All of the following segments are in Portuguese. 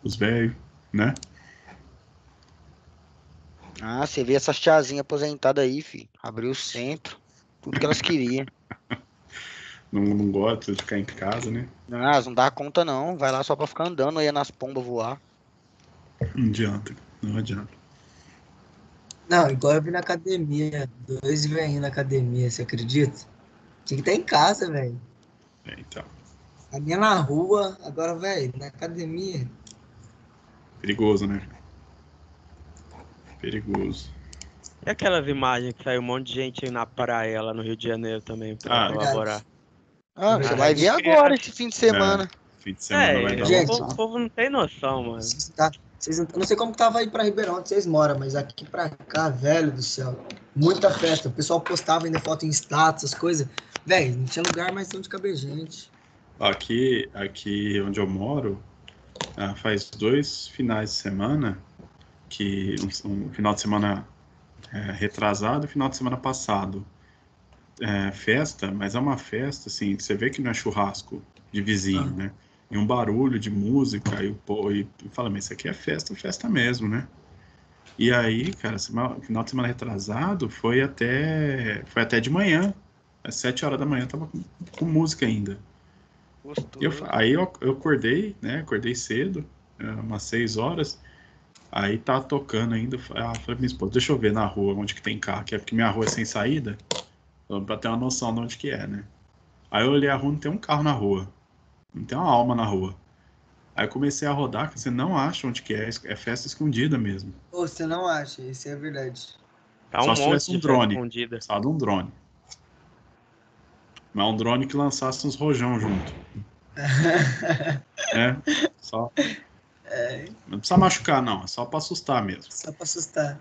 os velhos, né? Ah, você vê essas tiazinhas aposentadas aí, filho. Abriu o centro, tudo que elas queriam. Não gosta de ficar em casa, né? Não, elas não dá conta não, vai lá só pra ficar andando aí nas pombas voar. Não adianta, não adianta. Não, igual eu vi na academia. 2 velhinhos na academia, você acredita? Tinha que estar em casa, velho. Então, A minha na rua, agora, velho, na academia. perigoso, né? Perigoso. E aquelas imagens que saiu um monte de gente aí na praia lá no Rio de Janeiro também pra Ah, colaborar? Ah, você Verdade. vai ver agora esse fim de semana. Fim de semana vai dar Gente, O povo não tem noção, mano. Eu não sei como que tava aí pra Ribeirão, onde vocês moram, mas aqui pra cá, velho do céu, muita festa. O pessoal postava ainda foto em status, essas coisas. Velho, não tinha lugar mais onde caber gente. Aqui onde eu moro, faz 2 finais de semana, que um final de semana retrasado e final de semana passado. Festa, mas é uma festa, assim, você vê que não é churrasco de vizinho, né? E um barulho de música, e fala, mas isso aqui é festa, festa mesmo, né? E aí, cara, final de semana retrasado foi até de manhã, às 7 horas da manhã, tava com música ainda. Gostoso. Aí eu acordei, né? Acordei cedo, umas 6 horas. Aí tá tocando ainda. Falei pra minha esposa, deixa eu ver na rua onde que tem carro, que é porque minha rua é sem saída, pra ter uma noção de onde que é, né? Aí eu olhei a rua, não tem um carro na rua, não tem uma alma na rua. Aí eu comecei a rodar, que você não acha onde que é festa escondida mesmo. Ô, você não acha, isso é verdade. Tá Só um se monte tivesse um de festa drone, escondida. só de um drone. Mas um drone que lançasse uns rojão junto. Né? Só. Não precisa machucar, não. É só pra assustar mesmo. Só pra assustar.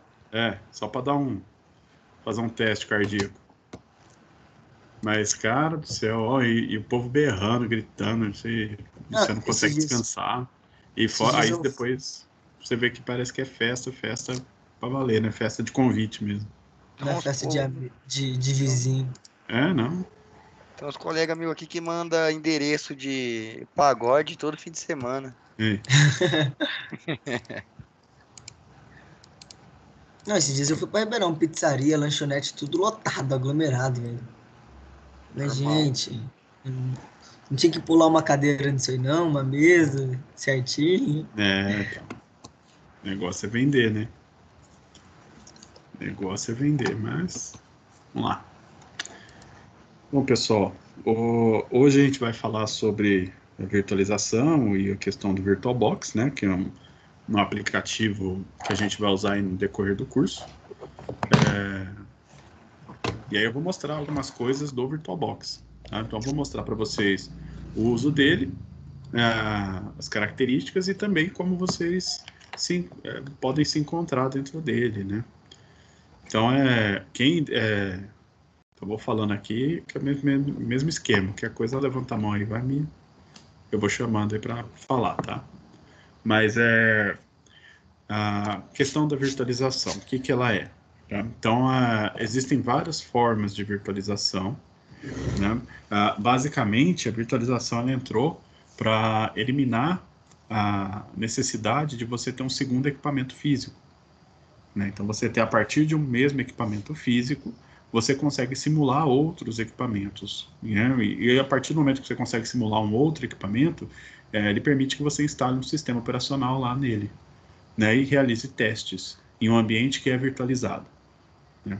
Só pra fazer um teste cardíaco. Mas, cara do céu, ó, e o povo berrando, gritando, você não consegue descansar. Aí depois você vê que parece que é festa pra valer, né? Festa de convite mesmo. Não é festa de vizinho. Não. Tem uns colegas meus aqui que manda endereço de pagode todo fim de semana. Não, esses dias eu fui pra Ribeirão, pizzaria, lanchonete, tudo lotado, aglomerado, velho. Mas, Normal. gente, não tinha que pular uma cadeira nisso aí, não, uma mesa certinho. Então. O negócio é vender, né? O negócio é vender, mas vamos lá. Bom, pessoal, hoje a gente vai falar sobre a virtualização e a questão do VirtualBox, né? Que é um aplicativo que a gente vai usar no decorrer do curso. E aí eu vou mostrar algumas coisas do VirtualBox. Tá? Então eu vou mostrar para vocês o uso dele, as características e também como vocês podem se encontrar dentro dele, né? Então eu vou falando aqui que é o mesmo esquema, que a coisa levanta a mão aí, eu vou chamando aí para falar, tá? Mas a questão da virtualização, o que ela é? Tá? Então, existem várias formas de virtualização, né? Basicamente, a virtualização ela entrou para eliminar a necessidade de você ter um segundo equipamento físico, né? Então, você ter a partir de um mesmo equipamento físico, você consegue simular outros equipamentos, né? E a partir do momento que você consegue simular um outro equipamento, ele permite que você instale um sistema operacional lá nele, né? E realize testes em um ambiente que é virtualizado. Né?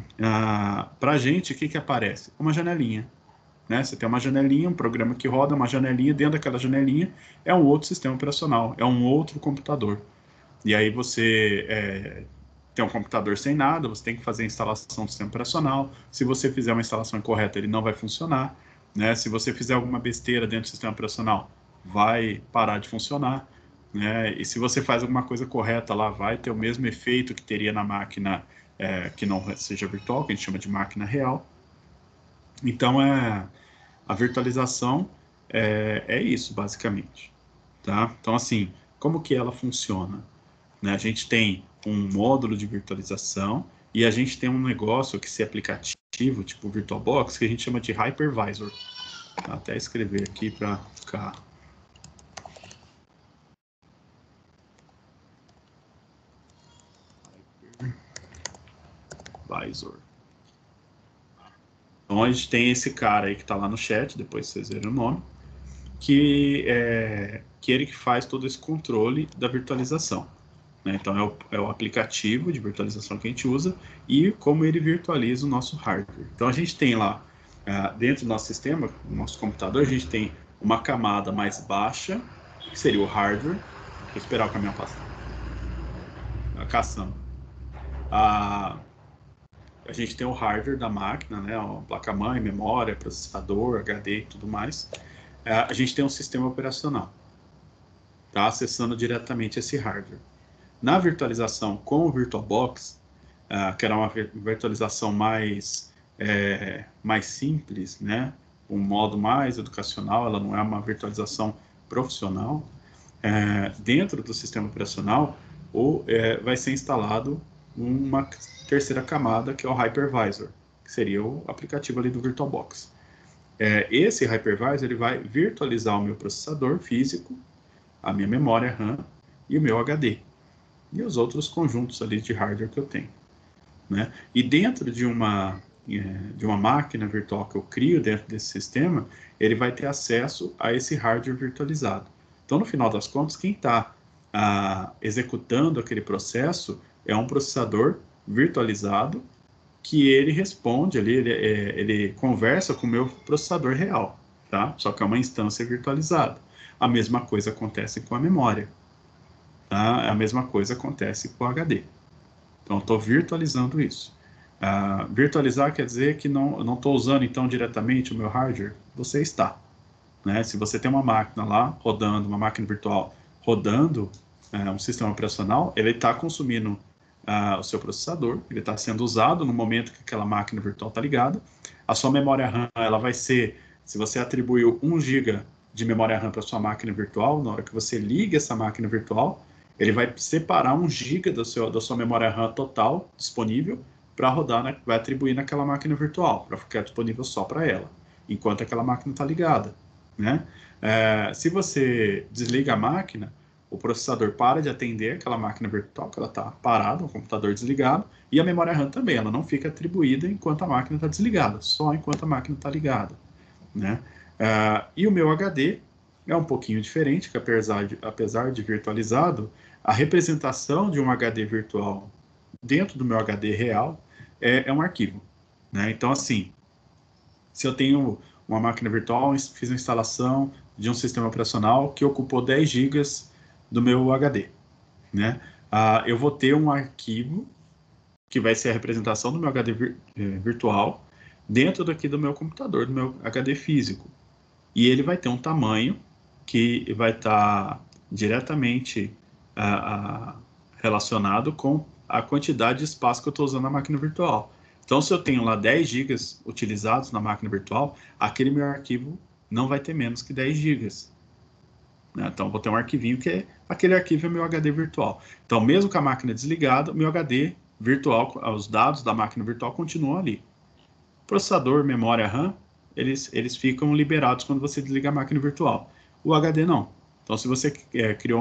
Para a gente, o que aparece? Uma janelinha. Né? Você tem uma janelinha, um programa que roda uma janelinha, dentro daquela janelinha é um outro sistema operacional, é um outro computador. E aí você tem um computador sem nada, você tem que fazer a instalação do sistema operacional. Se você fizer uma instalação incorreta, ele não vai funcionar. Né? Se você fizer alguma besteira dentro do sistema operacional, vai parar de funcionar. Né? E se você faz alguma coisa correta lá, vai ter o mesmo efeito que teria na máquina que não seja virtual, que a gente chama de máquina real. Então, a virtualização é isso, basicamente. Tá? Então, assim, como que ela funciona? Né? A gente tem um módulo de virtualização e a gente tem um negócio que, se é aplicativo, tipo VirtualBox, que a gente chama de Hypervisor. Vou até escrever aqui para ficar... Hypervisor. Então a gente tem esse cara aí que está lá no chat, depois vocês verem o nome, que ele que faz todo esse controle da virtualização, né? Então é o aplicativo de virtualização que a gente usa e como ele virtualiza o nosso hardware. Então a gente tem lá, dentro do nosso sistema, no nosso computador, a gente tem uma camada mais baixa, que seria o hardware. Vou esperar o caminhão passar. A caçamba. A gente tem o hardware da máquina, né? A placa-mãe, memória, processador, HD e tudo mais. A gente tem um sistema operacional, tá? Acessando diretamente esse hardware. Na virtualização com o VirtualBox, que era uma virtualização mais simples, né? Um modo mais educacional, ela não é uma virtualização profissional. Dentro do sistema operacional, vai ser instalado uma terceira camada, que é o Hypervisor, que seria o aplicativo ali do VirtualBox. Esse Hypervisor ele vai virtualizar o meu processador físico, a minha memória RAM e o meu HD, e os outros conjuntos ali de hardware que eu tenho, né? E dentro de uma máquina virtual que eu crio dentro desse sistema, ele vai ter acesso a esse hardware virtualizado. Então, no final das contas, quem está executando aquele processo é um processador virtualizado que ele responde ali, ele conversa com o meu processador real, tá? Só que é uma instância virtualizada. A mesma coisa acontece com a memória, tá? A mesma coisa acontece com o HD. Então, estou virtualizando isso. Virtualizar quer dizer que não estou usando, então, diretamente o meu hardware. Você está, né? Se você tem uma máquina lá rodando, uma máquina virtual rodando um sistema operacional, ele está consumindo o seu processador, ele está sendo usado no momento que aquela máquina virtual está ligada. A sua memória RAM, ela vai ser, se você atribuiu 1 GB de memória RAM para sua máquina virtual, na hora que você liga essa máquina virtual, ele vai separar 1 GB da sua memória RAM total disponível para rodar, vai atribuir naquela máquina virtual, para ficar disponível só para ela, enquanto aquela máquina está ligada, né? Se você desliga a máquina, o processador para de atender aquela máquina virtual, que ela está parada, o computador desligado, e a memória RAM também, ela não fica atribuída enquanto a máquina está desligada, só enquanto a máquina está ligada, né? E o meu HD é um pouquinho diferente, que apesar de virtualizado, a representação de um HD virtual dentro do meu HD real é um arquivo, né? Então, assim, se eu tenho uma máquina virtual, fiz uma instalação de um sistema operacional que ocupou 10 GB do meu HD, né? Eu vou ter um arquivo que vai ser a representação do meu HD virtual dentro daqui do meu computador, do meu HD físico. E ele vai ter um tamanho que vai estar diretamente relacionado com a quantidade de espaço que eu estou usando na máquina virtual. Então, se eu tenho lá 10 GB utilizados na máquina virtual, aquele meu arquivo não vai ter menos que 10 GB. Né? Então, vou ter um arquivinho que aquele arquivo é meu HD virtual. Então, mesmo com a máquina desligada, o meu HD virtual, os dados da máquina virtual continuam ali. Processador, memória RAM, eles ficam liberados quando você desliga a máquina virtual. O HD não. Então, se você criou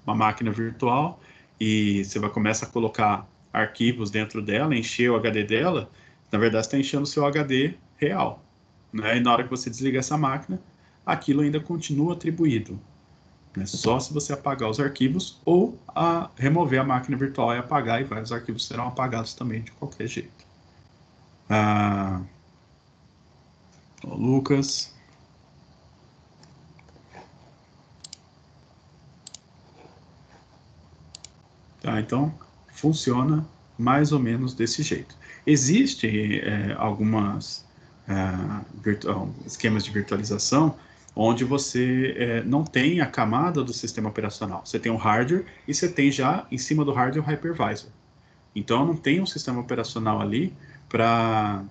uma máquina virtual e você começa a colocar arquivos dentro dela, encher o HD dela, na verdade, você está enchendo o seu HD real, né? E na hora que você desliga essa máquina, aquilo ainda continua atribuído, né? Só se você apagar os arquivos ou remover a máquina virtual e apagar, e vários arquivos serão apagados também de qualquer jeito. Lucas. Tá, então, funciona mais ou menos desse jeito. Existem algumas esquemas de virtualização onde você não tem a camada do sistema operacional. Você tem o hardware e você tem já em cima do hardware o hypervisor. Então, não tem um sistema operacional ali para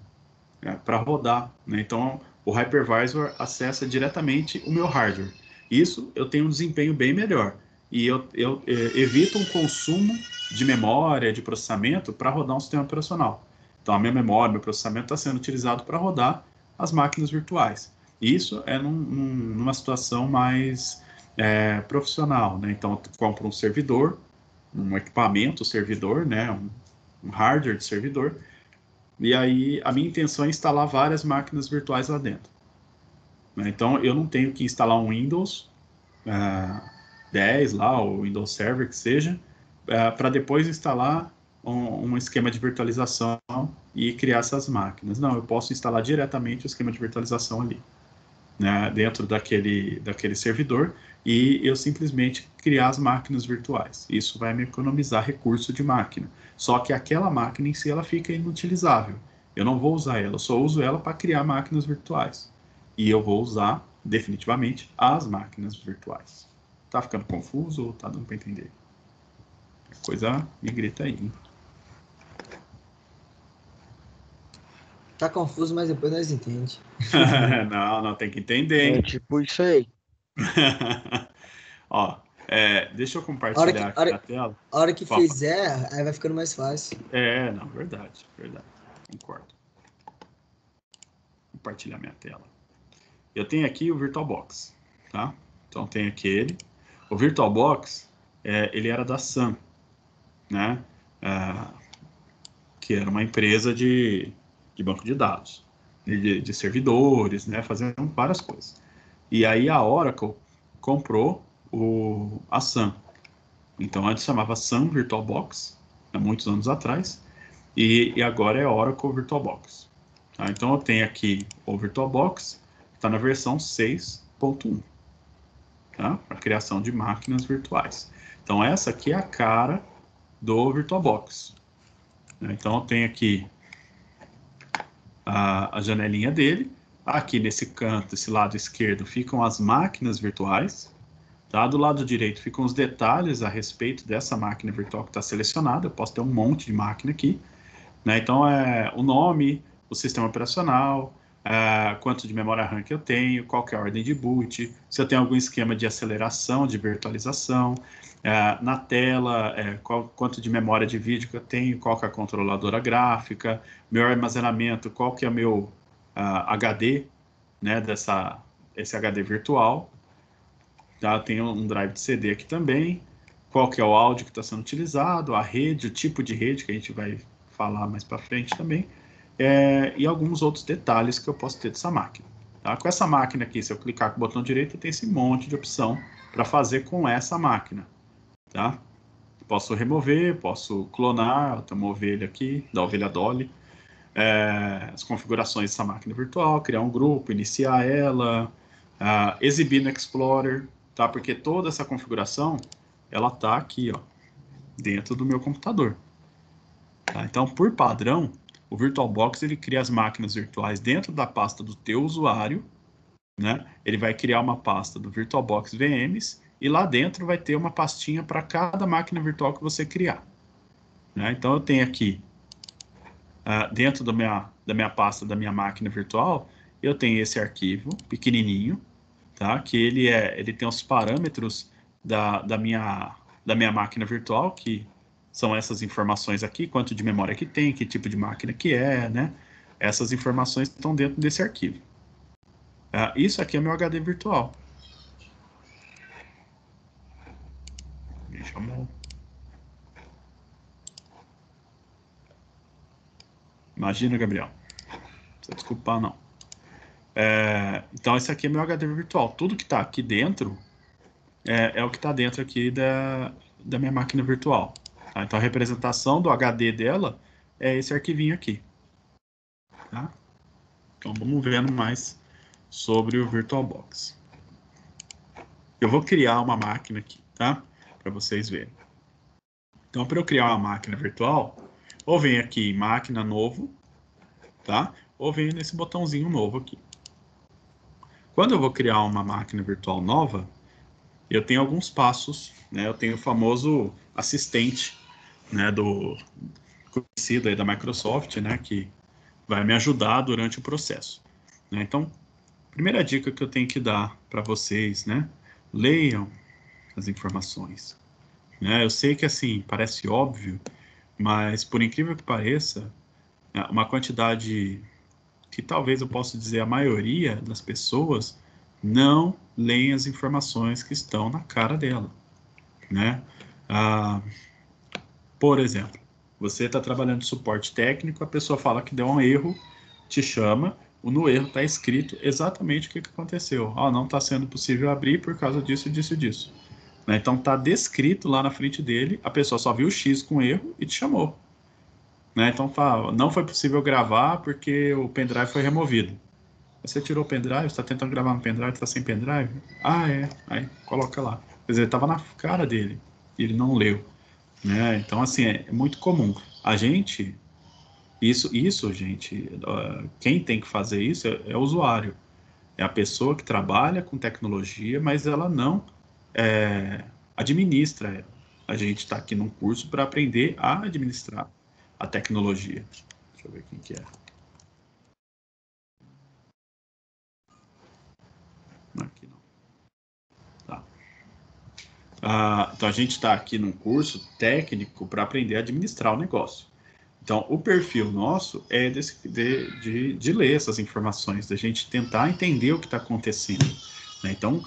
rodar, né? Então, o hypervisor acessa diretamente o meu hardware. Isso eu tenho um desempenho bem melhor. E eu evito um consumo de memória, de processamento para rodar um sistema operacional. Então, a minha memória, meu processamento está sendo utilizado para rodar as máquinas virtuais. Isso é numa situação mais profissional, né? Então, eu compro um servidor, um equipamento servidor, né? Um hardware de servidor, e aí a minha intenção é instalar várias máquinas virtuais lá dentro. Né? Então, eu não tenho que instalar um Windows 10 lá, ou Windows Server, que seja, para depois instalar um esquema de virtualização e criar essas máquinas. Não, eu posso instalar diretamente o esquema de virtualização ali, né, dentro daquele servidor, e eu simplesmente criar as máquinas virtuais. Isso vai me economizar recurso de máquina. Só que aquela máquina em si, ela fica inutilizável. Eu não vou usar ela, eu só uso ela para criar máquinas virtuais. E eu vou usar, definitivamente, as máquinas virtuais. Tá ficando confuso ou tá dando para entender? A coisa me grita aí, hein? Tá confuso, mas depois nós entende. Não, tem que entender, É hein? tipo isso aí. Ó, deixa eu A hora que, compartilhar a aqui a hora, tela. a hora que Fala. fizer, aí vai ficando mais fácil. Não, verdade. Concordo. Compartilhar minha tela. Eu tenho aqui o VirtualBox, tá? Então tem aqui ele. O VirtualBox, ele era da Sun, né? Que era uma empresa de banco de dados, de servidores, né? Fazendo várias coisas. E aí a Oracle comprou a Sun. Então antes chamava Sun VirtualBox, há muitos anos atrás, e agora é Oracle VirtualBox. Tá? Então eu tenho aqui o VirtualBox, que está na versão 6.1, tá? Para criação de máquinas virtuais. Então essa aqui é a cara do VirtualBox. Então eu tenho aqui a janelinha dele. Aqui nesse canto, esse lado esquerdo, ficam as máquinas virtuais. Tá? Do lado direito ficam os detalhes a respeito dessa máquina virtual que está selecionada. Eu posso ter um monte de máquina aqui. Né? Então, o nome, o sistema operacional, quanto de memória RAM que eu tenho, qual que é a ordem de boot, se eu tenho algum esquema de aceleração, de virtualização, na tela, quanto de memória de vídeo que eu tenho, qual que é a controladora gráfica, meu armazenamento, qual que é o meu HD, né, esse HD virtual. Tá? Tem um drive de CD aqui também, qual que é o áudio que está sendo utilizado, a rede, o tipo de rede que a gente vai falar mais para frente também, e alguns outros detalhes que eu posso ter dessa máquina. Tá? Com essa máquina aqui, se eu clicar com o botão direito, tem esse monte de opção para fazer com essa máquina. Tá? Posso remover, posso clonar, tem uma ovelha aqui, da ovelha Dolly, as configurações dessa máquina virtual, criar um grupo, iniciar ela, exibir no Explorer, tá? Porque toda essa configuração, ela tá aqui, ó, dentro do meu computador. Tá? Então, por padrão, o VirtualBox ele cria as máquinas virtuais dentro da pasta do teu usuário, né? Ele vai criar uma pasta do VirtualBox VMs e lá dentro vai ter uma pastinha para cada máquina virtual que você criar. Né? Então, eu tenho aqui dentro da minha pasta da minha máquina virtual, eu tenho esse arquivo pequenininho, tá? Que ele tem os parâmetros da minha máquina virtual, que são essas informações aqui, quanto de memória que tem, que tipo de máquina que é, né? Essas informações estão dentro desse arquivo. Isso aqui é meu HD virtual. Deixa eu... Imagina, Gabriel. Não precisa desculpar, não. Então, esse aqui é meu HD virtual. Tudo que está aqui dentro é o que está dentro aqui da minha máquina virtual. Tá? Então, a representação do HD dela é esse arquivinho aqui. Tá? Então, vamos vendo mais sobre o VirtualBox. Eu vou criar uma máquina aqui, tá? Para vocês verem. Então, para eu criar uma máquina virtual, ou venho aqui em máquina novo, tá? Ou venho nesse botãozinho novo aqui. Quando eu vou criar uma máquina virtual nova, eu tenho alguns passos, né? Eu tenho o famoso assistente, né, conhecido aí da Microsoft, né, que vai me ajudar durante o processo. Né? Então, primeira dica que eu tenho que dar para vocês, né, leiam as informações. Né? Eu sei que assim parece óbvio, mas por incrível que pareça, uma quantidade que talvez eu possa dizer a maioria das pessoas não leem as informações que estão na cara dela, né? Por exemplo, Você está trabalhando de suporte técnico, a pessoa fala que deu um erro, te chama, no erro está escrito exatamente o que aconteceu. Não está sendo possível abrir por causa disso, disso e disso. Né? Então está descrito lá na frente dele, a pessoa só viu o X com erro e te chamou. Né? Então não foi possível gravar porque o pendrive foi removido. Você tirou o pendrive, está tentando gravar no pendrive, está sem pendrive? É. Aí coloca lá. Quer dizer, estava na cara dele e ele não leu. Né? Então, assim, é muito comum. A gente, gente, quem tem que fazer isso é o usuário. É a pessoa que trabalha com tecnologia, mas ela não administra ela. A gente está aqui num curso para aprender a administrar a tecnologia. Deixa eu ver quem que é. Aqui não. Tá. Então a gente está aqui num curso técnico para aprender a administrar o negócio. Então o perfil nosso é de ler essas informações, da gente tentar entender o que está acontecendo. Né? Então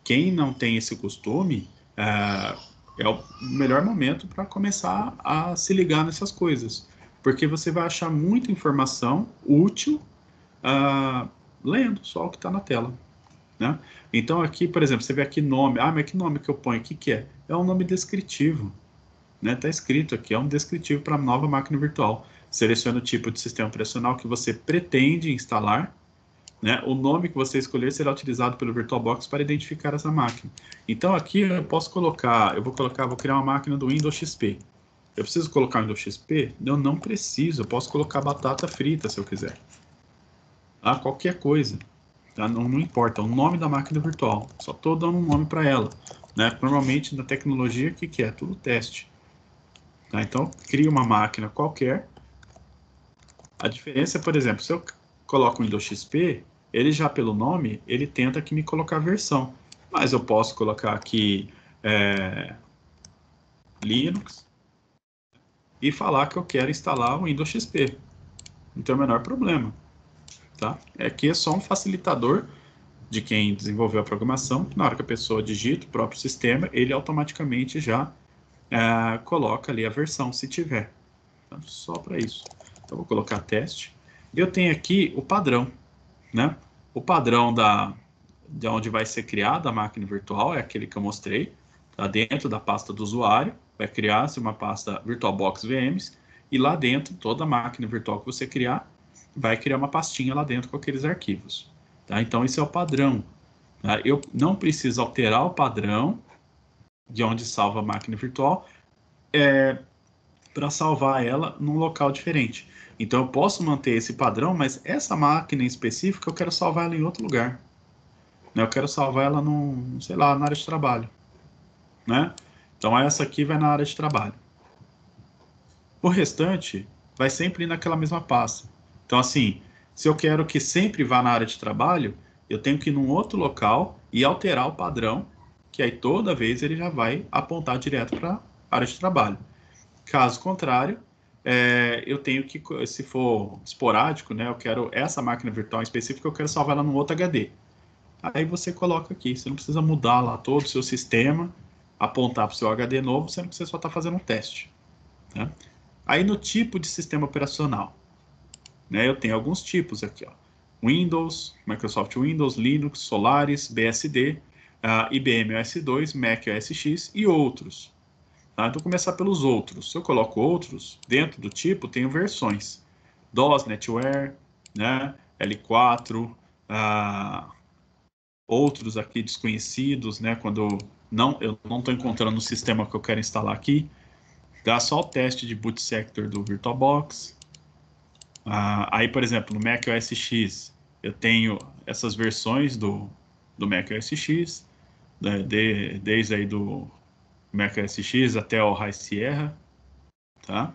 quem não tem esse costume é o melhor momento para começar a se ligar nessas coisas, porque você vai achar muita informação útil lendo só o que está na tela. Né? Então aqui, por exemplo, você vê aqui nome, mas que nome que eu ponho? O que é? É um nome descritivo, né? Tá escrito aqui, é um descritivo para a nova máquina virtual. Seleciona o tipo de sistema operacional que você pretende instalar, né? O nome que você escolher será utilizado pelo VirtualBox para identificar essa máquina. Então aqui eu posso colocar, vou criar uma máquina do Windows XP. Eu preciso colocar o Windows XP? Eu não preciso, eu posso colocar batata frita se eu quiser. Qualquer coisa. Tá? Não importa, o nome da máquina virtual, só estou dando um nome para ela. Né? Normalmente na tecnologia, o que é? Tudo teste. Tá? Então, cria uma máquina qualquer. A diferença é, por exemplo, se eu coloco o Windows XP, ele já pelo nome, ele tenta que me colocar a versão. Mas eu posso colocar aqui Linux e falar que eu quero instalar o Windows XP. Não tem o menor problema. Tá? Aqui é só um facilitador de quem desenvolveu a programação. Na hora que a pessoa digita o próprio sistema, ele automaticamente já coloca ali a versão, se tiver. Então, só para isso. Então, vou colocar teste. Eu tenho aqui o padrão. Né? O padrão de onde vai ser criada a máquina virtual é aquele que eu mostrei. Tá dentro da pasta do usuário, vai criar-se uma pasta VirtualBox VMs, e lá dentro, toda máquina virtual que você criar, vai criar uma pastinha lá dentro com aqueles arquivos. Tá? Então, esse é o padrão. Tá? Eu não preciso alterar o padrão de onde salva a máquina virtual para salvar ela num local diferente. Então, eu posso manter esse padrão, mas essa máquina em específico, eu quero salvar ela em outro lugar. Né? Eu quero salvar ela sei lá, na área de trabalho. Né? Então, essa aqui vai na área de trabalho. O restante vai sempre ir naquela mesma pasta. Então, assim, se eu quero que sempre vá na área de trabalho, eu tenho que ir num outro local e alterar o padrão, que aí toda vez ele já vai apontar direto para a área de trabalho. Caso contrário, eu tenho que, se for esporádico, né, eu quero essa máquina virtual em específico, eu quero salvar ela num outro HD. Aí você coloca aqui, você não precisa mudar lá todo o seu sistema, apontar para o seu HD novo, sendo que você só está fazendo um teste. Né? Aí no tipo de sistema operacional, né, eu tenho alguns tipos aqui, ó. Windows, Microsoft Windows, Linux, Solaris, BSD, IBM OS2, Mac OS X e outros. Tá? Então, vou começar pelos outros. Se eu coloco outros, dentro do tipo, tenho versões. DOS, NetWare, né, L4, outros aqui desconhecidos, né, quando eu não estou encontrando o sistema que eu quero instalar aqui. Dá só o teste de boot sector do VirtualBox. Aí, por exemplo, no Mac OS X, eu tenho essas versões do Mac OS X, né, desde aí do Mac OS X até o High Sierra, tá?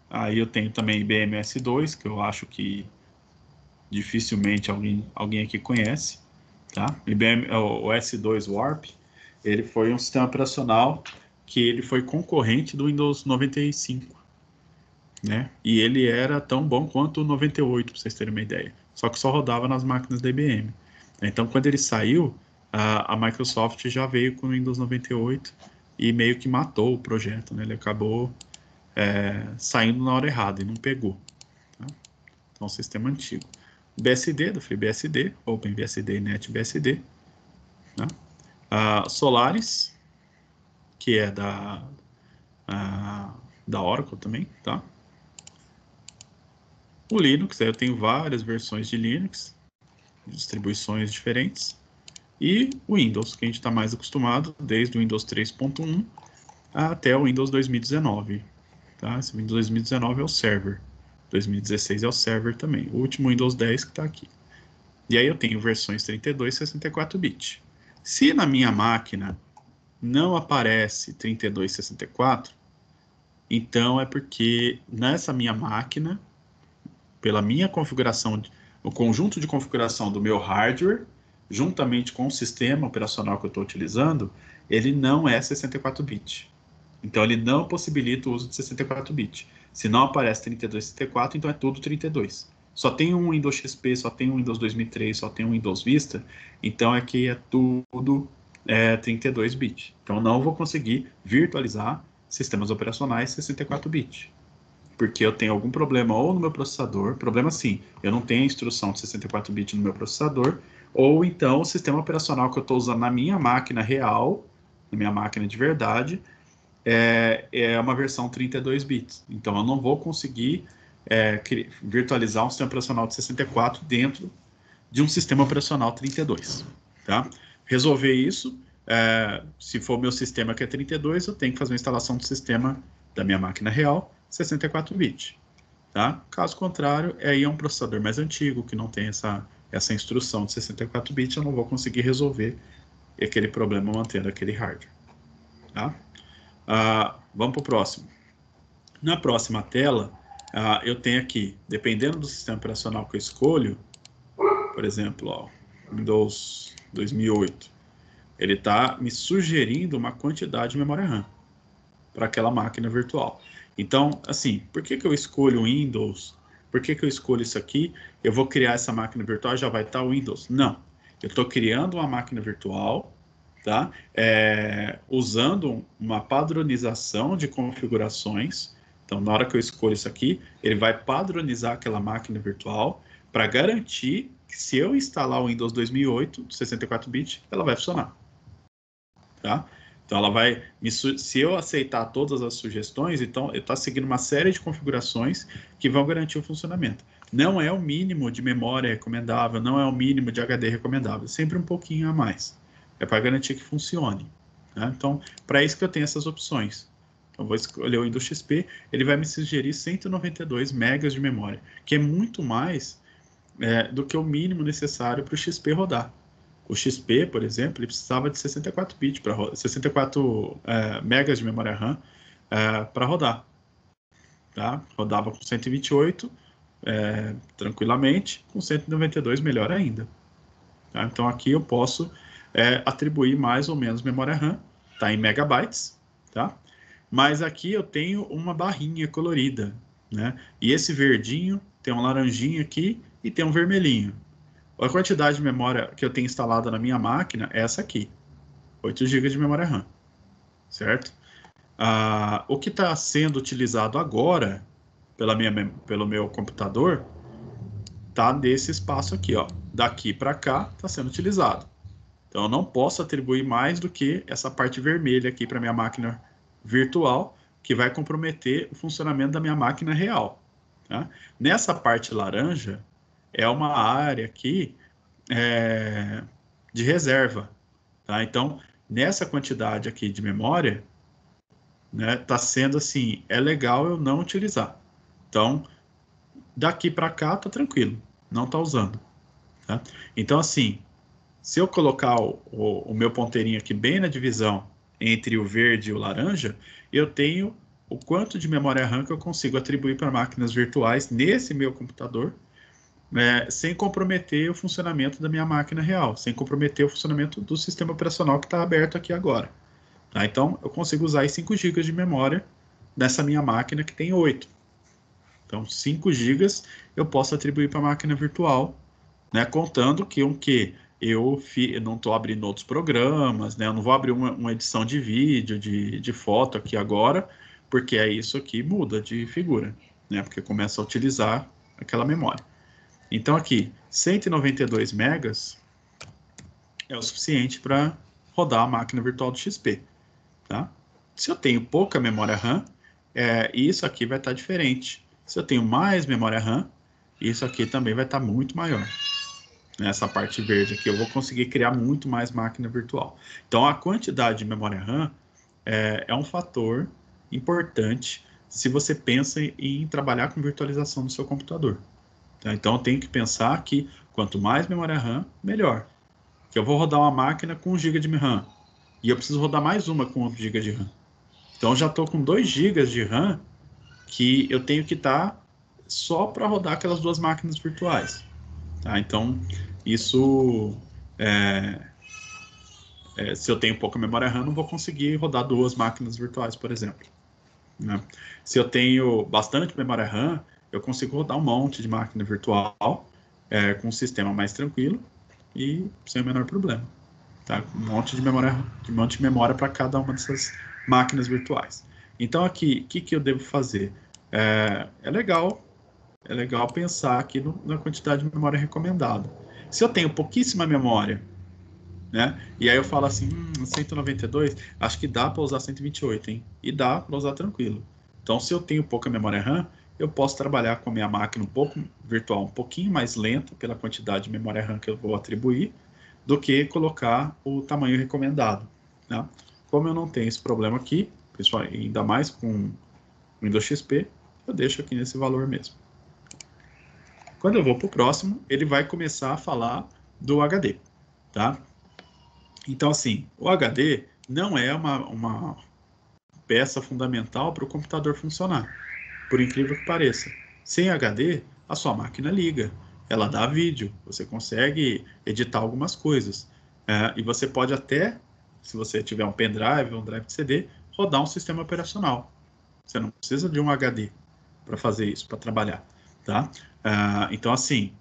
Aí eu tenho também IBM OS2, que eu acho que dificilmente alguém aqui conhece, tá? O OS2 Warp, ele foi um sistema operacional que ele foi concorrente do Windows 95. Né? E ele era tão bom quanto o 98, para vocês terem uma ideia. Só que só rodava nas máquinas da IBM. Então, quando ele saiu, a Microsoft já veio com o Windows 98 e meio que matou o projeto, né? Ele acabou saindo na hora errada e não pegou. Tá? Então, sistema antigo. BSD, do FreeBSD, OpenBSD e NetBSD. Tá? Solaris, que é da Oracle também, tá? O Linux, eu tenho várias versões de Linux, distribuições diferentes. E o Windows, que a gente está mais acostumado, desde o Windows 3.1 até o Windows 2019. Tá? Esse Windows 2019 é o server. 2016 é o server também. O último Windows 10 que está aqui. E aí eu tenho versões 32 e 64 bit. Se na minha máquina não aparece 32 e 64, então é porque nessa minha máquina, pela minha configuração, o conjunto de configuração do meu hardware, juntamente com o sistema operacional que eu estou utilizando, ele não é 64 bit. Então ele não possibilita o uso de 64 bit. Se não aparece 32 e 64, então é tudo 32. Só tem um Windows XP, só tem um Windows 2003, só tem um Windows Vista, então é que é tudo 32 bit. Então não vou conseguir virtualizar sistemas operacionais 64 bit. Porque eu tenho algum problema ou no meu processador, problema sim, eu não tenho a instrução de 64 bit no meu processador, ou então o sistema operacional que eu estou usando na minha máquina real, na minha máquina de verdade, é uma versão 32 bits. Então eu não vou conseguir virtualizar um sistema operacional de 64 dentro de um sistema operacional 32. Tá? Resolver isso, se for o meu sistema que é 32, eu tenho que fazer uma instalação do sistema da minha máquina real 64 bit. Tá? Caso contrário, aí é um processador mais antigo, que não tem essa instrução de 64 bits, eu não vou conseguir resolver aquele problema mantendo aquele hardware. Tá? Vamos para o próximo. Na próxima tela, eu tenho aqui, dependendo do sistema operacional que eu escolho, por exemplo, ó, Windows 2008, ele está me sugerindo uma quantidade de memória RAM para aquela máquina virtual. Então, assim, por que eu escolho o Windows? Por que eu escolho isso aqui? Eu vou criar essa máquina virtual, já vai estar o Windows? Não. Eu estou criando uma máquina virtual, tá? Usando uma padronização de configurações. Então, na hora que eu escolho isso aqui, ele vai padronizar aquela máquina virtual para garantir que se eu instalar o Windows 2008, 64 bit, ela vai funcionar. Tá? Então, ela vai, se eu aceitar todas as sugestões, então eu estou seguindo uma série de configurações que vão garantir o funcionamento. Não é o mínimo de memória recomendável, não é o mínimo de HD recomendável, sempre um pouquinho a mais. É para garantir que funcione. Né? Então, para isso que eu tenho essas opções. Então, vou escolher o Windows XP, ele vai me sugerir 192 megas de memória, que é muito mais do que o mínimo necessário para o XP rodar. O XP, por exemplo, ele precisava de 64 bits para 64 megas de memória RAM para rodar. Tá? Rodava com 128 tranquilamente, com 192 melhor ainda. Tá? Então aqui eu posso atribuir mais ou menos memória RAM, tá em megabytes, tá? Mas aqui eu tenho uma barrinha colorida, né? E esse verdinho tem um laranjinho aqui e tem um vermelhinho. A quantidade de memória que eu tenho instalada na minha máquina é essa aqui, 8 GB de memória RAM, certo? O que está sendo utilizado agora pelo meu computador está nesse espaço aqui, ó. Daqui para cá está sendo utilizado. Então eu não posso atribuir mais do que essa parte vermelha aqui para minha máquina virtual, que vai comprometer o funcionamento da minha máquina real. Tá? Nessa parte laranja, é uma área aqui de reserva. Tá? Então, nessa quantidade aqui de memória, né, tá sendo assim, é legal eu não utilizar. Então, daqui para cá tá tranquilo, não tá usando. Tá? Então, assim, se eu colocar o meu ponteirinho aqui bem na divisão entre o verde e o laranja, eu tenho o quanto de memória RAM que eu consigo atribuir para máquinas virtuais nesse meu computador, sem comprometer o funcionamento da minha máquina real, sem comprometer o funcionamento do sistema operacional que está aberto aqui agora. Tá? Então, eu consigo usar 5 GB de memória nessa minha máquina que tem 8. Então, 5 GB eu posso atribuir para a máquina virtual, né, contando que eu não estou abrindo outros programas, né? Eu não vou abrir uma edição de vídeo, de foto aqui agora, porque é isso aqui muda de figura, né? Porque começa a utilizar aquela memória. Então aqui, 192 megas é o suficiente para rodar a máquina virtual do XP, tá? Se eu tenho pouca memória RAM, isso aqui vai estar diferente. Se eu tenho mais memória RAM, isso aqui também vai estar muito maior. Nessa parte verde aqui, eu vou conseguir criar muito mais máquina virtual. Então, a quantidade de memória RAM é um fator importante se você pensa em trabalhar com virtualização no seu computador. Tá? Então, eu tenho que pensar que quanto mais memória RAM, melhor. Que eu vou rodar uma máquina com 1 GB de RAM e eu preciso rodar mais uma com 1 GB de RAM. Então, eu já estou com 2 GB de RAM que eu tenho que estar só para rodar aquelas 2 máquinas virtuais. Tá? Então, isso, se eu tenho pouca memória RAM, não vou conseguir rodar 2 máquinas virtuais, por exemplo. Né? Se eu tenho bastante memória RAM, eu consigo rodar um monte de máquina virtual com um sistema mais tranquilo e sem o menor problema. Tá? Um monte de memória para cada uma dessas máquinas virtuais. Então, aqui, o que eu devo fazer? É legal pensar aqui na quantidade de memória recomendada. Se eu tenho pouquíssima memória, né? E aí eu falo assim, 192, acho que dá para usar 128, hein? E dá para usar tranquilo. Então, se eu tenho pouca memória RAM, eu posso trabalhar com a minha máquina virtual um pouquinho mais lenta pela quantidade de memória RAM que eu vou atribuir, do que colocar o tamanho recomendado. Tá? Como eu não tenho esse problema aqui, pessoal, ainda mais com o Windows XP, eu deixo aqui nesse valor mesmo. Quando eu vou para o próximo, ele vai começar a falar do HD, tá? Então, assim, o HD não é uma peça fundamental para o computador funcionar, por incrível que pareça. Sem HD, a sua máquina liga, ela dá vídeo, você consegue editar algumas coisas. E você pode até, se você tiver um pendrive, um drive de CD, rodar um sistema operacional. Você não precisa de um HD para fazer isso, para trabalhar. Tá? Então, assim,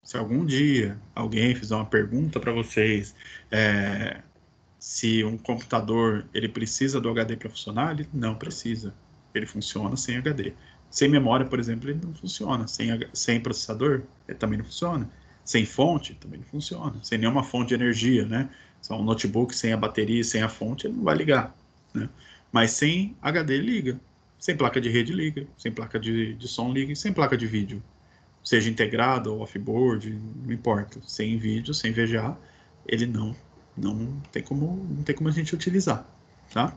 se algum dia alguém fizer uma pergunta para vocês, se um computador ele precisa do HD para funcionar, ele não precisa. Ele funciona sem HD. Sem memória, por exemplo, ele não funciona. Sem processador, ele também não funciona. Sem fonte, também não funciona. Sem nenhuma fonte de energia, né? Só um notebook sem a bateria e sem a fonte, ele não vai ligar. Né? Mas sem HD, ele liga. Sem placa de rede, liga. Sem placa de som, liga. E sem placa de vídeo. Seja integrado ou off-board, não importa. Sem vídeo, sem VGA, ele não tem como a gente utilizar, tá?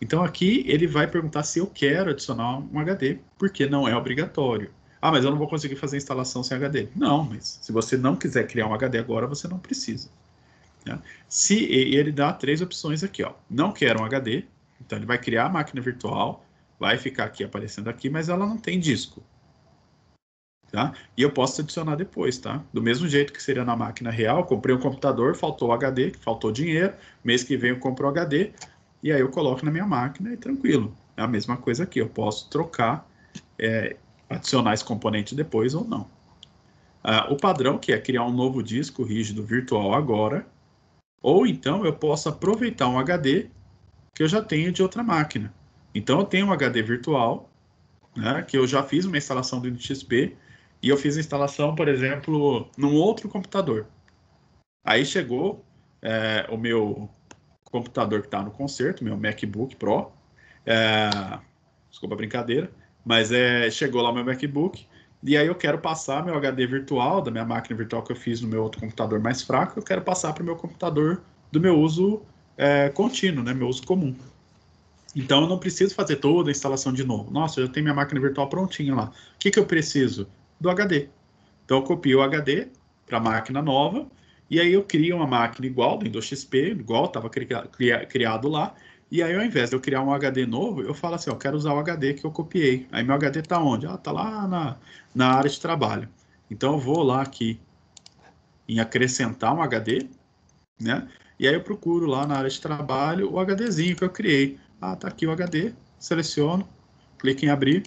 Então aqui ele vai perguntar se eu quero adicionar um HD, porque não é obrigatório. Ah, mas eu não vou conseguir fazer a instalação sem HD. Não, mas se você não quiser criar um HD agora, você não precisa. Né? Ele dá 3 opções aqui, ó. Não quero um HD, então ele vai criar a máquina virtual, vai ficar aqui aparecendo aqui, mas ela não tem disco. Tá? E eu posso adicionar depois, tá? Do mesmo jeito que seria na máquina real, comprei um computador, faltou HD, faltou dinheiro, mês que vem eu compro o HD, e aí eu coloco na minha máquina e tranquilo. É a mesma coisa aqui, eu posso trocar, adicionar esse componente depois ou não. O padrão, que é criar um novo disco rígido virtual agora, ou então eu posso aproveitar um HD que eu já tenho de outra máquina. Então eu tenho um HD virtual, né, que eu já fiz uma instalação do Windows XP, e eu fiz a instalação, por exemplo, num outro computador. Aí chegou o meu computador que está no concerto, meu MacBook Pro. Desculpa a brincadeira, mas chegou lá o meu MacBook, e aí eu quero passar meu HD virtual, da minha máquina virtual que eu fiz no meu outro computador mais fraco, eu quero passar para o meu computador do meu uso contínuo, né, meu uso comum. Então, eu não preciso fazer toda a instalação de novo. Nossa, eu já tenho minha máquina virtual prontinha lá. O que eu preciso? Do HD. Então, eu copio o HD para a máquina nova, e aí eu crio uma máquina igual, do Windows XP, igual estava criado lá, e aí ao invés de eu criar um HD novo, eu falo assim, eu quero usar o HD que eu copiei. Aí meu HD está onde? Está lá na área de trabalho. Então, eu vou lá aqui em acrescentar um HD, né? E aí eu procuro lá na área de trabalho o HDzinho que eu criei. Tá aqui o HD, seleciono, clico em abrir,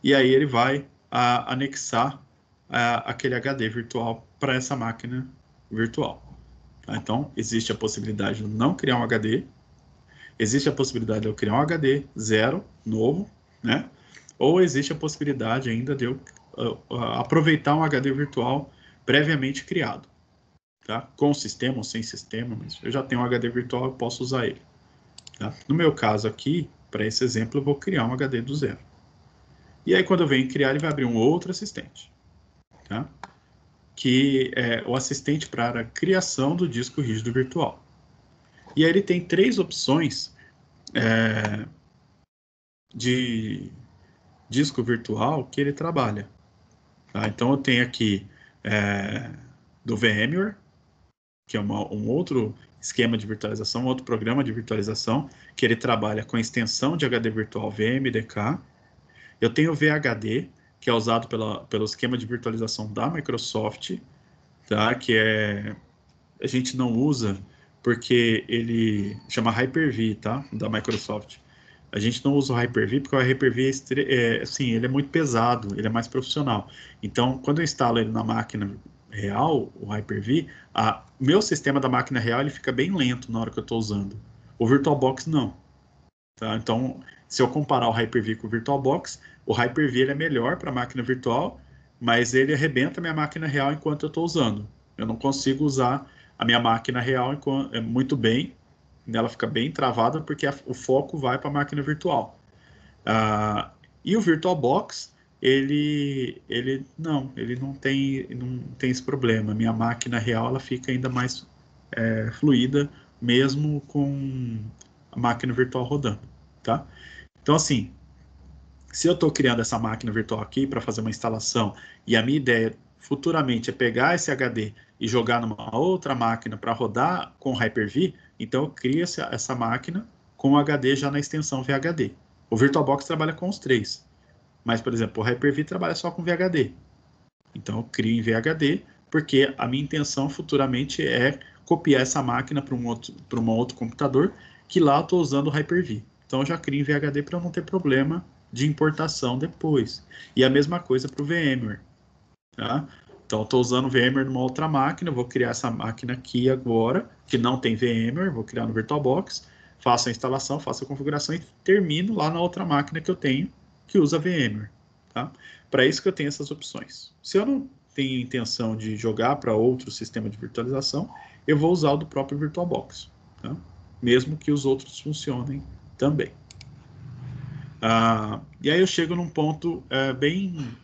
e aí ele vai anexar aquele HD virtual para essa máquina virtual. Tá? Então, existe a possibilidade de eu não criar um HD, existe a possibilidade de eu criar um HD zero, novo, né? Ou existe a possibilidade ainda de eu aproveitar um HD virtual previamente criado, tá? Com sistema ou sem sistema, mas eu já tenho um HD virtual, eu posso usar ele. Tá? No meu caso aqui, para esse exemplo, eu vou criar um HD do zero. E aí, quando eu venho criar, ele vai abrir um outro assistente, tá? Que é o assistente para a criação do disco rígido virtual. E aí ele tem 3 opções de disco virtual que ele trabalha. Tá? Então, eu tenho aqui do VMware, que é um outro esquema de virtualização, um outro programa de virtualização, que ele trabalha com a extensão de HD virtual VMDK. Eu tenho o VHD, que é usado pelo esquema de virtualização da Microsoft, tá? Que a gente não usa porque ele chama Hyper-V, tá? Da Microsoft. A gente não usa o Hyper-V porque o Hyper-V assim, ele é muito pesado, ele é mais profissional. Então, quando eu instalo ele na máquina real, o Hyper-V, meu sistema da máquina real ele fica bem lento na hora que eu estou usando. O VirtualBox não. Tá? Então, se eu comparar o Hyper-V com o VirtualBox, o Hyper-V ele é melhor para a máquina virtual, mas ele arrebenta a minha máquina real enquanto eu estou usando. Eu não consigo usar a minha máquina real muito bem, ela fica bem travada porque o foco vai para a máquina virtual. E o VirtualBox, ele não tem esse problema. Minha máquina real ela fica ainda mais fluida, mesmo com a máquina virtual rodando, tá? Então, assim, se eu estou criando essa máquina virtual aqui para fazer uma instalação e a minha ideia futuramente é pegar esse HD e jogar numa outra máquina para rodar com Hyper-V, então eu crio essa máquina com o HD já na extensão VHD. O VirtualBox trabalha com os 3, mas, por exemplo, o Hyper-V trabalha só com VHD. Então eu crio em VHD, porque a minha intenção futuramente é copiar essa máquina para um outro computador, que lá eu estou usando o Hyper-V. Então eu já crio em VHD para eu não ter problema de importação depois. E a mesma coisa para o VMware. Tá? Então eu estou usando o VMware numa outra máquina, eu vou criar essa máquina aqui agora, que não tem VMware, vou criar no VirtualBox, faço a instalação, faço a configuração e termino lá na outra máquina que eu tenho, que usa VMware. Tá? Para isso que eu tenho essas opções. Se eu não tenho intenção de jogar para outro sistema de virtualização, eu vou usar o do próprio VirtualBox, tá? Mesmo que os outros funcionem também. E aí eu chego num ponto bem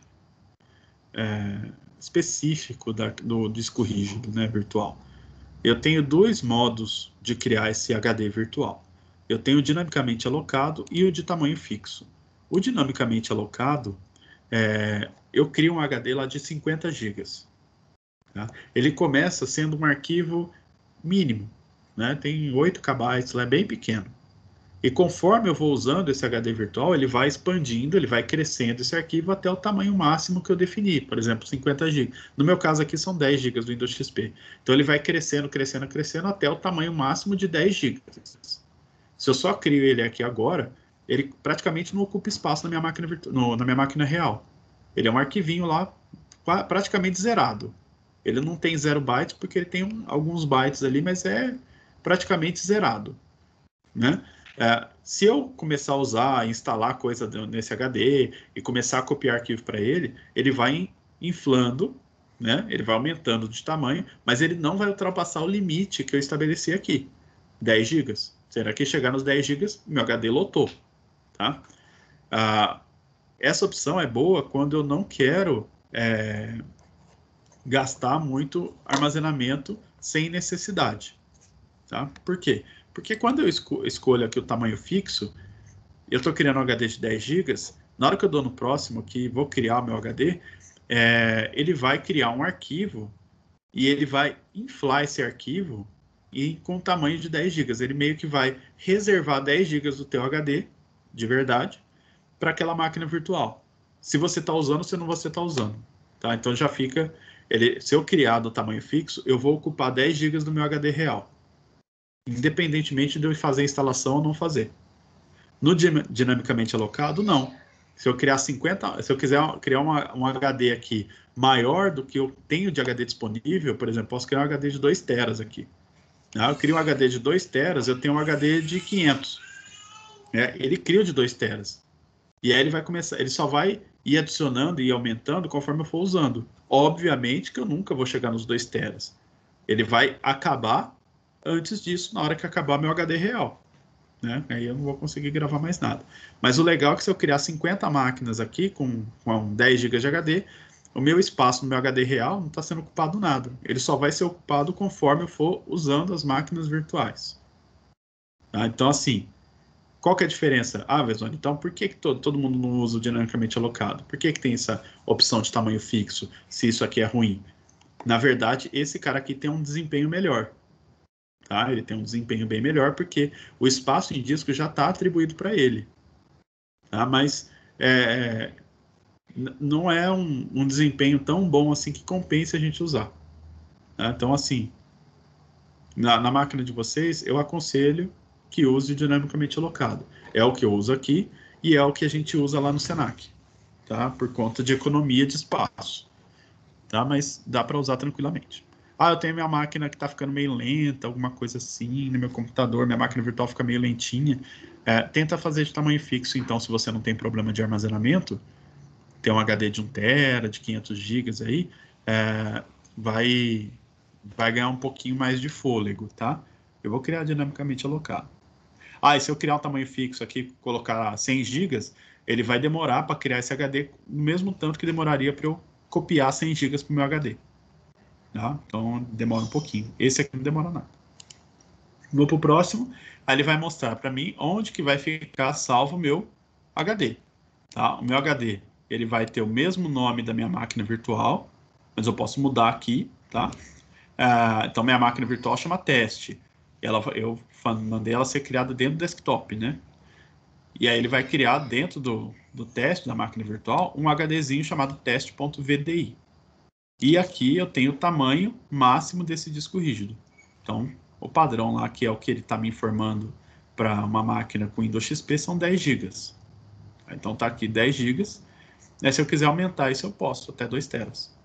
específico do disco rígido, né, virtual. Eu tenho 2 modos de criar esse HD virtual. Eu tenho o dinamicamente alocado e o de tamanho fixo. O dinamicamente alocado, eu crio um HD lá de 50 GB. Tá? Ele começa sendo um arquivo mínimo, né? Tem 8 KB, lá é bem pequeno. E conforme eu vou usando esse HD virtual, ele vai expandindo, ele vai crescendo esse arquivo até o tamanho máximo que eu defini, por exemplo, 50 GB. No meu caso aqui são 10 GB do Windows XP. Então ele vai crescendo, crescendo, crescendo até o tamanho máximo de 10 GB. Se eu só crio ele aqui agora, ele praticamente não ocupa espaço na minha máquina, na minha máquina real. Ele é um arquivinho lá praticamente zerado. Ele não tem 0 bytes porque ele tem alguns bytes ali, mas é praticamente zerado, né? Se eu começar a usar, instalar coisa nesse HD e começar a copiar arquivo para ele, ele vai inflando, né? Ele vai aumentando de tamanho, mas ele não vai ultrapassar o limite que eu estabeleci aqui, 10 GB. Será que chegar nos 10 GB, meu HD lotou, tá? Essa opção é boa quando eu não quero gastar muito armazenamento sem necessidade, tá? Por quê? Porque quando eu escolho aqui o tamanho fixo, eu estou criando um HD de 10 GB, na hora que eu dou no próximo, que vou criar o meu HD, ele vai criar um arquivo e ele vai inflar esse arquivo com tamanho de 10 GB. Ele meio que vai reservar 10 GB do teu HD, de verdade, para aquela máquina virtual. Se você está usando, se não você está usando. Tá? Então já fica... se eu criar do tamanho fixo, eu vou ocupar 10 GB do meu HD real, independentemente de eu fazer a instalação ou não fazer. No dinamicamente alocado, não. Se eu criar 50, se eu quiser criar um HD aqui maior do que eu tenho de HD disponível, por exemplo, posso criar um HD de 2 teras aqui. Eu crio um HD de 2 teras, eu tenho um HD de 500. Ele cria o de 2 teras. E aí ele vai começar, ele só vai ir adicionando e aumentando conforme eu for usando. Obviamente que eu nunca vou chegar nos 2 teras. Ele vai acabar antes disso, na hora que acabar meu HD real. Aí eu não vou conseguir gravar mais nada. Mas o legal é que se eu criar 50 máquinas aqui com 10 GB de HD, o meu espaço no meu HD real não está sendo ocupado nada. Ele só vai ser ocupado conforme eu for usando as máquinas virtuais. Então, assim, qual que é a diferença? Vesone, então por que todo mundo não usa o dinamicamente alocado? Por que tem essa opção de tamanho fixo, se isso aqui é ruim? Na verdade, esse cara aqui tem um desempenho melhor. Ele tem um desempenho bem melhor porque o espaço em disco já está atribuído para ele. Mas não é um desempenho tão bom assim que compense a gente usar. Então, assim, na máquina de vocês, eu aconselho que use dinamicamente alocado. É o que eu uso aqui e é o que a gente usa lá no Senac, por conta de economia de espaço. Mas dá para usar tranquilamente. Eu tenho minha máquina que está ficando meio lenta, alguma coisa assim, no meu computador, minha máquina virtual fica meio lentinha. Tenta fazer de tamanho fixo, então, se você não tem problema de armazenamento, tem um HD de 1 tera, de 500 GB aí, vai ganhar um pouquinho mais de fôlego, tá? Eu vou criar dinamicamente alocado. E se eu criar um tamanho fixo aqui, colocar 100 GB, ele vai demorar para criar esse HD, no mesmo tanto que demoraria para eu copiar 100 GB para o meu HD. Então, demora um pouquinho. Esse aqui não demora nada. Vou para o próximo. Aí ele vai mostrar para mim onde que vai ficar salvo o meu HD. O meu HD, ele vai ter o mesmo nome da minha máquina virtual, mas eu posso mudar aqui, então, minha máquina virtual chama teste. Eu mandei ela ser criada dentro do desktop, E aí ele vai criar dentro do teste da máquina virtual um HDzinho chamado teste.vdi. E aqui eu tenho o tamanho máximo desse disco rígido. Então, o padrão lá, que é o que ele está me informando para uma máquina com Windows XP, são 10 GB. Então, está aqui 10 GB. Se eu quiser aumentar isso, eu posso, até 2 teras.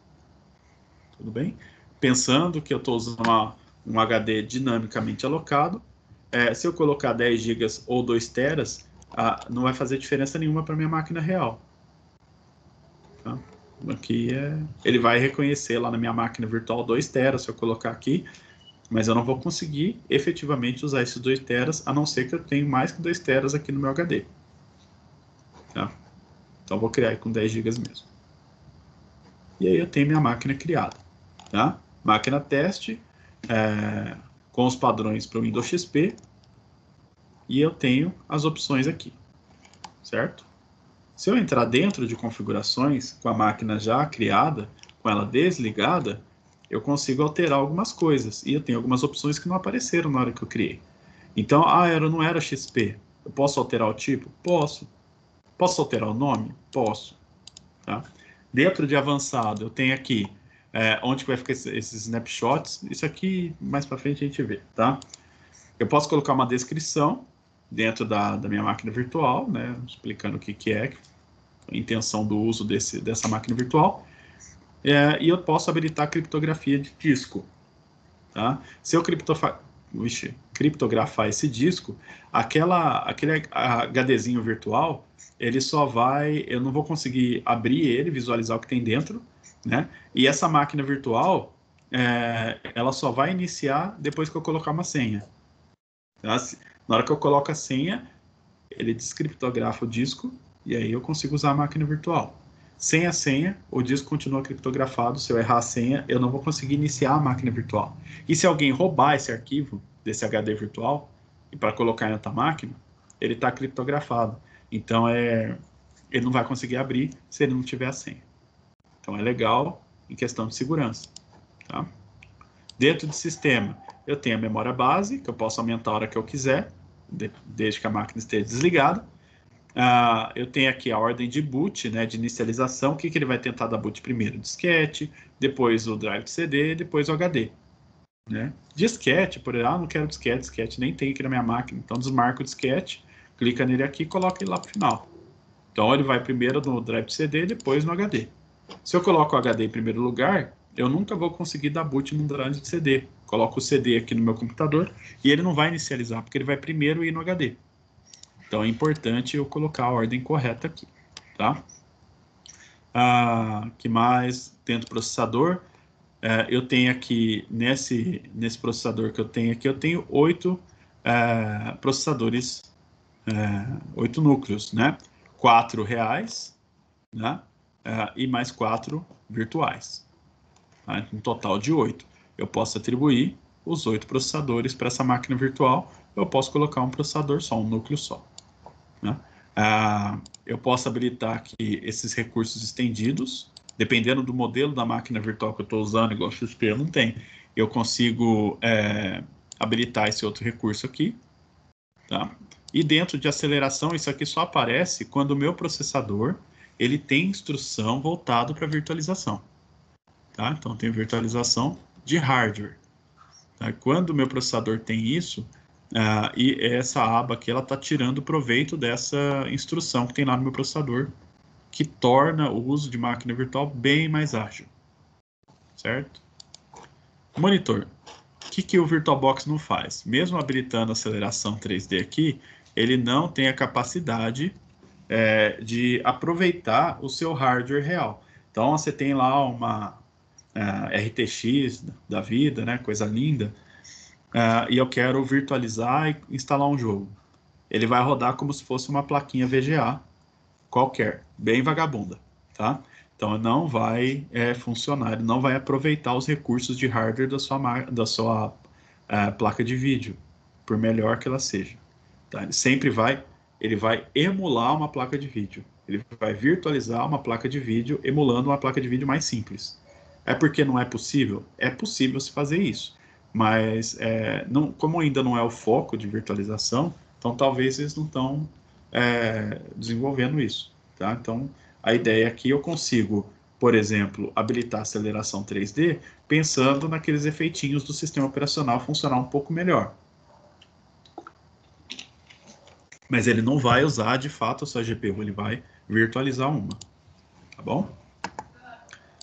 Tudo bem? Pensando que eu estou usando um HD dinamicamente alocado, se eu colocar 10 GB ou 2 teras, não vai fazer diferença nenhuma para minha máquina real. Aqui ele vai reconhecer lá na minha máquina virtual 2 teras se eu colocar aqui, mas eu não vou conseguir efetivamente usar esses 2 teras, a não ser que eu tenha mais que 2 teras aqui no meu HD. Então eu vou criar com 10 GB mesmo. E aí eu tenho minha máquina criada. Máquina teste, com os padrões para o Windows XP, e eu tenho as opções aqui, certo? Se eu entrar dentro de configurações com a máquina já criada, com ela desligada, eu consigo alterar algumas coisas. E eu tenho algumas opções que não apareceram na hora que eu criei. Então, não era XP. Eu posso alterar o tipo? Posso. Posso alterar o nome? Posso. Dentro de avançado, eu tenho aqui onde vai ficar esses snapshots. Isso aqui, mais para frente, a gente vê. Eu posso colocar uma descrição dentro da minha máquina virtual, explicando o que é a intenção do uso dessa máquina virtual, e eu posso habilitar a criptografia de disco. Se eu criptografar esse disco, aquele HDzinho virtual, ele só vai, eu não vou conseguir abrir ele, visualizar o que tem dentro, e essa máquina virtual, ela só vai iniciar depois que eu colocar uma senha. Na hora que eu coloco a senha, ele descriptografa o disco e aí eu consigo usar a máquina virtual. Sem a senha, o disco continua criptografado. Se eu errar a senha, eu não vou conseguir iniciar a máquina virtual. E se alguém roubar esse arquivo desse HD virtual e para colocar em outra máquina, ele está criptografado. Então, ele não vai conseguir abrir se ele não tiver a senha. Então, é legal em questão de segurança. Dentro do sistema, eu tenho a memória base, que eu posso aumentar a hora que eu quiser, desde que a máquina esteja desligada. Eu tenho aqui a ordem de boot, de inicialização. O que ele vai tentar dar boot primeiro? Disquete, depois o drive de CD, depois o HD. Disquete, não quero disquete nem tem aqui na minha máquina. Então desmarco o disquete, clica nele aqui e coloca ele lá para o final. Então, ele vai primeiro no drive de CD e depois no HD. Se eu coloco o HD em primeiro lugar, eu nunca vou conseguir dar boot no drive de CD. Coloco o CD aqui no meu computador e ele não vai inicializar, porque ele vai primeiro ir no HD. Então, é importante eu colocar a ordem correta aqui, tá? Que mais? Dentro do processador, eu tenho aqui, nesse processador que eu tenho aqui, eu tenho 8 processadores, 8 núcleos, né? 4 reais, né? E mais 4 virtuais. Tá? Um total de 8. Eu posso atribuir os 8 processadores para essa máquina virtual. Eu posso colocar um processador só, um núcleo só. Né? Eu posso habilitar aqui esses recursos estendidos. Dependendo do modelo da máquina virtual que eu estou usando, igual XP, eu não tenho. Eu consigo habilitar esse outro recurso aqui. Tá? E dentro de aceleração, isso aqui só aparece quando o meu processador ele tem instrução voltado para virtualização. Tá? Então, tem virtualização de hardware. Tá? Quando o meu processador tem isso, e essa aba aqui, ela está tirando proveito dessa instrução que tem lá no meu processador, que torna o uso de máquina virtual bem mais ágil. Certo? Monitor. O que o VirtualBox não faz? Mesmo habilitando a aceleração 3D aqui, ele não tem a capacidade de aproveitar o seu hardware real. Então, você tem lá uma RTX da vida, né, coisa linda, e eu quero virtualizar e instalar um jogo. Ele vai rodar como se fosse uma plaquinha VGA qualquer, bem vagabunda, tá? Então, não vai funcionar, ele não vai aproveitar os recursos de hardware da sua placa de vídeo, por melhor que ela seja. Tá? Ele vai emular uma placa de vídeo. Ele vai virtualizar uma placa de vídeo, emulando uma placa de vídeo mais simples. É porque não é possível? É possível se fazer isso. Mas, como ainda não é o foco de virtualização, então talvez eles não estão desenvolvendo isso. Tá? Então, a ideia aqui eu consigo, por exemplo, habilitar a aceleração 3D, pensando naqueles efeitinhos do sistema operacional funcionar um pouco melhor. Mas ele não vai usar, de fato, a sua GPU, ele vai virtualizar uma. Tá bom?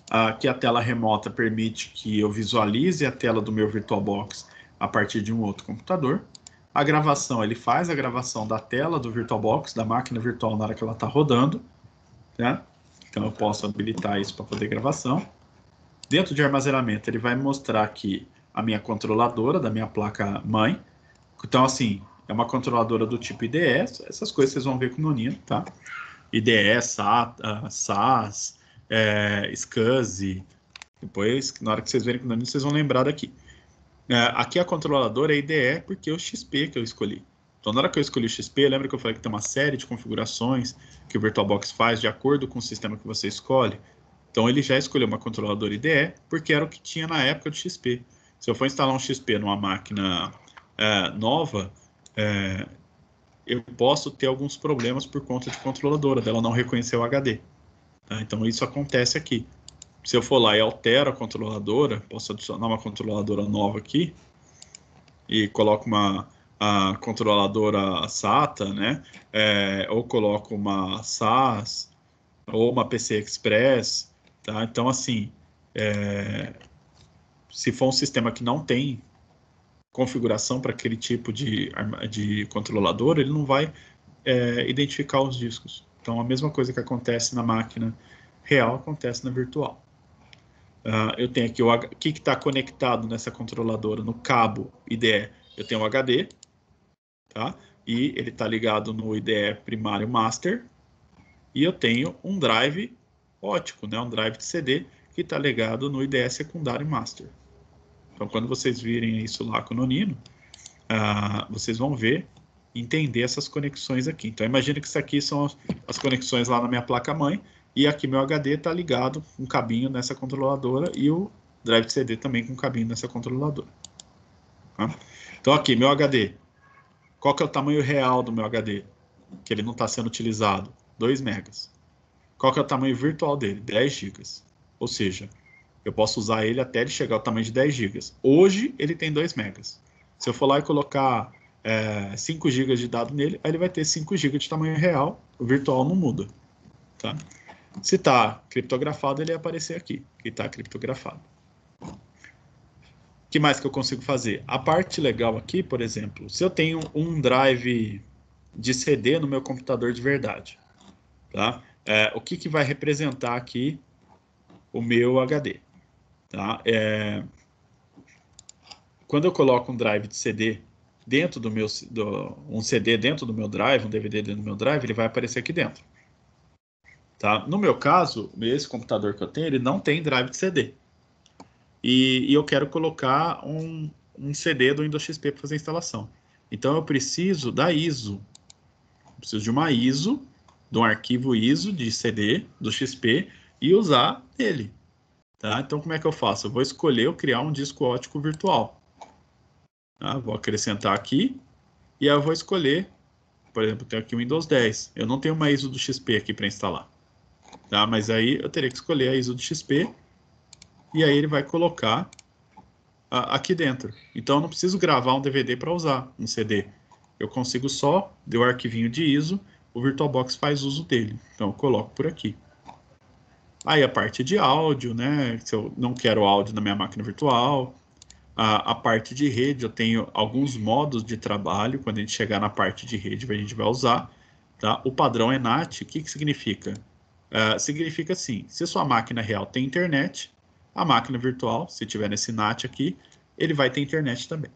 Aqui a tela remota permite que eu visualize a tela do meu VirtualBox a partir de um outro computador. A gravação, ele faz a gravação da tela do VirtualBox, da máquina virtual na hora que ela está rodando. Né? Então eu posso habilitar isso para fazer gravação. Dentro de armazenamento, ele vai mostrar aqui a minha controladora da minha placa-mãe. Então, assim, é uma controladora do tipo IDE, essas coisas vocês vão ver com o Nonino, tá? IDE, SATA, SAS, SCSI. Depois, na hora que vocês verem com o Nonino, vocês vão lembrar daqui. Aqui a controladora é IDE porque é o XP que eu escolhi. Então, na hora que eu escolhi o XP, lembra que eu falei que tem uma série de configurações que o VirtualBox faz de acordo com o sistema que você escolhe? Então, ele já escolheu uma controladora IDE porque era o que tinha na época do XP. Se eu for instalar um XP numa máquina nova, eu posso ter alguns problemas por conta de controladora, dela não reconhecer o HD. Tá? Então, isso acontece aqui. Se eu for lá e altero a controladora, posso adicionar uma controladora nova aqui e coloco a controladora SATA, né? Ou coloco uma SAS ou uma PC Express, tá? Então, assim, se for um sistema que não tem configuração para aquele tipo de controlador, ele não vai identificar os discos. Então, a mesma coisa que acontece na máquina real, acontece na virtual. Eu tenho aqui o que está conectado nessa controladora no cabo IDE. Eu tenho o HD, tá? E ele está ligado no IDE primário master. E eu tenho um drive ótico, né? Um drive de CD que está ligado no IDE secundário master. Então, quando vocês virem isso lá com o Nonino, vocês vão ver, entender essas conexões aqui. Então, imagina que isso aqui são as conexões lá na minha placa-mãe, e aqui meu HD está ligado com um cabinho nessa controladora, e o drive de CD também com um cabinho nessa controladora. Tá? Então, aqui, meu HD. Qual que é o tamanho real do meu HD? Que ele não está sendo utilizado? 2 megas. Qual que é o tamanho virtual dele? 10 gigas. Ou seja, eu posso usar ele até ele chegar ao tamanho de 10 gigas. Hoje, ele tem 2 megas. Se eu for lá e colocar 5 GB de dado nele, aí ele vai ter 5 GB de tamanho real, o virtual não muda. tá? Se está criptografado, ele ia aparecer aqui, que está criptografado. O que mais que eu consigo fazer? A parte legal aqui, por exemplo, se eu tenho um drive de CD no meu computador de verdade, tá? O que vai representar aqui o meu HD, tá? Quando eu coloco um drive de CD dentro do meu, um CD dentro do meu drive, um DVD dentro do meu drive, ele vai aparecer aqui dentro. Tá? No meu caso, esse computador que eu tenho, ele não tem drive de CD. E eu quero colocar um CD do Windows XP para fazer a instalação. Então eu preciso da ISO. Eu preciso de uma ISO, de um arquivo ISO de CD do XP e usar ele. Tá? Então como é que eu faço? Eu vou escolher criar um disco óptico virtual. Tá? Vou acrescentar aqui e aí eu vou escolher, por exemplo, tenho aqui o Windows 10. Eu não tenho uma ISO do XP aqui para instalar. Tá? Mas aí eu teria que escolher a ISO do XP e aí ele vai colocar aqui dentro. Então eu não preciso gravar um DVD para usar um CD. Eu consigo só dar o arquivinho de ISO, o VirtualBox faz uso dele. Então eu coloco por aqui. Aí a parte de áudio, né? Se eu não quero áudio na minha máquina virtual. A parte de rede, eu tenho alguns modos de trabalho. Quando a gente chegar na parte de rede, a gente vai usar. Tá? O padrão é NAT. O que significa? Significa assim, se a sua máquina real tem internet, a máquina virtual, se tiver nesse NAT aqui, ele vai ter internet também.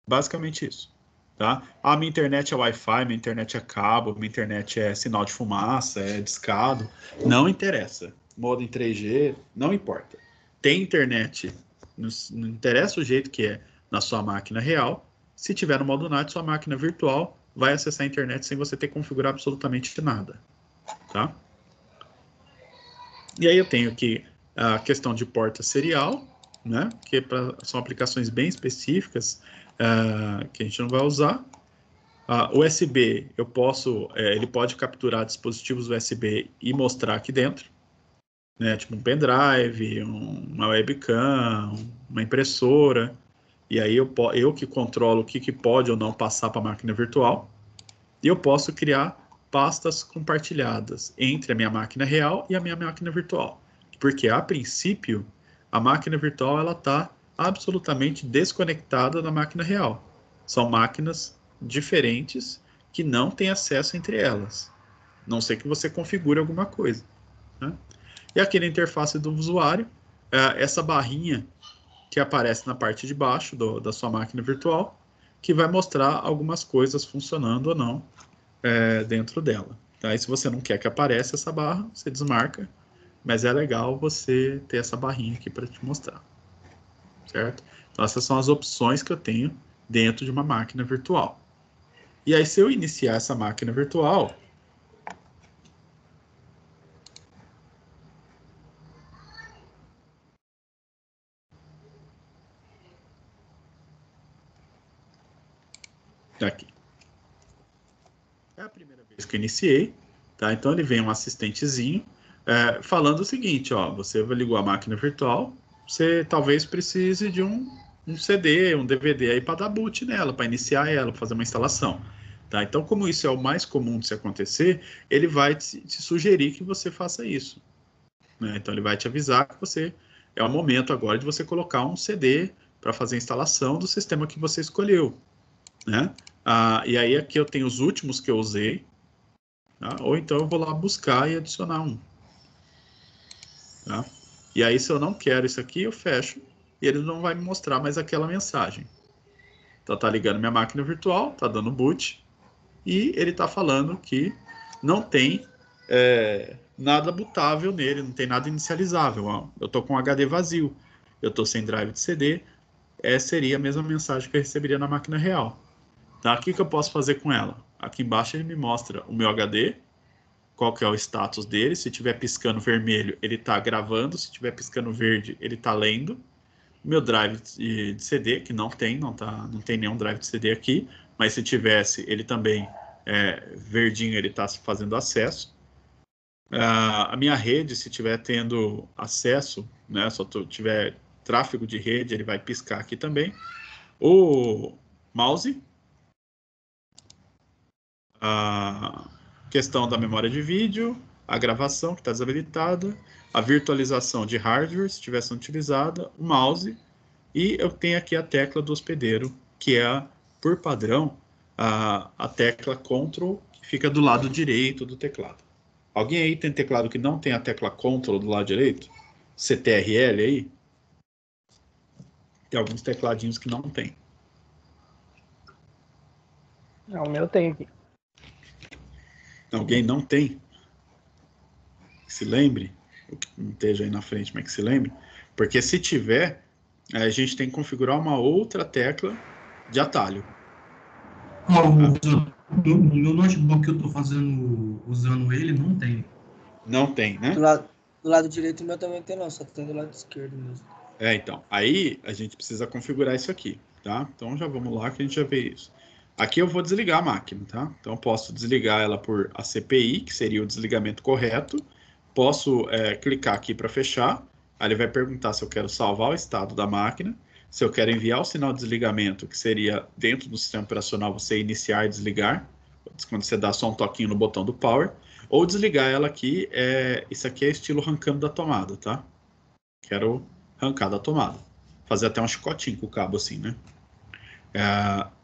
Basicamente isso. Tá? A minha internet é Wi-Fi, minha internet é cabo, minha internet é sinal de fumaça, é discado. Não interessa. Modo em 3G, não importa. Tem internet, não interessa o jeito que é na sua máquina real. Se tiver no modo NAT, sua máquina virtual vai acessar a internet sem você ter que configurar absolutamente nada. Tá? E aí eu tenho aqui a questão de porta serial, né? Que são aplicações bem específicas que a gente não vai usar. USB, eu posso, ele pode capturar dispositivos USB e mostrar aqui dentro, né? Tipo um pendrive, uma webcam, uma impressora. E aí eu que controlo o que pode ou não passar para a máquina virtual. E eu posso criar pastas compartilhadas entre a minha máquina real e a minha máquina virtual. Porque, a princípio, a máquina virtual ela está absolutamente desconectada da máquina real. São máquinas diferentes que não têm acesso entre elas. A não ser que você configure alguma coisa. Né? E aqui na interface do usuário, essa barrinha que aparece na parte de baixo da sua máquina virtual, que vai mostrar algumas coisas funcionando ou não dentro dela. Tá? E se você não quer que apareça essa barra, você desmarca, mas é legal você ter essa barrinha aqui para te mostrar. Certo? Então essas são as opções que eu tenho dentro de uma máquina virtual. E aí se eu iniciar essa máquina virtual, aqui. É a primeira vez que eu iniciei, tá? Então ele vem um assistentezinho falando o seguinte, ó, você ligou a máquina virtual, você talvez precise de um CD, um DVD aí para dar boot nela, para iniciar ela, para fazer uma instalação. Tá? Então, como isso é o mais comum de se acontecer, ele vai te sugerir que você faça isso. Né? Então, ele vai te avisar que é o momento agora de você colocar um CD para fazer a instalação do sistema que você escolheu. Né? E aí aqui eu tenho os últimos que eu usei, tá? Ou então eu vou lá buscar e adicionar um. Tá? E aí se eu não quero isso aqui, eu fecho e ele não vai me mostrar mais aquela mensagem. Então tá ligando minha máquina virtual, tá dando boot e ele tá falando que não tem nada bootável nele, não tem nada inicializável. Ó. Eu tô com um HD vazio, eu tô sem drive de CD, seria a mesma mensagem que eu receberia na máquina real. Tá? O que eu posso fazer com ela? Aqui embaixo ele me mostra o meu HD, qual que é o status dele. Se estiver piscando vermelho, ele está gravando. Se estiver piscando verde, ele está lendo. Meu drive de CD, que não tem nenhum drive de CD aqui, mas se tivesse, ele também verdinho, ele está fazendo acesso. A minha rede, se estiver tendo acesso, né, se eu tiver tráfego de rede, ele vai piscar aqui também. O mouse, a questão da memória de vídeo, a gravação, que está desabilitada, a virtualização de hardware, se estiver sendo utilizada, o mouse, e eu tenho aqui a tecla do hospedeiro, que é, por padrão, a tecla Ctrl, que fica do lado direito do teclado. Alguém aí tem teclado que não tem a tecla Ctrl do lado direito? CTRL aí? Tem alguns tecladinhos que não tem. Não, o meu tem aqui. Alguém não tem? Que se lembre, o que não esteja aí na frente, mas que se lembre. Porque se tiver, a gente tem que configurar uma outra tecla de atalho. No meu notebook que eu estou usando ele, não tem. Não tem, né? Do lado direito o meu também tem não, só tem do lado esquerdo mesmo. Então, aí a gente precisa configurar isso aqui, tá? Então já vamos lá que a gente já vê isso. Aqui eu vou desligar a máquina, tá? Então eu posso desligar ela por ACPI, que seria o desligamento correto. Posso clicar aqui para fechar. Aí ele vai perguntar se eu quero salvar o estado da máquina, se eu quero enviar o sinal de desligamento, que seria dentro do sistema operacional você iniciar e desligar, quando você dá só um toquinho no botão do power, ou desligar ela aqui, isso aqui é estilo arrancando da tomada, tá? Quero arrancar da tomada. Fazer até um chicotinho com o cabo assim, né?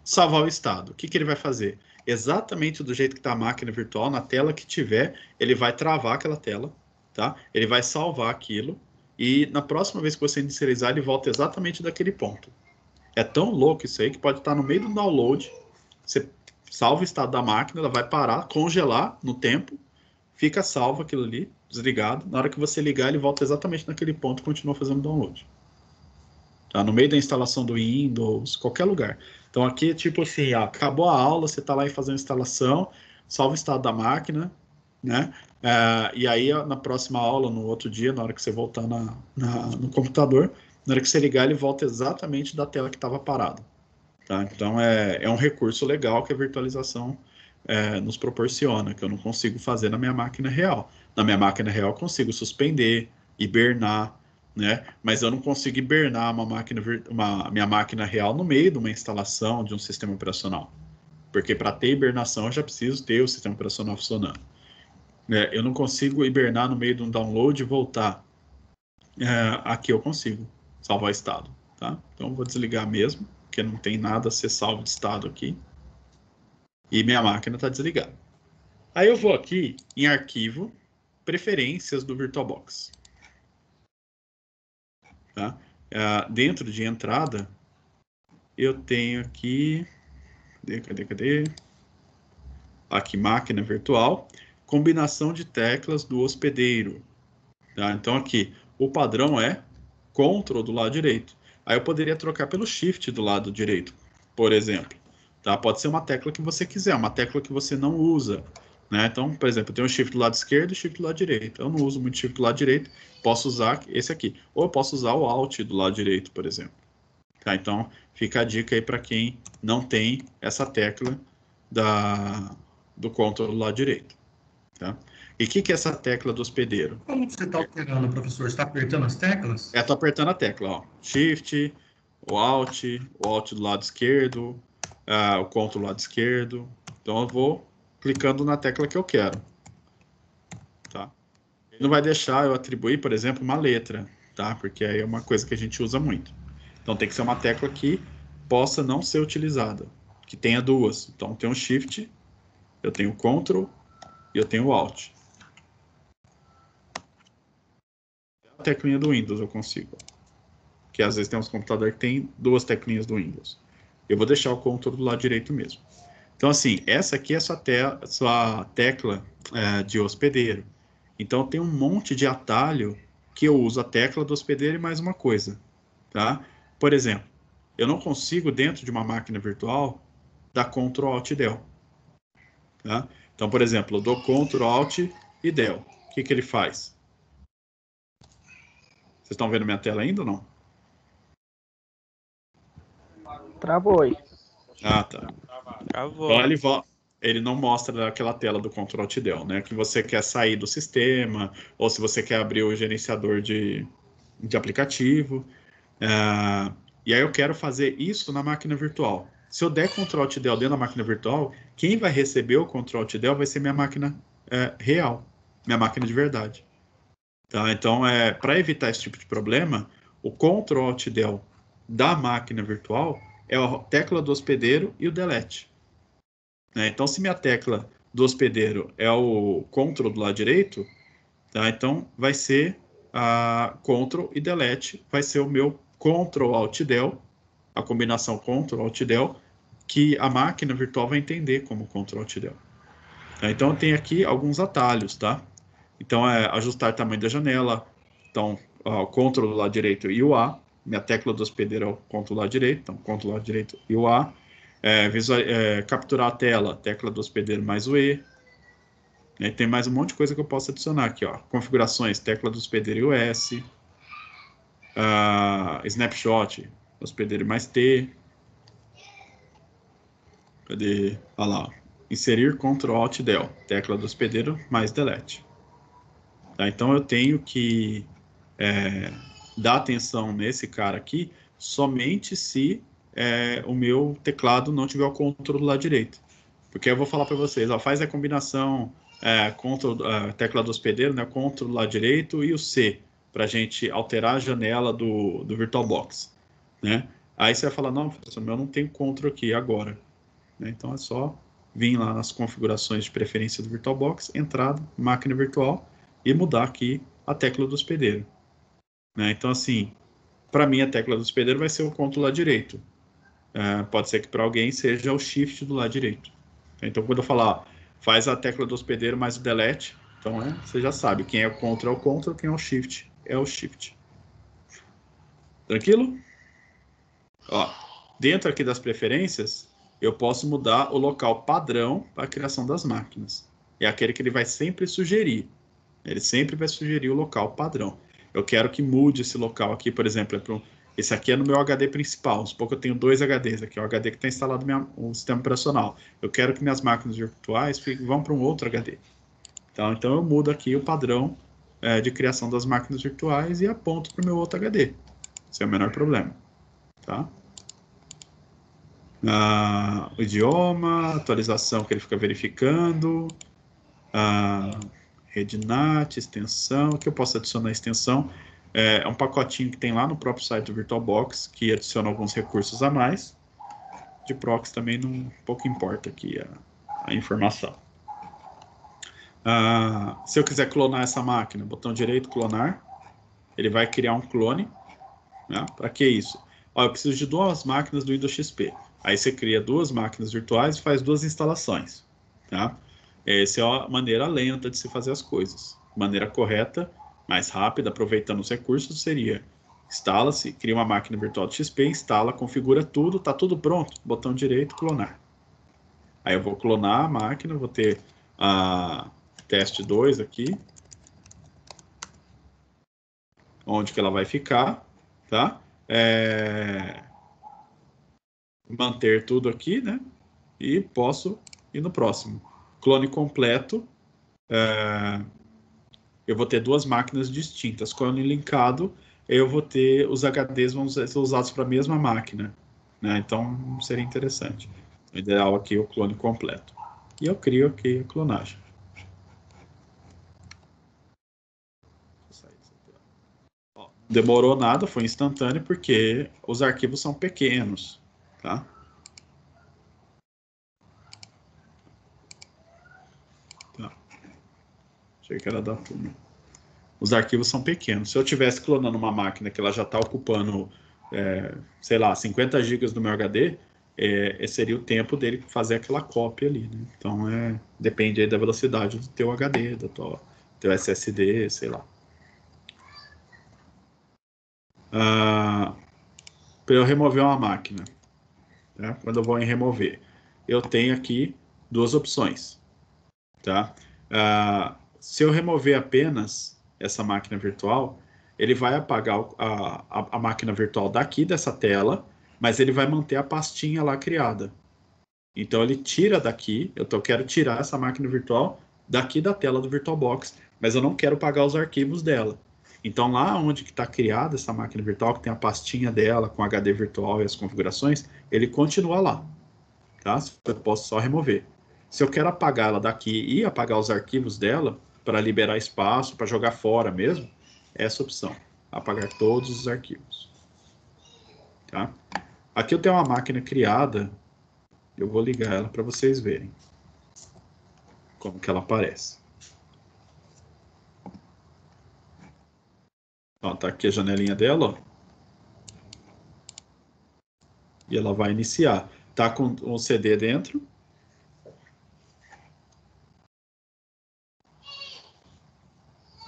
Salvar o estado. O que ele vai fazer? Exatamente do jeito que está a máquina virtual, na tela que tiver, ele vai travar aquela tela, tá? Ele vai salvar aquilo, e na próxima vez que você inicializar, ele volta exatamente daquele ponto. É tão louco isso aí que pode estar no meio do download, você salva o estado da máquina, ela vai parar, congelar no tempo, fica salvo aquilo ali, desligado. Na hora que você ligar, ele volta exatamente naquele ponto e continua fazendo download. Tá? No meio da instalação do Windows, qualquer lugar. Então aqui, tipo assim, acabou a aula, você está lá e fazendo a instalação, salva o estado da máquina, né? E aí, na próxima aula, no outro dia, na hora que você voltar no computador, na hora que você ligar, ele volta exatamente da tela que estava parada. Tá? Então, é um recurso legal que a virtualização nos proporciona, que eu não consigo fazer na minha máquina real. Na minha máquina real, eu consigo suspender, hibernar, né? Mas eu não consigo hibernar minha máquina real no meio de uma instalação de um sistema operacional. Porque para ter hibernação, eu já preciso ter o sistema operacional funcionando. Eu não consigo hibernar no meio de um download e voltar. Aqui eu consigo salvar estado. Tá? Então eu vou desligar mesmo, porque não tem nada a ser salvo de estado aqui. E minha máquina está desligada. Aí eu vou aqui em arquivo, preferências do VirtualBox. Tá? Dentro de entrada, eu tenho aqui... Cadê? Aqui, máquina virtual. Combinação de teclas do hospedeiro. Tá? Então aqui, o padrão é Ctrl do lado direito. Aí eu poderia trocar pelo Shift do lado direito, por exemplo. Tá? Pode ser uma tecla que você quiser, uma tecla que você não usa. Né? Então, por exemplo, eu tenho o Shift do lado esquerdo e o Shift do lado direito. Eu não uso muito Shift do lado direito, posso usar esse aqui. Ou eu posso usar o Alt do lado direito, por exemplo. Tá? Então, fica a dica aí para quem não tem essa tecla do Ctrl do lado direito. Tá? E o que é essa tecla do hospedeiro? Como você está alterando, professor? Você está apertando as teclas? Estou apertando a tecla, ó. Shift, o Alt do lado esquerdo, o Ctrl do lado esquerdo. Então eu vou clicando na tecla que eu quero. Tá? Ele não vai deixar eu atribuir, por exemplo, uma letra, tá? Porque aí é uma coisa que a gente usa muito. Então tem que ser uma tecla que possa não ser utilizada, que tenha duas. Então tem o Shift, eu tenho o Ctrl e eu tenho o Alt. A teclinha do Windows eu consigo. Que às vezes tem uns computadores que tem duas teclinhas do Windows. Eu vou deixar o Ctrl do lado direito mesmo. Então assim, essa aqui é a sua tecla de hospedeiro. Então tem um monte de atalho que eu uso a tecla do hospedeiro e mais uma coisa. Tá? Por exemplo, eu não consigo dentro de uma máquina virtual dar Ctrl Alt Del. Tá? Então, por exemplo, eu dou Ctrl Alt e Del. O que ele faz? Vocês estão vendo minha tela ainda ou não? Travou aí. Tá. Travou. Então ele não mostra aquela tela do Ctrl Alt Del, né? Que você quer sair do sistema, ou se você quer abrir o gerenciador de aplicativo. E aí eu quero fazer isso na máquina virtual. Se eu der Ctrl Alt Del dentro da máquina virtual, quem vai receber o Ctrl Alt Del vai ser minha máquina real. minha máquina de verdade. Tá? Então, para evitar esse tipo de problema, o Ctrl Alt Del da máquina virtual é a tecla do hospedeiro e o delete. Né? Então, se minha tecla do hospedeiro é o Ctrl do lado direito, tá? Então vai ser a Ctrl e delete, vai ser o meu Ctrl Alt Del, a combinação Ctrl Alt Del, que a máquina virtual vai entender como Ctrl Alt Del. Tá? Então tem aqui alguns atalhos, tá? Então ajustar tamanho da janela, então o Ctrl do lado direito e o A, minha tecla do hospedeiro é o Ctrl do lado direito, então Ctrl do lado direito e o A, capturar a tela, tecla do hospedeiro mais o E. Tem mais um monte de coisa que eu posso adicionar aqui, ó. Configurações, tecla do hospedeiro e o S. Snapshot, hospedeiro mais T. Cadê? Olha lá. Inserir Ctrl Alt Del, tecla do hospedeiro mais delete. Tá? Então eu tenho que dar atenção nesse cara aqui somente se o meu teclado não tiver o Ctrl do lado direito. Porque eu vou falar para vocês, ó, faz a combinação tecla do hospedeiro, né, Ctrl do lado direito e o C, para a gente alterar a janela do VirtualBox. Né? Aí você vai falar, não, professor, eu não tenho Ctrl aqui agora. Né? Então é só vir lá nas configurações de preferência do VirtualBox, entrada, máquina virtual, e mudar aqui a tecla do hospedeiro. Né? Então, assim, para mim a tecla do hospedeiro vai ser o Ctrl do lado direito. Pode ser que para alguém seja o Shift do lado direito. Então, quando eu falar, faz a tecla do hospedeiro mais o delete, então você já sabe, quem é o Ctrl é o Ctrl, quem é o Shift é o Shift. Tranquilo? Ó, dentro aqui das preferências, eu posso mudar o local padrão para a criação das máquinas. É aquele que ele vai sempre sugerir. Ele sempre vai sugerir o local padrão. Eu quero que mude esse local aqui, por exemplo, esse aqui é no meu HD principal. Vamos supor que eu tenho 2 HDs aqui, é o HD que está instalado no sistema operacional. Eu quero que minhas máquinas virtuais vão para um outro HD. Então eu mudo aqui o padrão de criação das máquinas virtuais e aponto para o meu outro HD. Sem o menor problema. Tá? O idioma, atualização que ele fica verificando, rede NAT, extensão, que eu posso adicionar extensão. É um pacotinho que tem lá no próprio site do VirtualBox, que adiciona alguns recursos a mais. De proxy também pouco importa aqui a informação. Se eu quiser clonar essa máquina, botão direito, clonar, ele vai criar um clone. Né? Para que isso? Eu preciso de 2 máquinas do Windows XP. Aí você cria 2 máquinas virtuais e faz 2 instalações. Tá? Essa é a maneira lenta de se fazer as coisas. Maneira correta, mais rápida, aproveitando os recursos, seria instala-se, cria uma máquina virtual de XP, instala, configura tudo, está tudo pronto, botão direito, clonar. Aí eu vou clonar a máquina, vou ter a teste 2 aqui, onde que ela vai ficar, tá? Manter tudo aqui, né? E posso ir no próximo. Clone completo. Eu vou ter 2 máquinas distintas. Clone linkado, eu vou ter os HDs vão ser usados para a mesma máquina. Né? Então, seria interessante. O ideal aqui é o clone completo. E eu crio aqui a clonagem. Demorou nada, foi instantâneo, porque os arquivos são pequenos. Tá? Achei que era da turma. Os arquivos são pequenos. Se eu estivesse clonando uma máquina que ela já está ocupando, sei lá, 50 GB do meu HD, seria o tempo dele fazer aquela cópia ali. Né? Então, depende aí da velocidade do teu HD, do teu SSD, sei lá. Para eu remover uma máquina, tá? Quando eu vou em remover, eu tenho aqui 2 opções. Tá? Se eu remover apenas essa máquina virtual, ele vai apagar a máquina virtual daqui dessa tela, mas ele vai manter a pastinha lá criada. Então ele tira daqui, eu quero tirar essa máquina virtual daqui da tela do VirtualBox, mas eu não quero apagar os arquivos dela. Então lá onde está criada essa máquina virtual, que tem a pastinha dela com HD virtual e as configurações, ele continua lá. Tá? Eu posso só remover. Se eu quero apagar ela daqui e apagar os arquivos dela, para liberar espaço, para jogar fora mesmo, essa opção, apagar todos os arquivos. Tá? Aqui eu tenho uma máquina criada, eu vou ligar ela para vocês verem como que ela aparece. Ó, tá aqui a janelinha dela, ó. E ela vai iniciar. Tá com um CD dentro.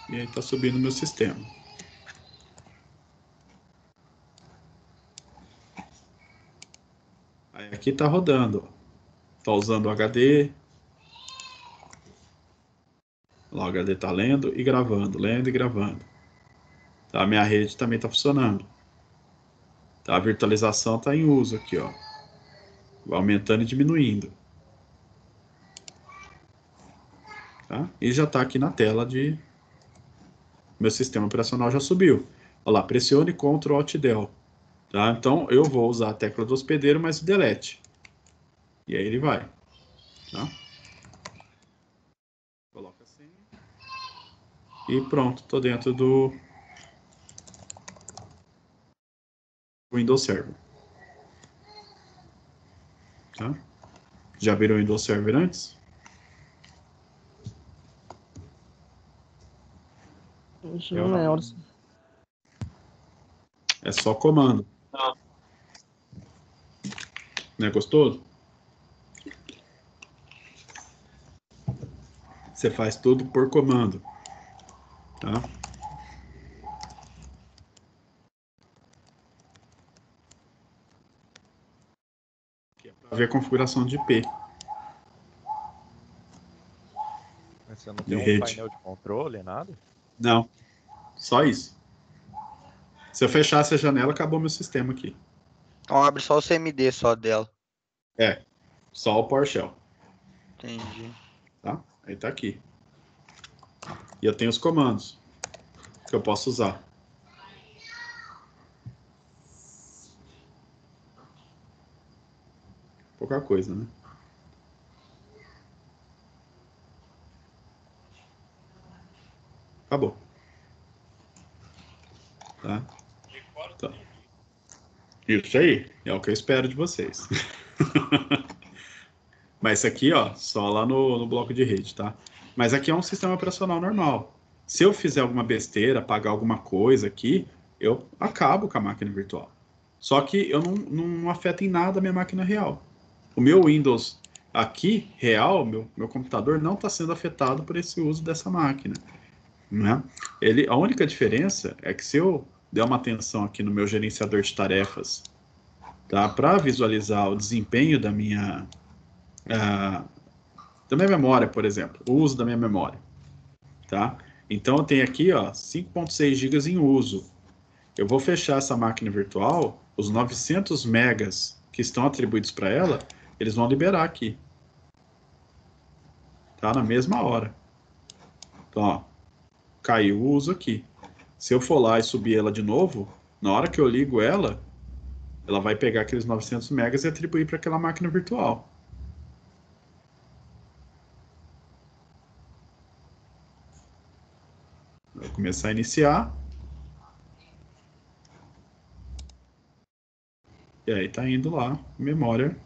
E aí tá subindo o meu sistema. Aí aqui tá rodando, ó. Tá usando o HD. Lá o HD tá lendo e gravando, lendo e gravando. Tá, a minha rede também tá funcionando. Tá, a virtualização tá em uso aqui, ó. Vai aumentando e diminuindo. Tá? E já tá aqui na tela de... Meu sistema operacional já subiu. Olha lá, pressione Ctrl Alt Del. Tá? Então eu vou usar a tecla do hospedeiro, mas o delete. E aí ele vai. Tá? Coloca assim. E pronto, tô dentro do Windows Server. Tá? Já viram o Windows Server antes? Não lembro. É só comando. Não é gostoso? Você faz tudo por comando. Tá? Aqui é para ver a configuração de IP. Mas você não De tem um rede. painel de controle, nada? Não, só isso. Se eu fechasse a janela, acabou meu sistema aqui. Então abre só o CMD só dela. É, só o PowerShell. Entendi. Tá? Aí tá aqui. E eu tenho os comandos que eu posso usar. Pouca coisa, né? Acabou. Tá? Tá. Isso aí é o que eu espero de vocês. Mas isso aqui, ó, só lá no bloco de rede, tá? Mas aqui é um sistema operacional normal. Se eu fizer alguma besteira, apagar alguma coisa aqui, eu acabo com a máquina virtual. Só que eu não afeta em nada a minha máquina real. O meu Windows aqui, real, meu computador, não está sendo afetado por esse uso dessa máquina. Né? A única diferença é que se eu der uma atenção aqui no meu gerenciador de tarefas, tá? Para visualizar o desempenho da minha memória, por exemplo, o uso da minha memória, tá? Então eu tenho aqui, ó, 5.6 GB em uso. Eu vou fechar essa máquina virtual, os 900 megas que estão atribuídos para ela, eles vão liberar aqui, tá? Na mesma hora. Então, ó, caiu o uso aqui. Se eu for lá e subir ela de novo, na hora que eu ligo ela, ela vai pegar aqueles 900 megas e atribuir para aquela máquina virtual. Vai começar a iniciar. E aí tá indo lá, memória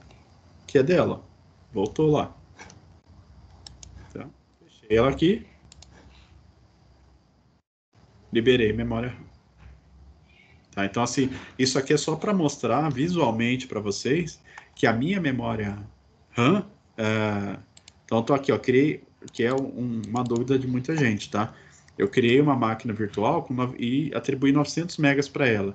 que é dela. Voltou lá. Tá? Fechei ela aqui. Liberei memória RAM. Tá? Então, assim, isso aqui é só para mostrar visualmente para vocês que a minha memória RAM... então, tô aqui, ó, criei, que é uma dúvida de muita gente, tá? Eu criei uma máquina virtual e atribuí 900 megas para ela.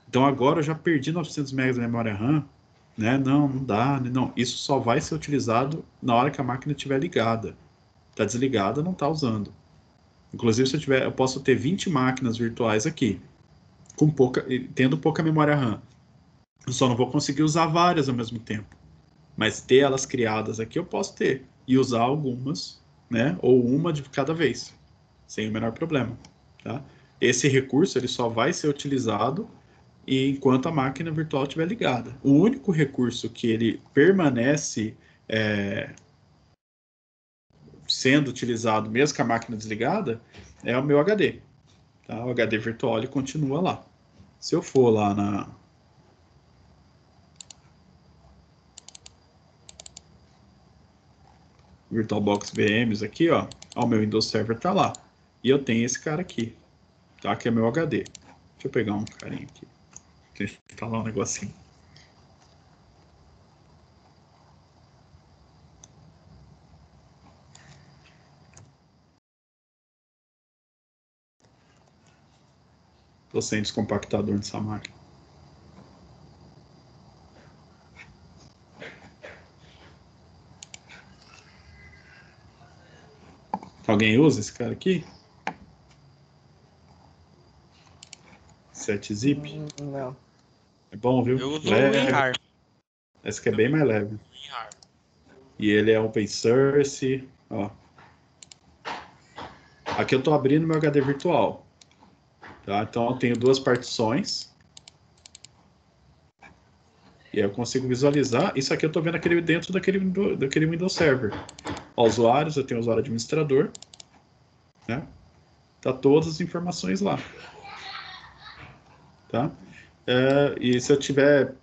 Então, agora eu já perdi 900 megas da memória RAM, né? Não dá, não. Isso só vai ser utilizado na hora que a máquina estiver ligada. Está desligada, não está usando. Inclusive, se eu posso ter 20 máquinas virtuais aqui, tendo pouca memória RAM. Eu só não vou conseguir usar várias ao mesmo tempo. Mas ter elas criadas aqui eu posso ter. E usar algumas, né? Ou uma de cada vez. Sem o menor problema. Tá? Esse recurso ele só vai ser utilizado enquanto a máquina virtual estiver ligada. O único recurso que ele permanece sendo utilizado mesmo com a máquina desligada é o meu HD. Tá? O HD virtual ele continua lá. Se eu for lá na VirtualBox VMs aqui, ó, o meu Windows Server tá lá. E eu tenho esse cara aqui, tá? Que é meu HD. Deixa eu pegar um carinha aqui. Deixa eu instalar um negocinho. Tô sem descompactador nessa máquina. Alguém usa esse cara aqui? 7-zip? Não. É bom, viu? Eu uso o Leve. WinRAR. Esse aqui é bem mais leve. E ele é open source. Ó. Aqui eu estou abrindo meu HD virtual. Tá? Então eu tenho duas partições. E aí eu consigo visualizar. Isso aqui eu estou vendo dentro daquele Windows Server. Ó, usuários, eu tenho o usuário administrador. Né? Tá todas as informações lá. Tá? E se eu tiver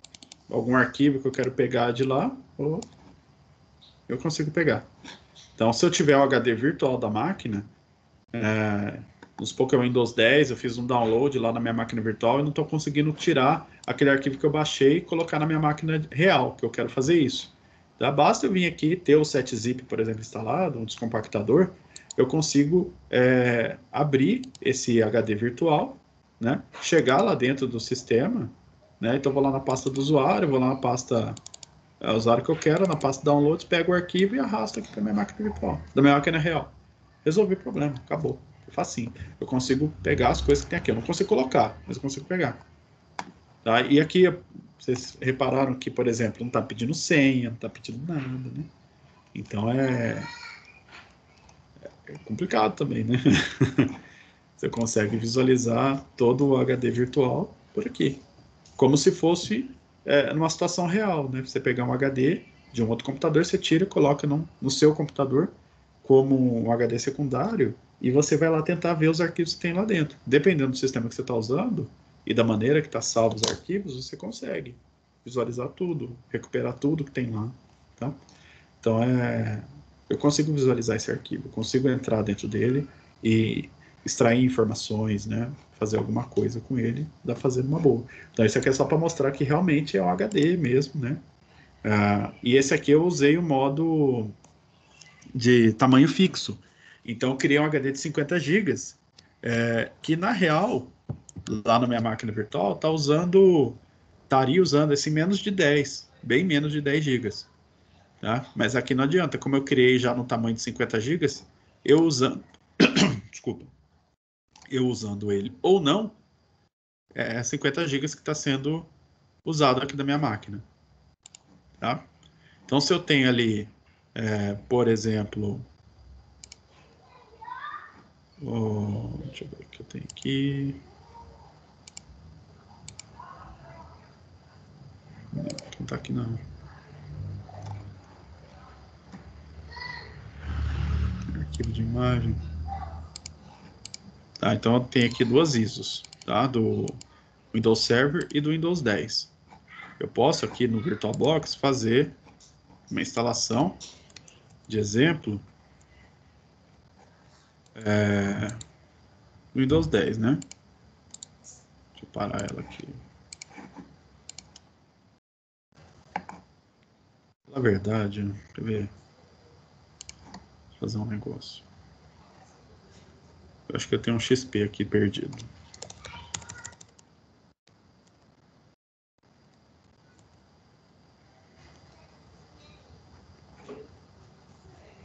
algum arquivo que eu quero pegar de lá, eu consigo pegar. Então, se eu tiver o HD virtual da máquina, nos Pokémon Windows 10, eu fiz um download lá na minha máquina virtual e não estou conseguindo tirar aquele arquivo que eu baixei e colocar na minha máquina real, que eu quero fazer isso. Tá? Basta eu vir aqui ter o 7-zip, por exemplo, instalado, um descompactador, eu consigo abrir esse HD virtual, né? Chegar lá dentro do sistema, né? Então, eu vou lá na pasta do usuário, vou lá na pasta usuário que eu quero, na pasta downloads, pego o arquivo e arrasto aqui para minha máquina virtual, da minha máquina real. Resolvi o problema, acabou. Facinho. Eu consigo pegar as coisas que tem aqui. Eu não consigo colocar, mas eu consigo pegar. Tá? E aqui, vocês repararam que, por exemplo, não está pedindo senha, não está pedindo nada, né? Então é complicado também, né? Você consegue visualizar todo o HD virtual por aqui. Como se fosse numa situação real, né? Você pegar um HD de um outro computador, você tira e coloca no seu computador como um HD secundário e você vai lá tentar ver os arquivos que tem lá dentro. Dependendo do sistema que você está usando e da maneira que está salvo os arquivos, você consegue visualizar tudo, recuperar tudo que tem lá. Tá? Então, eu consigo visualizar esse arquivo, consigo entrar dentro dele e extrair informações, né? Fazer alguma coisa com ele, dá pra fazer uma boa. Então, isso aqui é só para mostrar que realmente é um HD mesmo, né? E esse aqui eu usei o modo de tamanho fixo. Então, eu criei um HD de 50 GB, que na real, lá na minha máquina virtual, estaria usando esse menos de 10, bem menos de 10 GB. Tá? Mas aqui não adianta, como eu criei já no tamanho de 50 GB, eu usando, desculpa, eu usando ele ou não, 50 GB que está sendo usado aqui da minha máquina. Tá? Então, se eu tenho ali, por exemplo, deixa eu ver o que eu tenho aqui. Não tá aqui não. Arquivo de imagem. Tá, então eu tenho aqui duas ISOs, tá? Do Windows Server e do Windows 10. Eu posso aqui no VirtualBox fazer uma instalação de exemplo do Windows 10, né? Deixa eu parar ela aqui. Na verdade, deixa eu ver. Vou fazer um negócio. Eu acho que eu tenho um XP aqui perdido.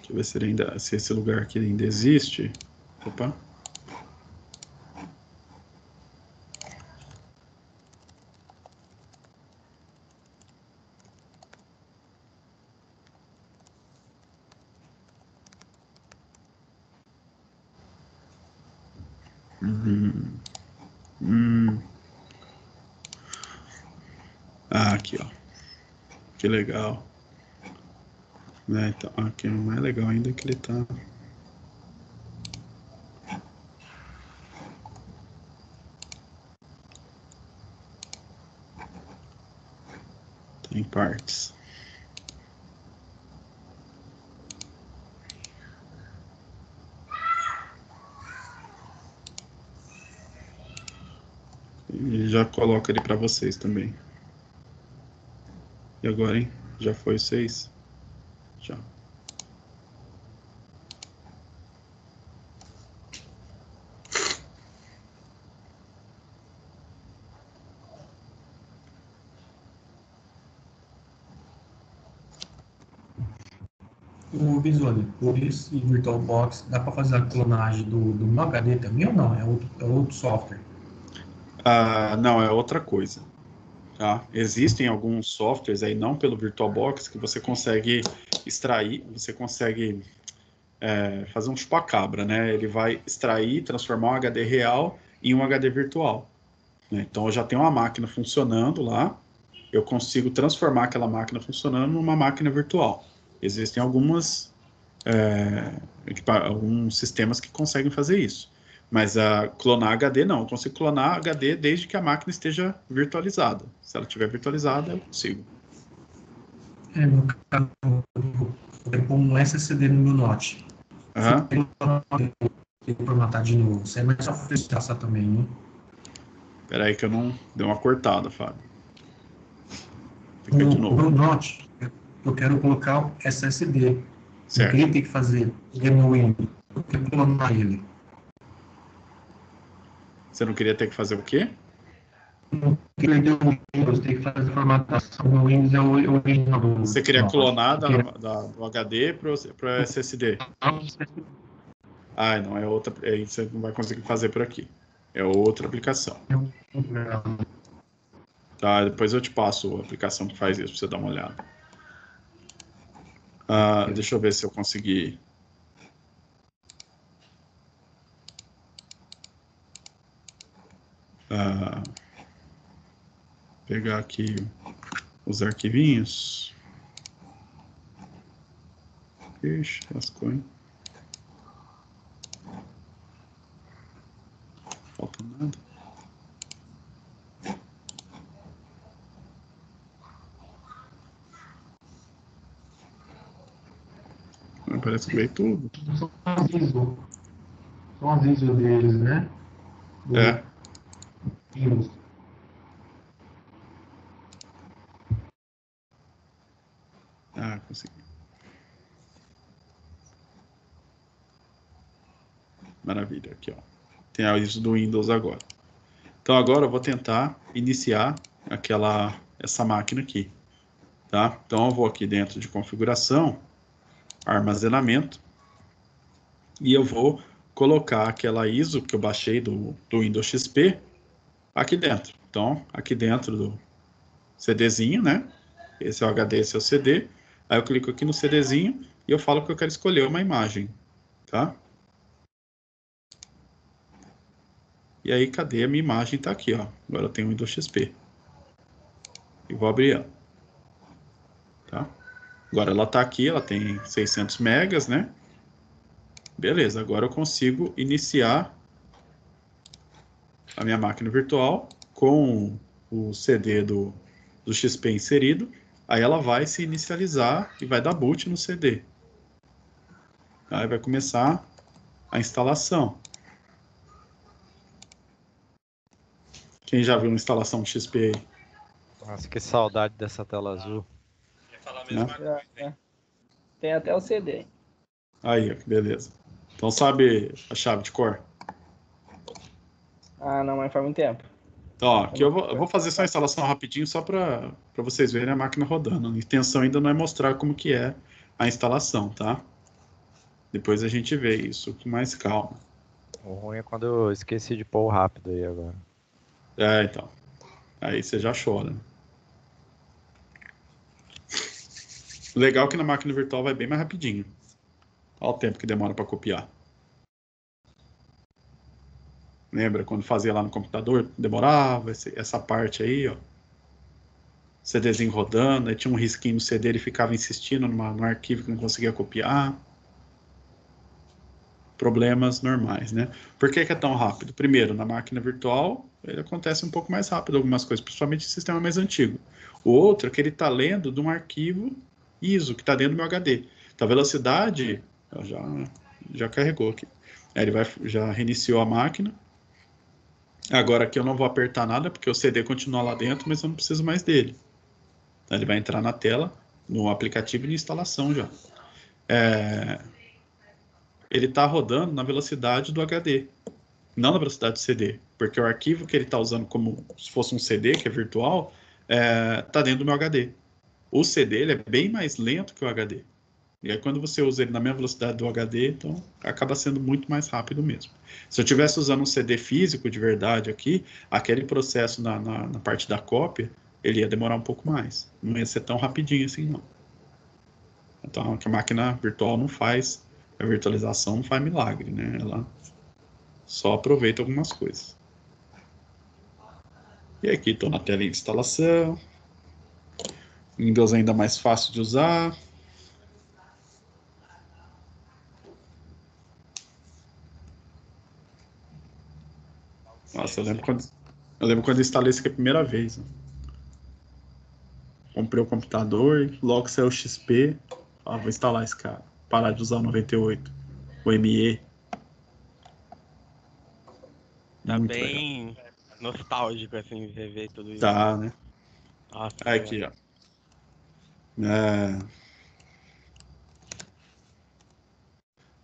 Deixa eu ver se esse lugar aqui ainda existe. Opa. Aqui, ó. Que legal. Né, então, aqui o mais legal ainda é que ele tá... Em partes. E já coloco ele para vocês também. E agora, hein? Já foi 6? Já. O Visone, por isso e VirtualBox, dá para fazer a clonagem do meu HD também ou não? É outro software? Não, é outra coisa. Tá? Existem alguns softwares aí, não pelo VirtualBox, que você consegue extrair, você consegue fazer um chupacabra, né? Ele vai extrair, transformar um HD real em um HD virtual. Né? Então, eu já tenho uma máquina funcionando lá, eu consigo transformar aquela máquina funcionando numa máquina virtual. Existem alguns sistemas que conseguem fazer isso. Mas clonar HD não, eu consigo clonar HD desde que a máquina esteja virtualizada. Se ela estiver virtualizada, eu consigo. No caso, eu quero pôr um SSD no meu Note. Uhum. Se eu formatar de novo, você é mais fácil de passar também, né? Espera aí que eu não... Deu uma cortada, Fábio. Fica de O novo. meu Note, eu quero colocar o SSD. Não Certo. queria ter que fazer no Windows, eu quero clonar ele. Você não queria ter que fazer o quê? Não queria o Windows, tem que fazer a formatação no Windows, é o original do Você queria Note. clonar do HD para o SSD? Não, é outra. Aí você não vai conseguir fazer por aqui. É outra aplicação. Tá, depois eu te passo a aplicação que faz isso para você dar uma olhada. Deixa eu ver se eu consegui. Pegar aqui os arquivinhos. Ixi, lascou, hein? Falta nada. Parece que veio tudo. São as ISO deles, né? É. Windows. Consegui. Maravilha, aqui, ó. Tem a ISO do Windows agora. Então agora eu vou tentar iniciar essa máquina aqui, tá? Então eu vou aqui dentro de configuração, armazenamento, e eu vou colocar aquela ISO que eu baixei do Windows XP aqui dentro. Então, aqui dentro do CDzinho, né? Esse é o HD, esse é o CD. Aí eu clico aqui no CDzinho e eu falo que eu quero escolher uma imagem, tá? E aí, cadê a minha imagem? Tá aqui, ó. Agora eu tenho o Windows XP. E vou abrir ela. Tá? Agora ela tá aqui, ela tem 600 megas, né? Beleza, agora eu consigo iniciar a minha máquina virtual com o CD do XP inserido. Aí ela vai se inicializar e vai dar boot no CD. Aí vai começar a instalação. Quem já viu uma instalação de XP aí? Nossa, que saudade dessa tela azul. Né? Tem até o CD. Aí, ó, que beleza. Então sabe a chave de cor? Não, mas faz muito tempo. Então, ó, aqui eu vou fazer só a instalação rapidinho, só para vocês verem a máquina rodando. A intenção ainda não é mostrar como que é a instalação, tá? Depois a gente vê isso com mais calma. O ruim é quando eu esqueci de pôr o rápido aí agora. Então. Aí você já chora. Legal que na máquina virtual vai bem mais rapidinho. Olha o tempo que demora para copiar. Lembra quando fazia lá no computador? Demorava essa parte aí, ó. CDzinho rodando, aí tinha um risquinho no CD, ele ficava insistindo no arquivo que não conseguia copiar. Problemas normais, né? Por que é tão rápido? Primeiro, na máquina virtual, ele acontece um pouco mais rápido algumas coisas, principalmente em sistema mais antigo. O outro é que ele está lendo de um arquivo ISO, que está dentro do meu HD. Então, a velocidade já carregou aqui. Aí ele já reiniciou a máquina. Agora aqui eu não vou apertar nada, porque o CD continua lá dentro, mas eu não preciso mais dele. Então, ele vai entrar na tela, no aplicativo de instalação já. Ele está rodando na velocidade do HD, não na velocidade do CD, porque o arquivo que ele está usando como se fosse um CD, que é virtual, está dentro do meu HD. O CD ele é bem mais lento que o HD. E aí quando você usa ele na mesma velocidade do HD, então acaba sendo muito mais rápido mesmo. Se eu estivesse usando um CD físico de verdade aqui, aquele processo na parte da cópia, ele ia demorar um pouco mais. Não ia ser tão rapidinho assim, não. Então, a máquina virtual não faz, a virtualização não faz milagre, né? Ela só aproveita algumas coisas. E aqui estou na tela de instalação. Windows ainda mais fácil de usar. Nossa, eu lembro quando eu instalei isso aqui a primeira vez. Né? Comprei o computador, logo saiu o XP. Vou instalar esse cara. Parar de usar o 98. O ME. Tá Muito bem nostálgico, assim, rever tudo isso. Tá, né? Nossa, Aqui, ó.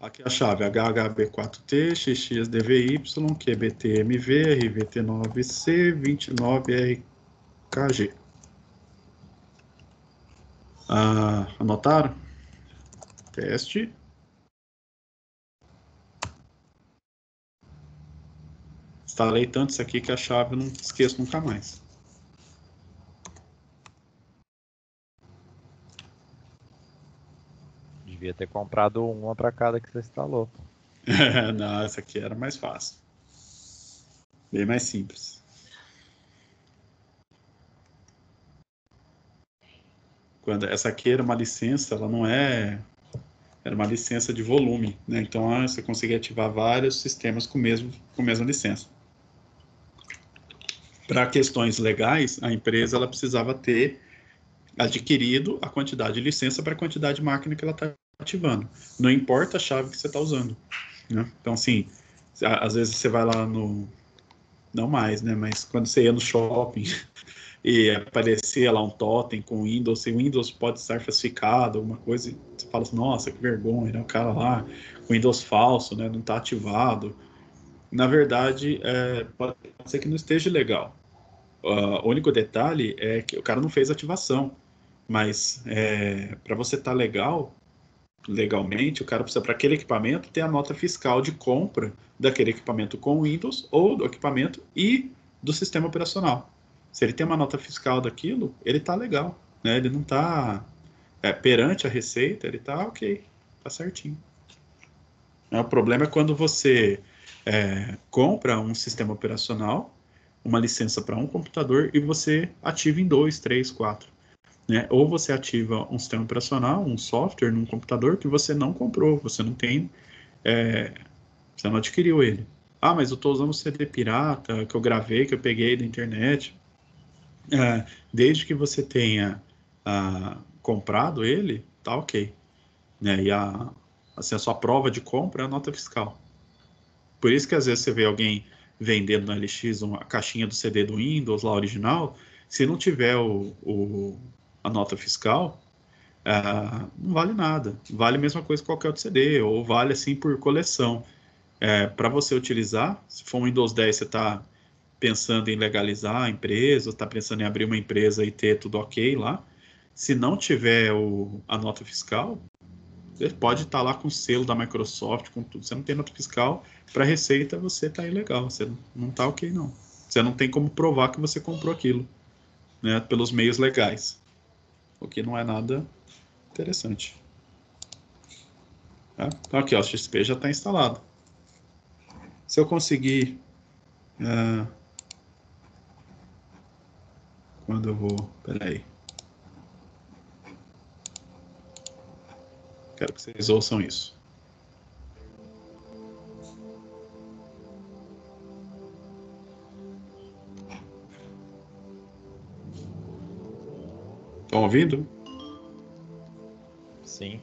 Aqui a chave HHB4T, XXDVY, QBTMV, RVT9C, 29RKG. Anotaram? Teste. Instalei tanto isso aqui que a chave eu não esqueço nunca mais. Devia ter comprado uma para cada que você instalou. Não, essa aqui era mais fácil. Bem mais simples. Essa aqui era uma licença, ela não é... Era uma licença de volume, né? Então você conseguia ativar vários sistemas com a mesma licença. Para questões legais, a empresa ela precisava ter adquirido a quantidade de licença para a quantidade de máquina que ela está ativando. Não importa a chave que você está usando. Né? Então, assim, às vezes você vai lá no... Não mais, né? Mas quando você ia no shopping e aparecia lá um totem com Windows, e o Windows pode estar falsificado, alguma coisa, e você fala assim, nossa, que vergonha, né? O cara lá, com Windows falso, né? Não está ativado. Na verdade, pode ser que não esteja legal. O único detalhe é que o cara não fez ativação. Mas para você estar legalmente, o cara precisa, para aquele equipamento, ter a nota fiscal de compra daquele equipamento com Windows ou do equipamento e do sistema operacional. Se ele tem uma nota fiscal daquilo, ele está legal. Né? Ele não está perante a Receita, ele está ok, está certinho. O problema é quando você compra um sistema operacional, uma licença para um computador e você ativa em 2, 3, 4. Né? Ou você ativa um sistema operacional, um software num computador que você não comprou, você não tem, você não adquiriu ele. Mas eu estou usando o CD pirata que eu gravei, que eu peguei da internet. Desde que você tenha comprado ele, tá ok. Né? E assim, a sua prova de compra é a nota fiscal. Por isso que às vezes você vê alguém vendendo na LX uma caixinha do CD do Windows lá original, se não tiver a nota fiscal, não vale nada. Vale a mesma coisa que qualquer outro CD, ou vale assim por coleção. Para você utilizar, se for um Windows 10, você está pensando em legalizar a empresa, está pensando em abrir uma empresa e ter tudo ok lá. Se não tiver a nota fiscal, você pode estar lá com o selo da Microsoft, com tudo. Você não tem nota fiscal, para Receita você está ilegal. Você não está ok, não. Você não tem como provar que você comprou aquilo, né, pelos meios legais. O que não é nada interessante. Tá? Então aqui, ó, o XP já está instalado. Se eu conseguir... quando eu vou... Peraí. Quero que vocês ouçam isso. Estão ouvindo? Sim.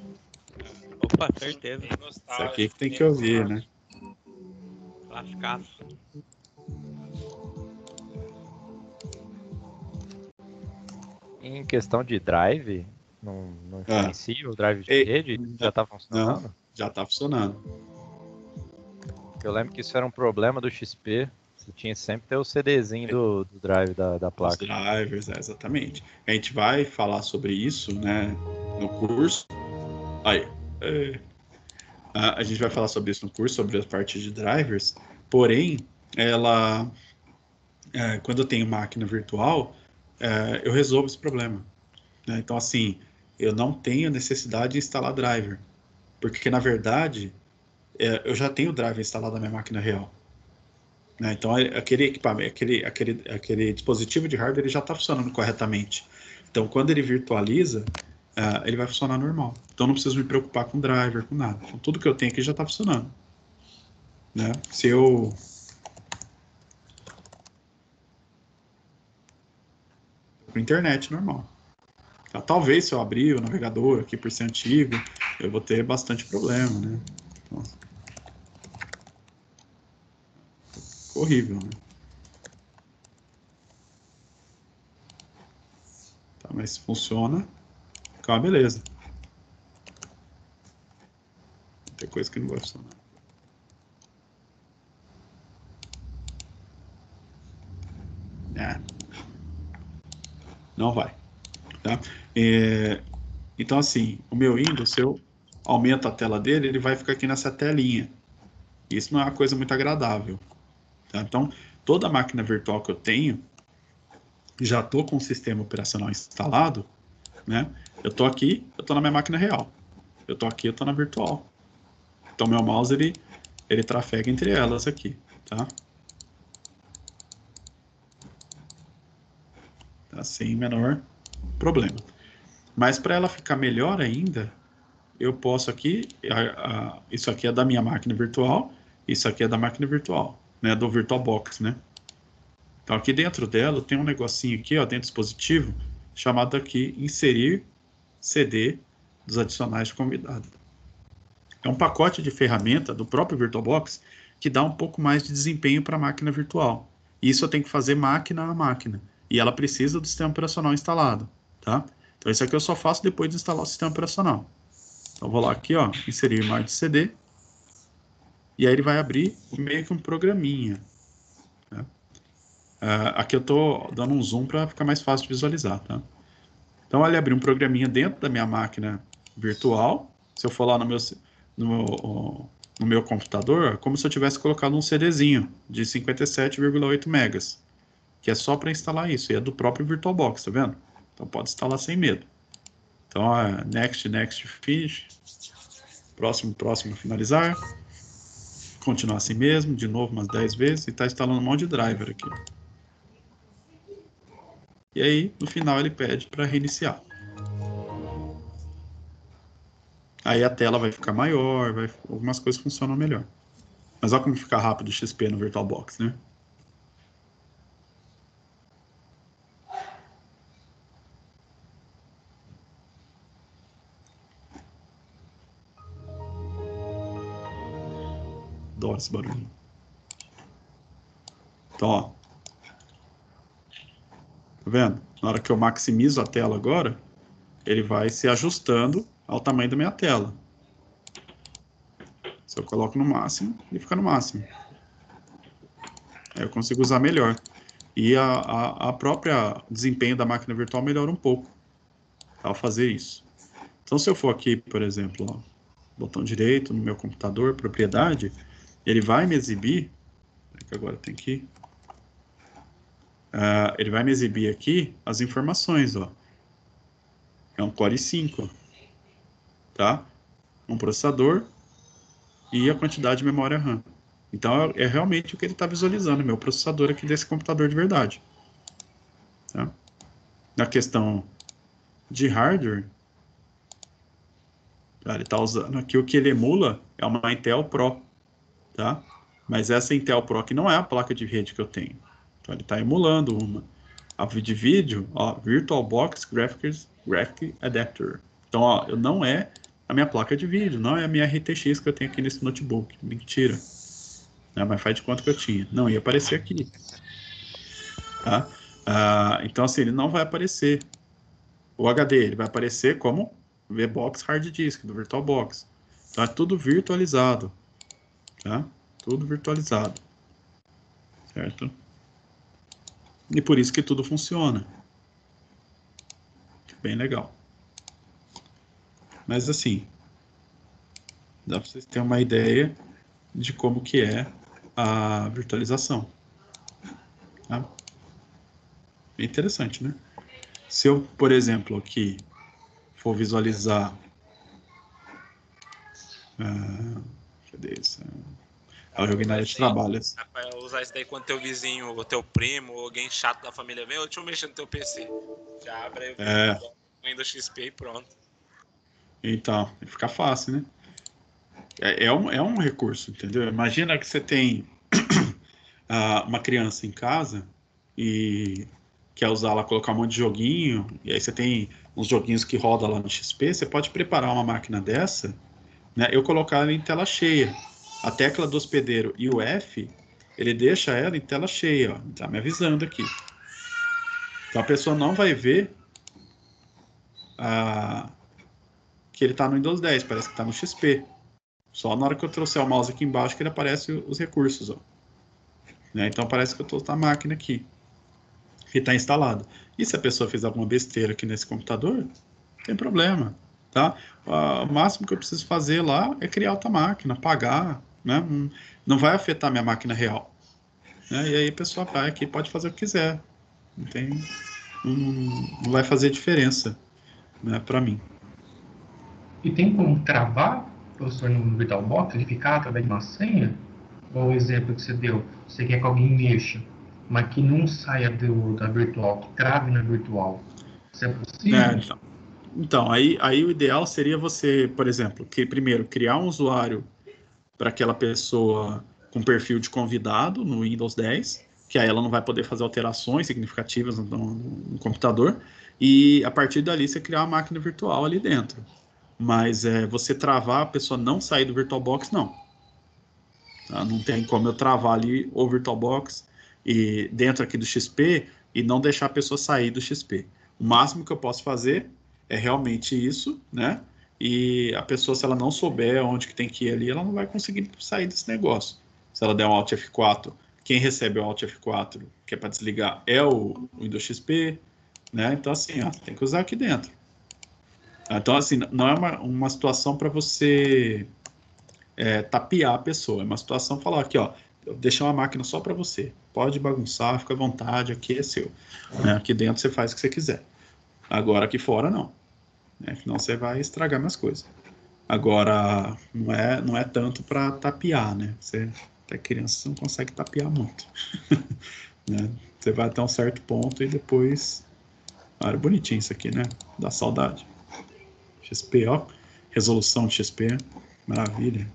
Opa, certeza. Isso aqui que tem que ouvir, né? Lascaço. Em questão de drive, não influencia o drive de Ei, rede? Já tá funcionando? Não, já tá funcionando. Eu lembro que isso era um problema do XP. Você tinha sempre ter o CDzinho do drive da Os placa. drivers, exatamente. A gente vai falar sobre isso, né, no curso. Aí, a gente vai falar sobre isso no curso, sobre as partes de drivers. Porém, quando eu tenho máquina virtual, eu resolvo esse problema, né? Então, assim, eu não tenho necessidade de instalar driver, porque na verdade eu já tenho o driver instalado na minha máquina real. Né? Então, aquele equipamento, aquele dispositivo de hardware, ele já está funcionando corretamente. Então, quando ele virtualiza, ele vai funcionar normal. Então, não preciso me preocupar com driver, com nada. Então, tudo que eu tenho aqui já está funcionando. Né? Se eu... internet normal. Tá? Talvez, se eu abrir o navegador aqui por ser antigo, eu vou ter bastante problema, né? Então, horrível, né? Tá, mas funciona. Fica uma beleza. Tem coisa que não vai funcionar. Não vai. Tá? Então, assim, o meu Windows, se eu aumento a tela dele, ele vai ficar aqui nessa telinha. Isso não é uma coisa muito agradável. Tá? Então, toda máquina virtual que eu tenho, já estou com o sistema operacional instalado, né? Eu estou aqui, eu estou na minha máquina real. Eu estou aqui, eu estou na virtual. Então, meu mouse, ele trafega entre elas aqui, tá? Tá sem menor problema. Mas para ela ficar melhor ainda, eu posso aqui, isso aqui é da minha máquina virtual, isso aqui é da máquina virtual, né, do VirtualBox, né? Então aqui dentro dela tem um negocinho aqui, ó, dentro do dispositivo, chamado aqui inserir CD dos adicionais de convidado. É um pacote de ferramenta do próprio VirtualBox que dá um pouco mais de desempenho para a máquina virtual. Isso eu tenho que fazer máquina a máquina. E ela precisa do sistema operacional instalado, tá? Então isso aqui eu só faço depois de instalar o sistema operacional. Então vou lá aqui, ó, inserir mais de CD. E aí ele vai abrir meio que um programinha. Tá? Aqui eu estou dando um zoom para ficar mais fácil de visualizar, tá? Então ele abriu um programinha dentro da minha máquina virtual. Se eu for lá no meu computador, é como se eu tivesse colocado um CDzinho de 57,8 megas, que é só para instalar isso, e é do próprio VirtualBox, tá vendo? Então pode instalar sem medo. Então, next, finish, próximo, finalizar, continuar assim mesmo, de novo umas 10 vezes, e está instalando um monte de driver aqui. E aí, no final, ele pede para reiniciar. Aí a tela vai ficar maior, algumas coisas funcionam melhor. Mas olha como fica rápido o XP no VirtualBox, né? Adoro esse barulho. Então, ó. Tá vendo? Na hora que eu maximizo a tela agora, ele vai se ajustando ao tamanho da minha tela. Se eu coloco no máximo, ele fica no máximo. Aí eu consigo usar melhor. E a própria desempenho da máquina virtual melhora um pouco ao fazer isso. Então, se eu for aqui, por exemplo, ó, botão direito no meu computador, propriedade, ele vai me exibir, que agora tem que... ele vai me exibir aqui as informações, ó. É um Core i5, tá? Um processador e a quantidade de memória RAM. Então, é realmente o que ele está visualizando, meu processador aqui desse computador de verdade. Tá? Na questão de hardware, Tá? Ele está usando aqui o que ele emula é uma Intel Pro, tá? Mas essa Intel Pro aqui não é a placa de rede que eu tenho. Então ele está emulando uma. A de vídeo, ó, VirtualBox Graphic Adapter. Então, ó, não é a minha placa de vídeo, não é a minha RTX que eu tenho aqui nesse notebook. Mentira. Né? Mas faz de conta que eu tinha. Não ia aparecer aqui. Tá? Então, assim, ele não vai aparecer. O HD, ele vai aparecer como VBox Hard Disk, do VirtualBox. Então, é tudo virtualizado. Tá? Tudo virtualizado. Certo? E por isso que tudo funciona. Bem legal. Mas assim, dá para vocês terem uma ideia de como que é a virtualização. Tá? É interessante, né? Se eu, por exemplo, aqui for visualizar... cadê isso? Eu joguei na área de trabalho. Dá pra usar isso daí quando teu vizinho, ou teu primo, ou alguém chato da família vem, deixa eu mexer no teu PC. Já abre aí o Windows XP e pronto. Então, fica fácil, né? É um recurso, entendeu? Imagina que você tem uma criança em casa e quer usar lá, colocar um monte de joguinho, e aí você tem uns joguinhos que rodam lá no XP, você pode preparar uma máquina dessa, né? Eu colocar ela em tela cheia. A tecla do hospedeiro e o F, ele deixa ela em tela cheia, ó. Tá me avisando aqui. Então a pessoa não vai ver que ele está no Windows 10, parece que está no XP. Só na hora que eu trouxer o mouse aqui embaixo que ele aparece os recursos, ó. Né? Então parece que eu estou na máquina aqui, que está instalado. E se a pessoa fizer alguma besteira aqui nesse computador, não tem problema, tá? O máximo que eu preciso fazer lá é criar outra máquina, pagar, né? Não vai afetar minha máquina real. Né? E aí a pessoa vai aqui, pode fazer o que quiser. Não vai fazer diferença, né, para mim. E tem como travar, professor, no VirtualBox, verificar através de uma senha? Ou o exemplo que você deu, você quer que alguém mexa, mas que não saia da virtual, que trave na virtual. Isso é possível? Então aí o ideal seria você, por exemplo, que primeiro criar um usuário para aquela pessoa com perfil de convidado no Windows 10, que aí ela não vai poder fazer alterações significativas no computador, e a partir dali você criar uma máquina virtual ali dentro. Mas você travar a pessoa não sair do VirtualBox, não. Tá? Não tem como eu travar ali o VirtualBox e dentro aqui do XP e não deixar a pessoa sair do XP. O máximo que eu posso fazer é realmente isso, né? E a pessoa, se ela não souber onde que tem que ir ali, ela não vai conseguir sair desse negócio. Se ela der um Alt F4, quem recebe o Alt F4, que é para desligar, é o Windows XP, né? Então, assim, ó, tem que usar aqui dentro. Então, assim, não é uma situação para você tapear a pessoa. É uma situação falar aqui, ó, eu deixei uma máquina só para você. Pode bagunçar, fica à vontade, aqui é seu. Né? Aqui dentro você faz o que você quiser. Agora aqui fora não. Né? Senão você vai estragar minhas coisas. Agora, não é tanto para tapear, né? Até criança você não consegue tapear muito. Né? Você vai até um certo ponto e depois... Olha, bonitinho isso aqui, né? Dá saudade. XP, ó. Resolução de XP. Maravilha.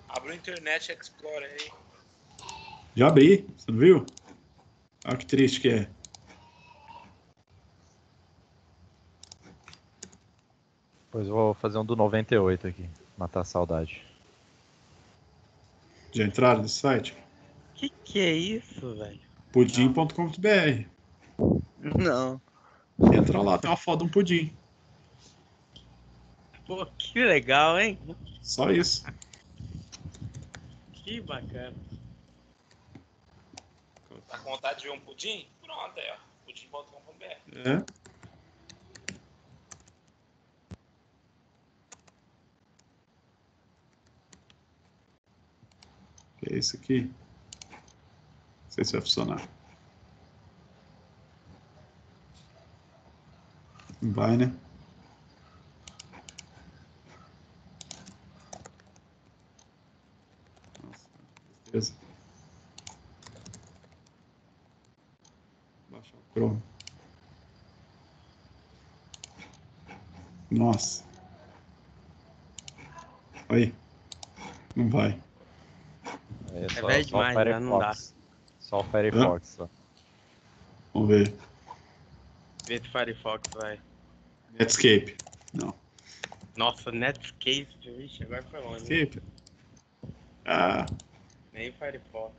Abre o Internet Explorer aí. Já abri, você não viu? Olha que triste que é. Pois vou fazer um do 98 aqui, matar a saudade. Já entraram no site? Que é isso, velho? Pudim.com.br. Não. Entra lá, tem uma foto de um pudim. Pô, que legal, hein? Só isso. Que bacana. Tá com vontade de ver um pudim? Pronto, aí, ó. Pudim.com.br. É. Que é isso aqui? Não sei se vai funcionar. Não vai, né? Nossa, beleza. Baixar o Chrome. Nossa. Aí. Não vai. É só, velho só o demais, já não dá. Firefox. Só o Firefox. Só. Vamos ver. Vê se Firefox vai. Netscape. Não. Nossa, Netscape, vixe, agora foi longe. Netscape. Ah, Nem Firefox.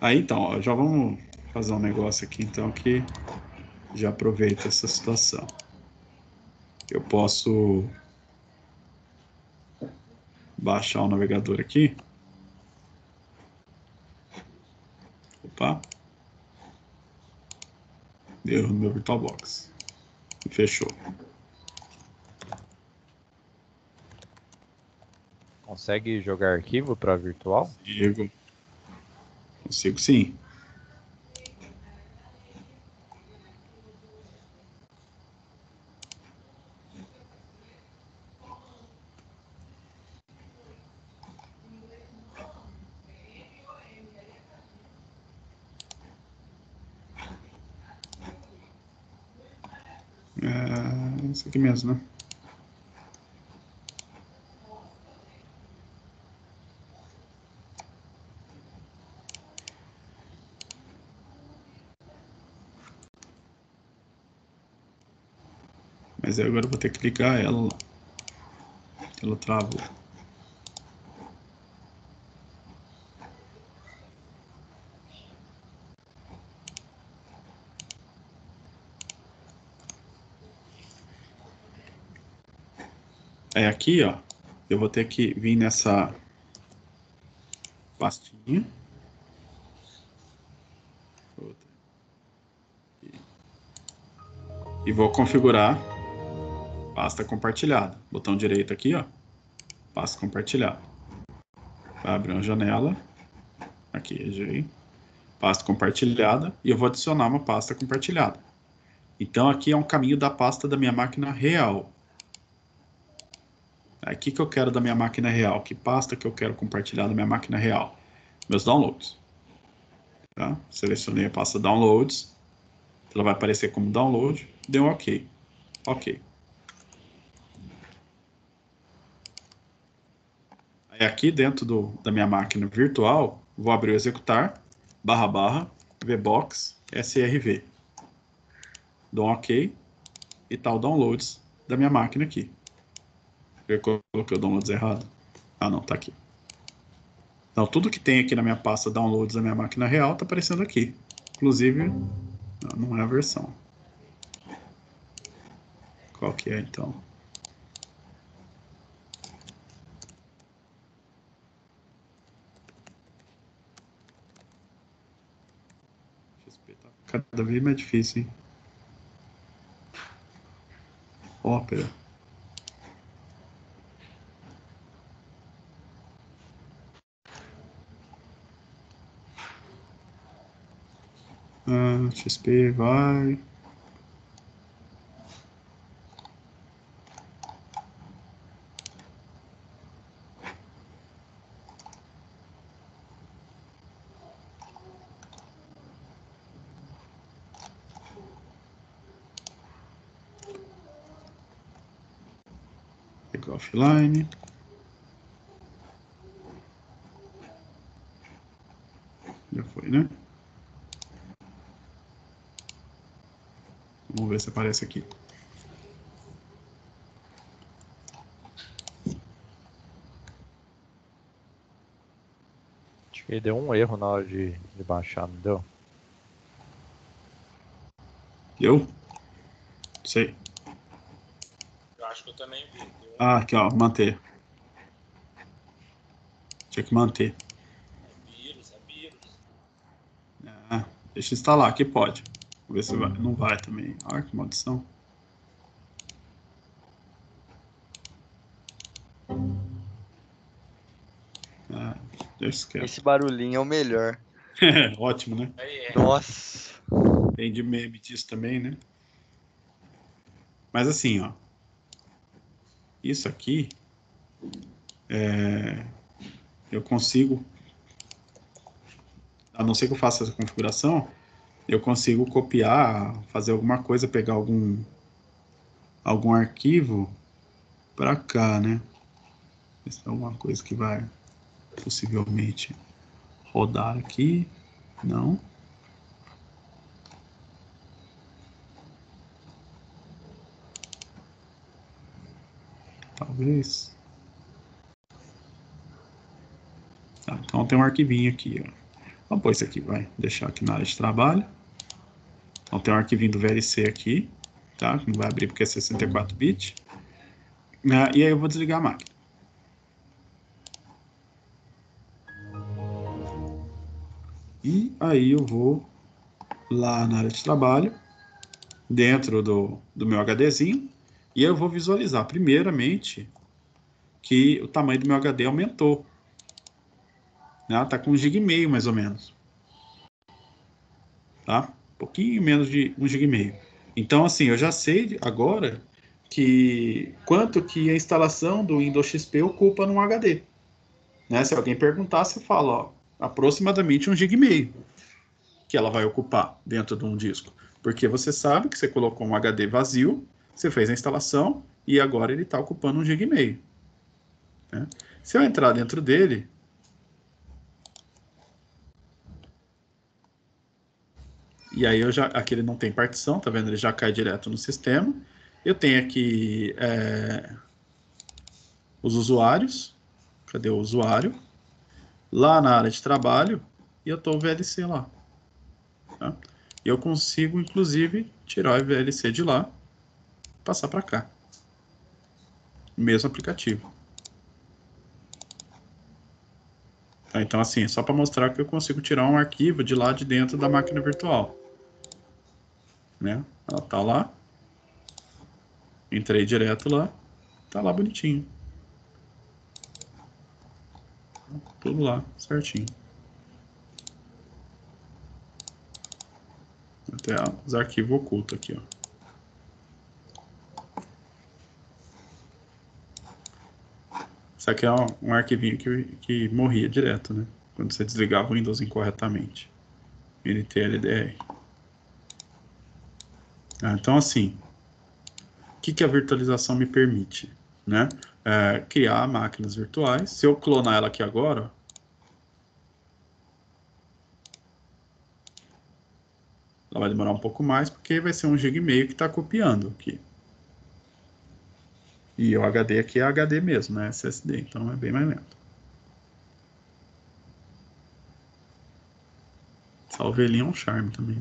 aí então, ó, já vamos fazer um negócio aqui então que já aproveita essa situação. Eu posso baixar o navegador aqui. Opa. Deu no meu VirtualBox. Fechou. Consegue jogar arquivo para virtual? Consigo. Consigo sim. Isso aqui mesmo, né? Mas aí agora eu vou ter que ligar ela lá. Ela travou. É aqui, ó. Eu vou ter que vir nessa pastinha. E vou configurar pasta compartilhada. Botão direito aqui, ó. Pasta compartilhada. Vai abrir uma janela. Aqui, registrei. Pasta compartilhada. E eu vou adicionar uma pasta compartilhada. Então, aqui é um caminho da pasta da minha máquina real. Aqui que eu quero da minha máquina real. Que pasta que eu quero compartilhar da minha máquina real? Meus downloads. Tá? Selecionei a pasta downloads. Ela vai aparecer como download. Deu OK. OK. Aí aqui dentro da minha máquina virtual, vou abrir o executar, // vbox srv. Dou um OK e tá o downloads da minha máquina aqui. Eu coloquei o downloads errado. Ah, não, tá aqui. Então, tudo que tem aqui na minha pasta downloads da minha máquina real tá aparecendo aqui. Inclusive, não é a versão. Qual que é, então? XP tá cada vez mais difícil, hein? Opera. XP vai. Pegar offline. Já foi, né? Vamos ver se aparece aqui. Acho que deu um erro na hora de baixar, não deu? Deu? Sei. Eu acho que eu também vi. Deu Aqui, ó, manter. Tinha que manter. vírus, é vírus. Deixa eu instalar, aqui pode. Vamos ver se vai. Não vai também. Que maldição. Deixa quieto. Esse barulhinho é o melhor. Ótimo, né? Aí é. Nossa. Tem de meme disso também, né? Mas assim, ó. Isso aqui. Eu consigo. A não ser que eu faça essa configuração. eu consigo copiar, fazer alguma coisa, pegar algum arquivo para cá, né? Isso é alguma coisa que vai possivelmente rodar aqui. Não. Talvez. Tá, então tem um arquivinho aqui, ó. Vamos pôr isso aqui, vai deixar aqui na área de trabalho. Então tem um arquivinho do VLC aqui, tá? Não vai abrir porque é 64 bits. E aí eu vou desligar a máquina. E aí eu vou lá na área de trabalho, dentro do meu HDzinho, e eu vou visualizar primeiramente que o tamanho do meu HD aumentou. Tá com 1,5 GB mais ou menos. Tá? Um pouquinho menos de 1,5 GB. Então, assim, eu já sei agora que quanto que a instalação do Windows XP ocupa num HD. Né? Se alguém perguntar, você fala, ó, aproximadamente 1,5 GB que ela vai ocupar dentro de um disco. Porque você sabe que você colocou um HD vazio, você fez a instalação e agora ele está ocupando 1,5 GB. Né? Se eu entrar dentro dele, e aí aqui ele não tem partição, tá vendo? Ele já cai direto no sistema. Eu tenho aqui os usuários. Cadê o usuário? Lá na área de trabalho, e eu estou o VLC lá. Tá? E eu consigo, inclusive, tirar o VLC de lá e passar para cá. Mesmo aplicativo. Tá? Então, assim, é só para mostrar que eu consigo tirar um arquivo de lá de dentro da máquina virtual. Né? Ela tá lá. Entrei direto lá. Tá lá bonitinho. Tudo lá, certinho. Até os arquivos ocultos aqui, ó. Isso aqui é um arquivinho que morria direto, né? Quando você desligava o Windows incorretamente. NTLDR. Então, assim, o que a virtualização me permite? Né? Criar máquinas virtuais. Se eu clonar ela aqui agora, ela vai demorar um pouco mais, porque vai ser 1,5 GB que está copiando aqui. E o HD aqui é HD mesmo, né? SSD, então é bem mais lento. Essa ovelhinha é um charme também.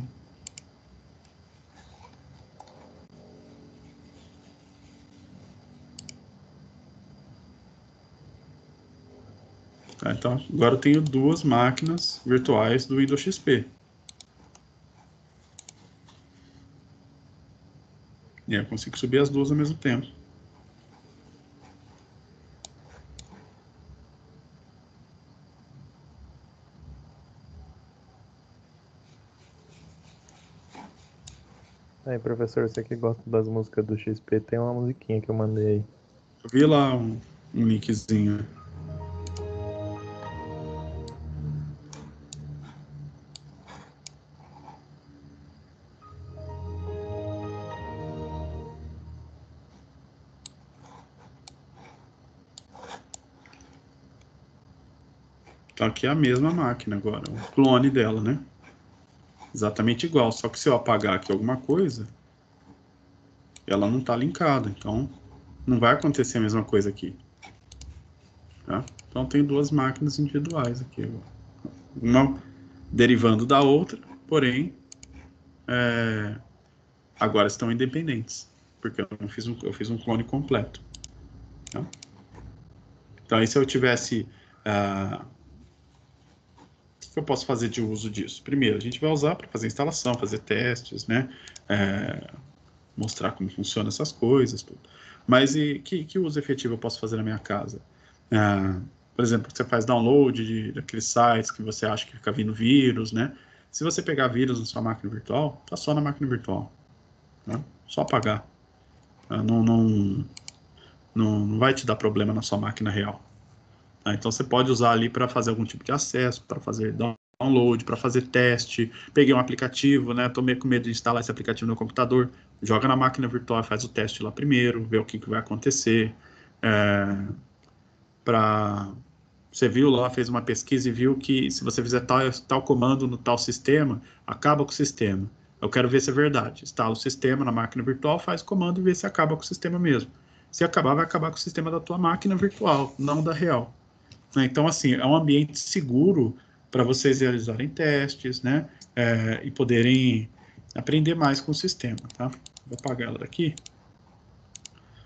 Tá, então, agora eu tenho duas máquinas virtuais do Windows XP. E aí eu consigo subir as duas ao mesmo tempo. Aí, professor, você que gosta das músicas do XP, tem uma musiquinha que eu mandei aí. Eu vi lá um linkzinho. Então aqui é a mesma máquina agora, o clone dela, né? Exatamente igual, só que se eu apagar aqui alguma coisa, ela não está linkada, então não vai acontecer a mesma coisa aqui. Tá? Então tem duas máquinas individuais aqui, uma derivando da outra, porém agora estão independentes, porque eu fiz um clone completo. Tá? Então aí se eu tivesse o que eu posso fazer de uso disso? Primeiro, a gente vai usar para fazer instalação, fazer testes, né? Mostrar como funcionam essas coisas, tudo. Mas que uso efetivo eu posso fazer na minha casa? Por exemplo, você faz download daqueles sites que você acha que fica vindo vírus, né? Se você pegar vírus na sua máquina virtual, tá só na máquina virtual. Né? Só apagar. Não vai te dar problema na sua máquina real. Então você pode usar ali para fazer algum tipo de acesso, para fazer download, para fazer teste. Peguei um aplicativo, né? Tô meio com medo de instalar esse aplicativo no computador. Joga na máquina virtual, faz o teste lá primeiro, vê o que vai acontecer. Você viu lá, fez uma pesquisa e viu que se você fizer tal comando no tal sistema, acaba com o sistema. Eu quero ver se é verdade. Instala o sistema na máquina virtual, faz o comando e vê se acaba com o sistema mesmo. Se acabar, vai acabar com o sistema da tua máquina virtual, não da real. Então, assim, é um ambiente seguro para vocês realizarem testes, né? E poderem aprender mais com o sistema, tá? Vou apagar ela daqui.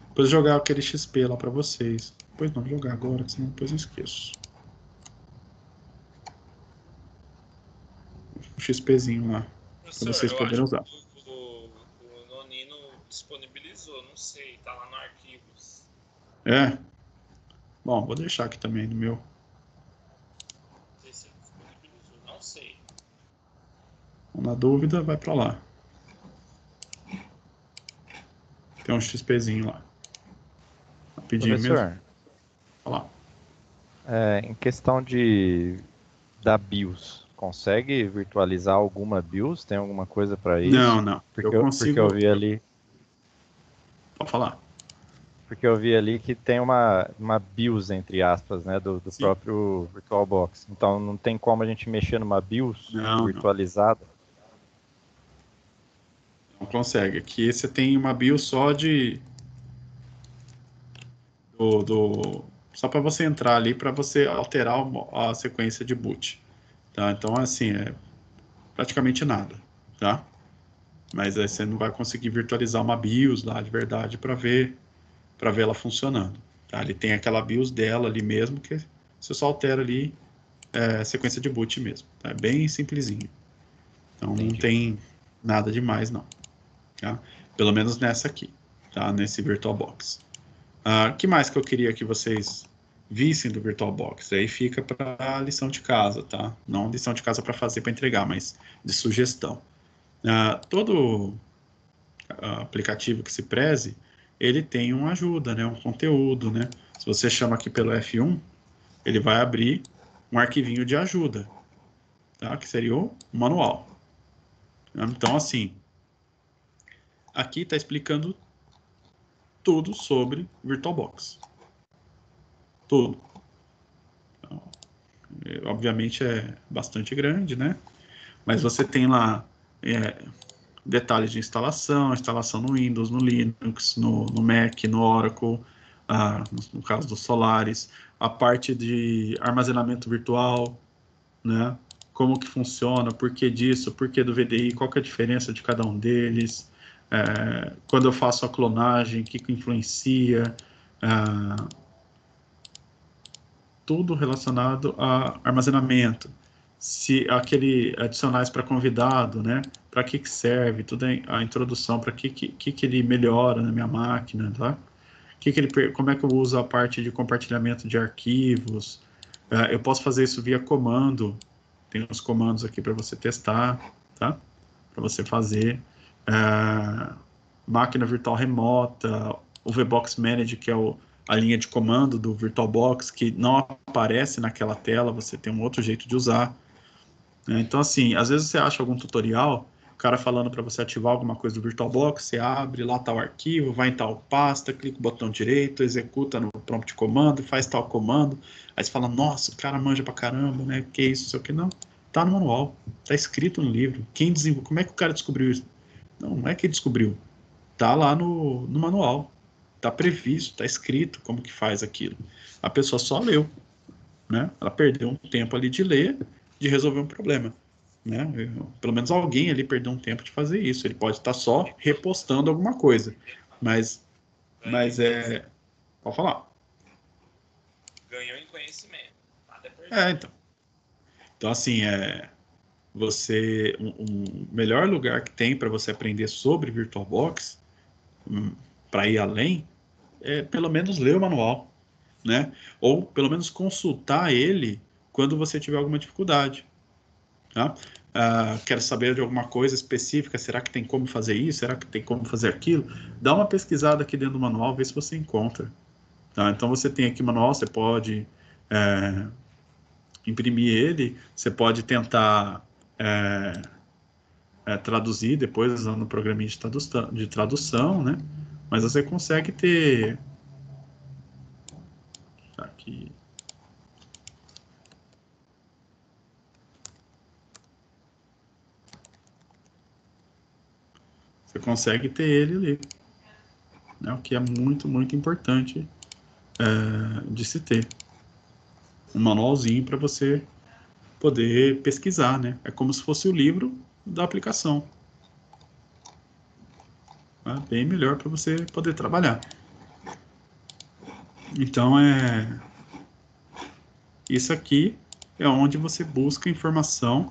Depois jogar aquele XP lá para vocês. Depois não, jogar agora, senão depois eu esqueço. O XPzinho lá, para vocês poderem usar. O Nonino disponibilizou, não sei, tá lá no arquivos. Bom, vou deixar aqui também no meu. Não sei se ele disponibilizou, não sei. Na dúvida, vai para lá. Tem um XPzinho lá. Rapidinho Professor, mesmo. Olha lá. Em questão da BIOS, consegue virtualizar alguma BIOS? Tem alguma coisa para isso? Não. Porque eu vi ali. Pode falar. Porque eu vi ali que tem uma BIOS, entre aspas, né, do próprio VirtualBox. Então não tem como a gente mexer numa BIOS virtualizada? Não consegue. Aqui você tem uma BIOS só só para você entrar ali, para você alterar a sequência de boot. Tá? Então, assim, é praticamente nada. Tá? Mas aí você não vai conseguir virtualizar uma BIOS lá de verdade para ver ela funcionando. Tá? Ele tem aquela BIOS dela ali mesmo, que você só altera ali a sequência de boot mesmo. Tá? É bem simplesinho. Então não tem nada demais, não. Tá? Pelo menos nessa aqui, tá? Nesse VirtualBox. Que mais que eu queria que vocês vissem do VirtualBox? Aí fica para lição de casa, tá? Não lição de casa para fazer, para entregar, mas de sugestão. Todo aplicativo que se preze, ele tem uma ajuda, né? Um conteúdo, né? Se você chama aqui pelo F1, ele vai abrir um arquivinho de ajuda, tá? Que seria o manual. Então, assim, aqui está explicando tudo sobre VirtualBox. Tudo. Então, obviamente é bastante grande, né? Mas você tem lá detalhes de instalação no Windows, no Linux, no Mac, no Oracle, no caso do Solaris, a parte de armazenamento virtual, né? Como que funciona, por que disso, por que do VDI, qual que é a diferença de cada um deles, quando eu faço a clonagem, o que influencia, tudo relacionado a armazenamento, se aquele adicionais para convidado, né, para que serve, toda a introdução, para que ele melhora na minha máquina, tá? Como é que eu uso a parte de compartilhamento de arquivos, eu posso fazer isso via comando, tem uns comandos aqui para você testar, tá? Para você fazer. Máquina virtual remota, o VBox Manager, que é a linha de comando do VirtualBox, que não aparece naquela tela, você tem um outro jeito de usar. Então, assim, às vezes você acha algum tutorial, o cara falando para você ativar alguma coisa do VirtualBox, você abre lá tal arquivo, vai em tal pasta, clica o botão direito, executa no prompt de comando, faz tal comando, aí você fala, nossa, o cara manja pra caramba, né, que isso, sei o que, não. Tá no manual, tá escrito no livro. Quem desenvolveu, como é que o cara descobriu isso? Não é que ele descobriu, tá lá no manual, tá previsto, tá escrito como que faz aquilo. A pessoa só leu, né? Ela perdeu um tempo ali de ler, de resolver um problema, né? Pelo menos alguém ali perdeu um tempo de fazer isso. Ele pode estar só repostando alguma coisa, mas pode falar. Ganhou em conhecimento. Nada é perdido. Então assim, o melhor lugar que tem para você aprender sobre VirtualBox, para ir além, é pelo menos ler o manual, né? Ou pelo menos consultar ele quando você tiver alguma dificuldade, tá? Quero saber de alguma coisa específica, será que tem como fazer isso? Será que tem como fazer aquilo? Dá uma pesquisada aqui dentro do manual, vê se você encontra. Tá? Então você tem aqui o manual, você pode imprimir ele, você pode tentar traduzir depois usando o programinha de tradução, né? Mas você consegue ter... Aqui... Você consegue ter ele ali, né? O que é muito, muito importante de se ter. Um manualzinho para você poder pesquisar, né? É como se fosse o livro da aplicação. É bem melhor para você poder trabalhar. Então, isso aqui é onde você busca informação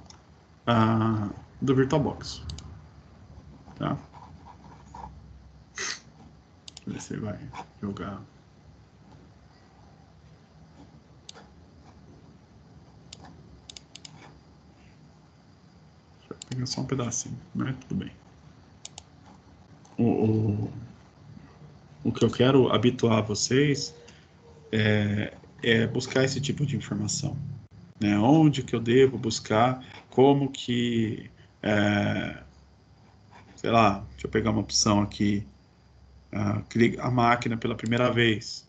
do VirtualBox. Tá? Você vai jogar... Deixa eu pegar só um pedacinho, né? Tudo bem. O que eu quero habituar vocês é buscar esse tipo de informação, né? Onde que eu devo buscar, como que, sei lá, deixa eu pegar uma opção aqui, clicar a máquina pela primeira vez,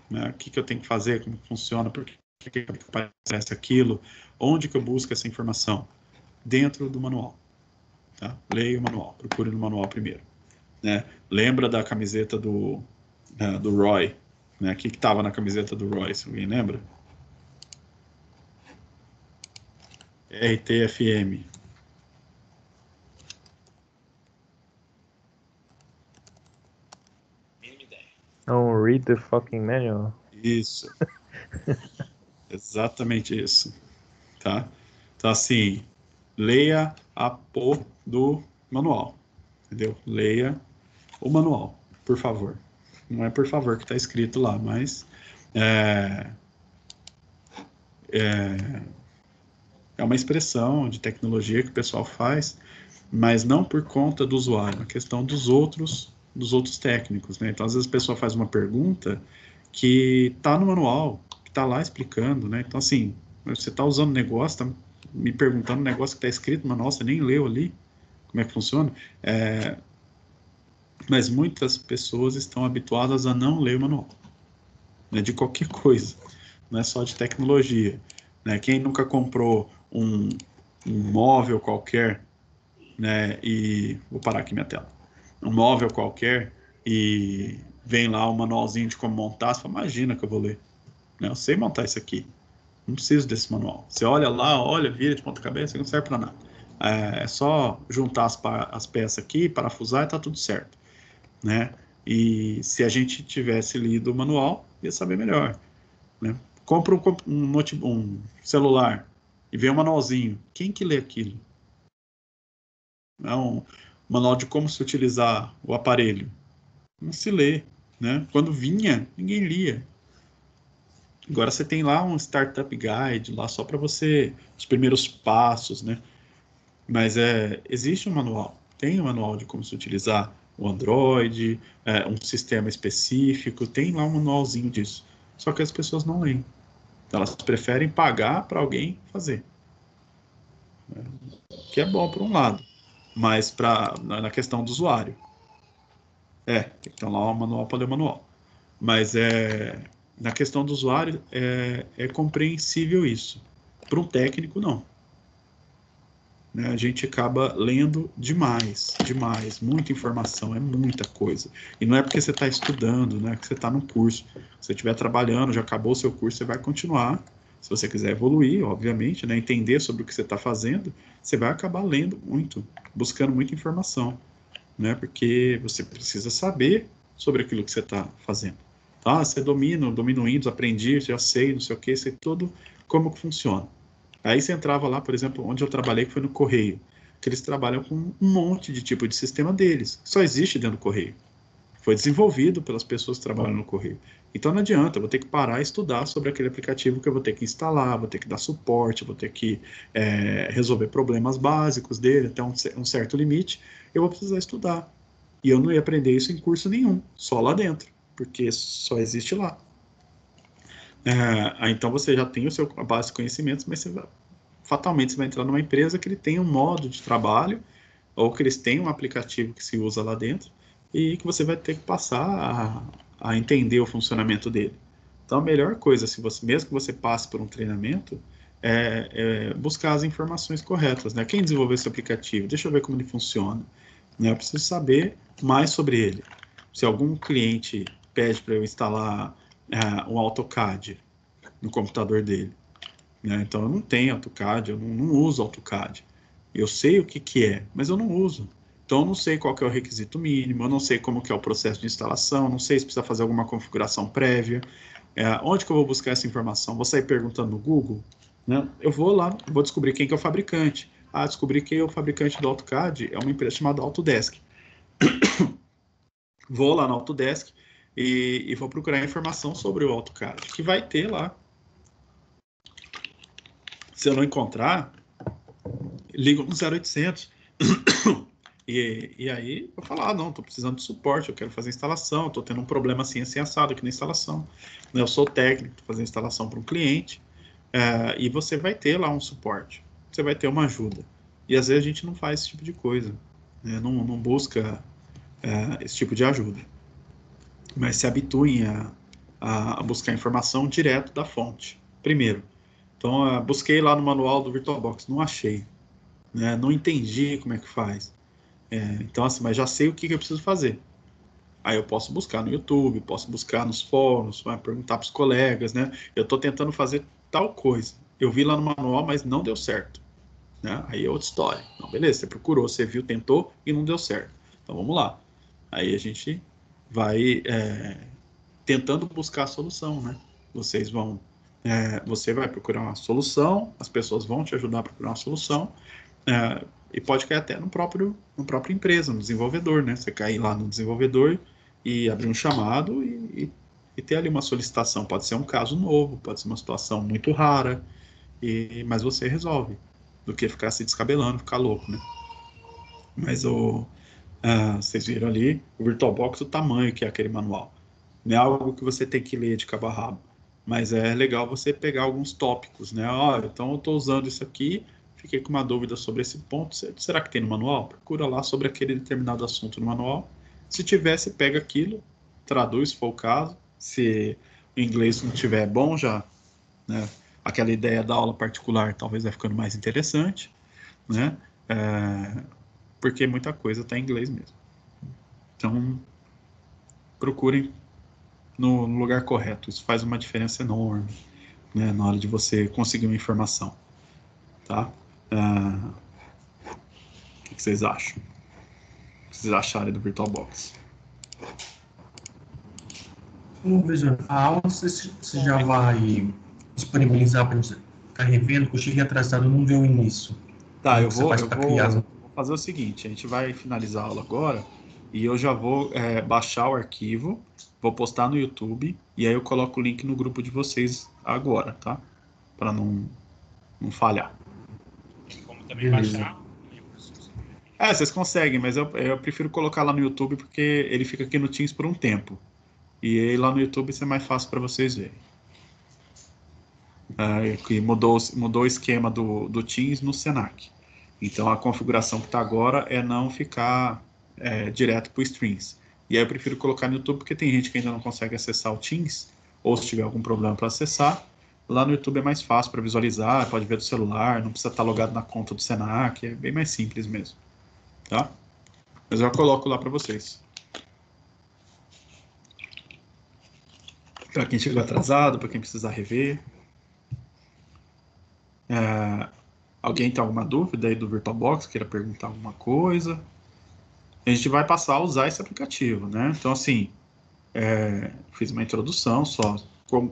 né? O que eu tenho que fazer, como funciona, por que aparece aquilo, onde que eu busco essa informação? Dentro do manual, tá? Leia o manual, procure no manual primeiro, né? Lembra da camiseta do Roy, né? O que estava na camiseta do Roy, se alguém lembra? RTFM. Mínima ideia. Oh, read the fucking manual. Isso. Exatamente isso. Tá? Então, assim, leia a porra do manual. Entendeu? Leia o manual, por favor. Não é por favor que está escrito lá, mas é uma expressão de tecnologia que o pessoal faz, mas não por conta do usuário, é a questão dos outros técnicos, né? Então, às vezes a pessoa faz uma pergunta que está no manual, que está lá explicando, né? Então, assim, você está usando o negócio, está me perguntando um negócio que está escrito no manual, você nem leu ali, como é que funciona? Mas muitas pessoas estão habituadas a não ler o manual, né? De qualquer coisa, não é só de tecnologia, né? Quem nunca comprou um móvel qualquer, né? E vou parar aqui minha tela. Um móvel qualquer e vem lá um manualzinho de como montar, você fala, imagina que eu vou ler, né? Eu sei montar isso aqui, não preciso desse manual. Você olha lá, olha, vira de ponta cabeça, não serve para nada. É só juntar as peças aqui, parafusar e tá tudo certo, né? E se a gente tivesse lido o manual, ia saber melhor, né? Compra um celular e vê um manualzinho. Quem que lê aquilo? É um manual de como se utilizar o aparelho. Não se lê, né? Quando vinha, ninguém lia. Agora você tem lá um Startup Guide, lá só para você, os primeiros passos, né? Mas existe um manual. Tem um manual de como se utilizar o Android, um sistema específico, tem lá um manualzinho disso. Só que as pessoas não leem. Elas preferem pagar para alguém fazer. Que é bom por um lado, mas na questão do usuário. Então lá o manual para ler o manual. Mas na questão do usuário é compreensível isso. Para um técnico, não. Né? A gente acaba lendo demais, muita informação, é muita coisa. E não é porque você está estudando, né, que você está num curso. Se você estiver trabalhando, já acabou o seu curso, você vai continuar. Se você quiser evoluir, obviamente, né, entender sobre o que você está fazendo, você vai acabar lendo muito, buscando muita informação, né, porque você precisa saber sobre aquilo que você está fazendo. Tá? Você domino Windows, aprendi, já sei, não sei o que, sei tudo como que funciona. Aí você entrava lá, por exemplo, onde eu trabalhei, que foi no Correio, que eles trabalham com um monte de tipo de sistema deles, só existe dentro do Correio. Foi desenvolvido pelas pessoas que trabalham no Correio. Então não adianta, eu vou ter que parar e estudar sobre aquele aplicativo que eu vou ter que instalar, vou ter que dar suporte, vou ter que resolver problemas básicos dele até um certo limite, eu vou precisar estudar. E eu não ia aprender isso em curso nenhum, só lá dentro, porque só existe lá. Então você já tem a base de conhecimentos, mas fatalmente você vai entrar numa empresa que ele tem um modo de trabalho, ou que eles têm um aplicativo que se usa lá dentro, e que você vai ter que passar a entender o funcionamento dele. Então a melhor coisa, mesmo que você passe por um treinamento, é buscar as informações corretas, né? Quem desenvolveu esse aplicativo? Deixa eu ver como ele funciona. Eu preciso saber mais sobre ele. Se algum cliente pede para eu instalar um AutoCAD no computador dele, né? Então eu não tenho AutoCAD, eu não uso AutoCAD. Eu sei o que é, mas eu não uso. Então eu não sei qual que é o requisito mínimo, eu não sei como que é o processo de instalação, não sei se precisa fazer alguma configuração prévia. Onde que eu vou buscar essa informação? Vou sair perguntando no Google? Né? Eu vou lá, vou descobrir quem que é o fabricante. Descobri que o fabricante do AutoCAD é uma empresa chamada Autodesk. Vou lá no Autodesk e vou procurar informação sobre o AutoCAD, que vai ter lá. Se eu não encontrar, ligo no 0800. E aí eu falo, não, estou precisando de suporte, eu quero fazer instalação, estou tendo um problema assim assado aqui na instalação. Eu sou técnico, estou fazendo instalação para um cliente, e você vai ter lá um suporte, você vai ter uma ajuda. E às vezes a gente não faz esse tipo de coisa, né? Não busca esse tipo de ajuda. Mas se habituem a buscar informação direto da fonte, primeiro. Então, busquei lá no manual do VirtualBox, não achei, né? Não entendi como é que faz. Então, assim, mas já sei o que eu preciso fazer. Aí eu posso buscar no YouTube, posso buscar nos fóruns, perguntar para os colegas, né? Eu estou tentando fazer tal coisa. Eu vi lá no manual, mas não deu certo. Né? Aí é outra história. Não, beleza, você procurou, você viu, tentou e não deu certo. Então vamos lá. Aí a gente vai tentando buscar a solução, né? Você vai procurar uma solução, as pessoas vão te ajudar a procurar uma solução, e pode cair até no próprio empresa, no desenvolvedor, né? Você cair lá no desenvolvedor e abrir um chamado e ter ali uma solicitação. Pode ser um caso novo, pode ser uma situação muito rara, mas você resolve, do que ficar se descabelando, ficar louco, né? Mas vocês viram ali o VirtualBox, o tamanho que é aquele manual. Não é algo que você tem que ler de cabo a rabo, mas é legal você pegar alguns tópicos, né? Então eu estou usando isso aqui, fiquei com uma dúvida sobre esse ponto, será que tem no manual? Procura lá sobre aquele determinado assunto no manual. Se tiver, você pega aquilo, traduz se for o caso. Se o inglês não estiver bom, já, né, aquela ideia da aula particular talvez vai ficando mais interessante, né? Porque muita coisa está em inglês mesmo. Então, procurem no lugar correto. Isso faz uma diferença enorme, né, na hora de você conseguir uma informação. Tá? O que vocês acham? O que vocês acharem do VirtualBox? A aula você já vai disponibilizar para você ficar revendo, que eu cheguei atrasado, não vi o início. Tá, eu vou fazer o seguinte, a gente vai finalizar a aula agora e eu já vou baixar o arquivo, vou postar no YouTube e aí eu coloco o link no grupo de vocês agora, tá? Para não falhar. Tem como também baixar? Vocês conseguem, mas eu prefiro colocar lá no YouTube porque ele fica aqui no Teams por um tempo. E aí lá no YouTube isso é mais fácil para vocês verem. Que mudou o esquema do Teams no Senac. Então a configuração que está agora é não ficar direto para o Streams. E aí eu prefiro colocar no YouTube porque tem gente que ainda não consegue acessar o Teams, ou se tiver algum problema para acessar, lá no YouTube é mais fácil para visualizar, pode ver do celular, não precisa estar logado na conta do Senac, é bem mais simples mesmo. Tá? Mas eu coloco lá para vocês. Para quem chegou atrasado, para quem precisar rever. Alguém tem alguma dúvida aí do VirtualBox, queira perguntar alguma coisa? A gente vai passar a usar esse aplicativo, né? Então, assim, fiz uma introdução só.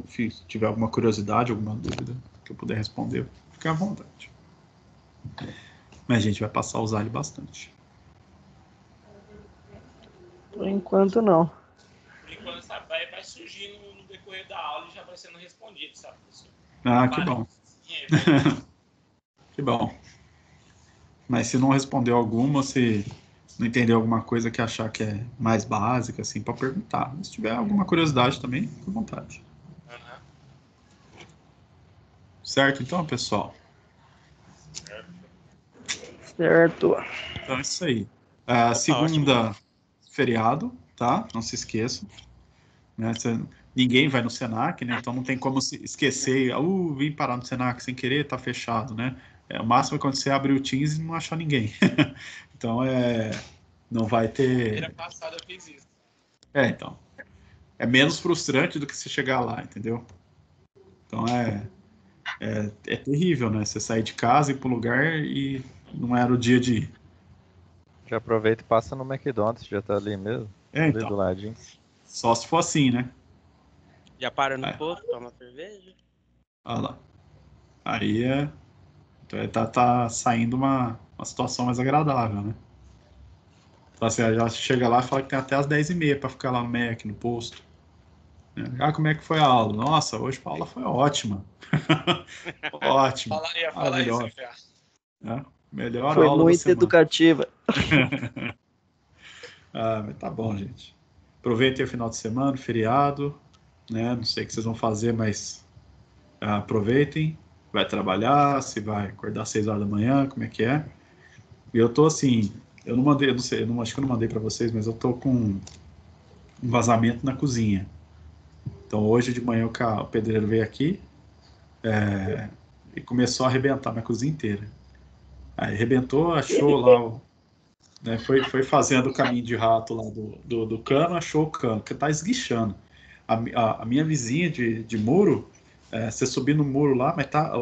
Se tiver alguma curiosidade, alguma dúvida que eu puder responder, fique à vontade. Mas a gente vai passar a usar ele bastante. Por enquanto, não. Por enquanto, sabe, vai surgindo no decorrer da aula e já vai sendo respondido, sabe, professor? Que bom. Que bom. Mas se não respondeu alguma, se não entendeu alguma coisa que achar que é mais básica, assim, para perguntar. Se tiver alguma curiosidade também, fique à vontade. Certo, então, pessoal? Certo. Então é isso aí. Segunda, feriado, tá? Não se esqueçam. Né? Ninguém vai no Senac, né? Então não tem como se esquecer. Vim parar no Senac sem querer, tá fechado, né? O máximo é quando você abrir o Teams e não achar ninguém. Então não vai ter. Semana passada eu fiz isso. Então. É menos frustrante do que você chegar lá, entendeu? Então é terrível, né? Você sair de casa e ir para um lugar e não era o dia de ir. Já aproveita e passa no McDonald's, já tá ali mesmo. Ali Então. do ladinho. Só se for assim, né? Já para no posto, toma cerveja. Olha lá. Aí então tá saindo uma situação mais agradável, né? Então assim, já chega lá e fala que tem até as 10h30 para ficar lá no Mac, no posto. Como é que foi a aula? Nossa, hoje a aula foi ótima. Ótima. Ia falar isso, já. Melhor foi aula muito educativa. Mas tá bom, gente. Aproveitem o final de semana, feriado, né? Não sei o que vocês vão fazer, mas aproveitem. Vai trabalhar, se vai acordar às 6 horas da manhã, como é que é? E eu tô assim, eu não mandei, eu não sei, acho que eu não mandei para vocês, mas eu tô com um vazamento na cozinha. Então hoje de manhã o pedreiro veio aqui e começou a arrebentar minha cozinha inteira. Aí arrebentou, achou lá, né, foi fazendo o caminho de rato lá do cano, achou o cano, que tá esguichando. A minha vizinha de muro, você subir no muro lá, mas tá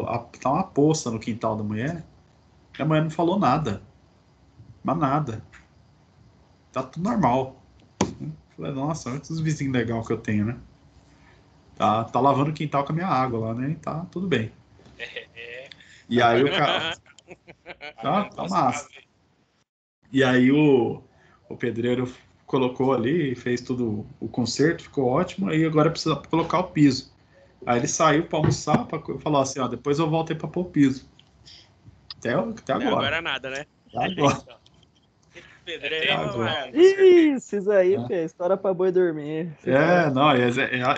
uma poça no quintal da mulher, e a mulher não falou nada. Mas nada. Tá tudo normal. Falei, nossa, olha esses vizinhos legais que eu tenho, né? Tá lavando o quintal com a minha água lá, né? E tá tudo bem. E aí o cara... Tá massa. E aí o pedreiro colocou ali, fez tudo o conserto, ficou ótimo, aí agora precisa colocar o piso. Aí ele saiu para almoçar, falou assim, depois eu voltei para pôr o piso. Até agora. Agora nada, né? Até agora. Pedreiro, Isso aí, Fê, história pra boi dormir.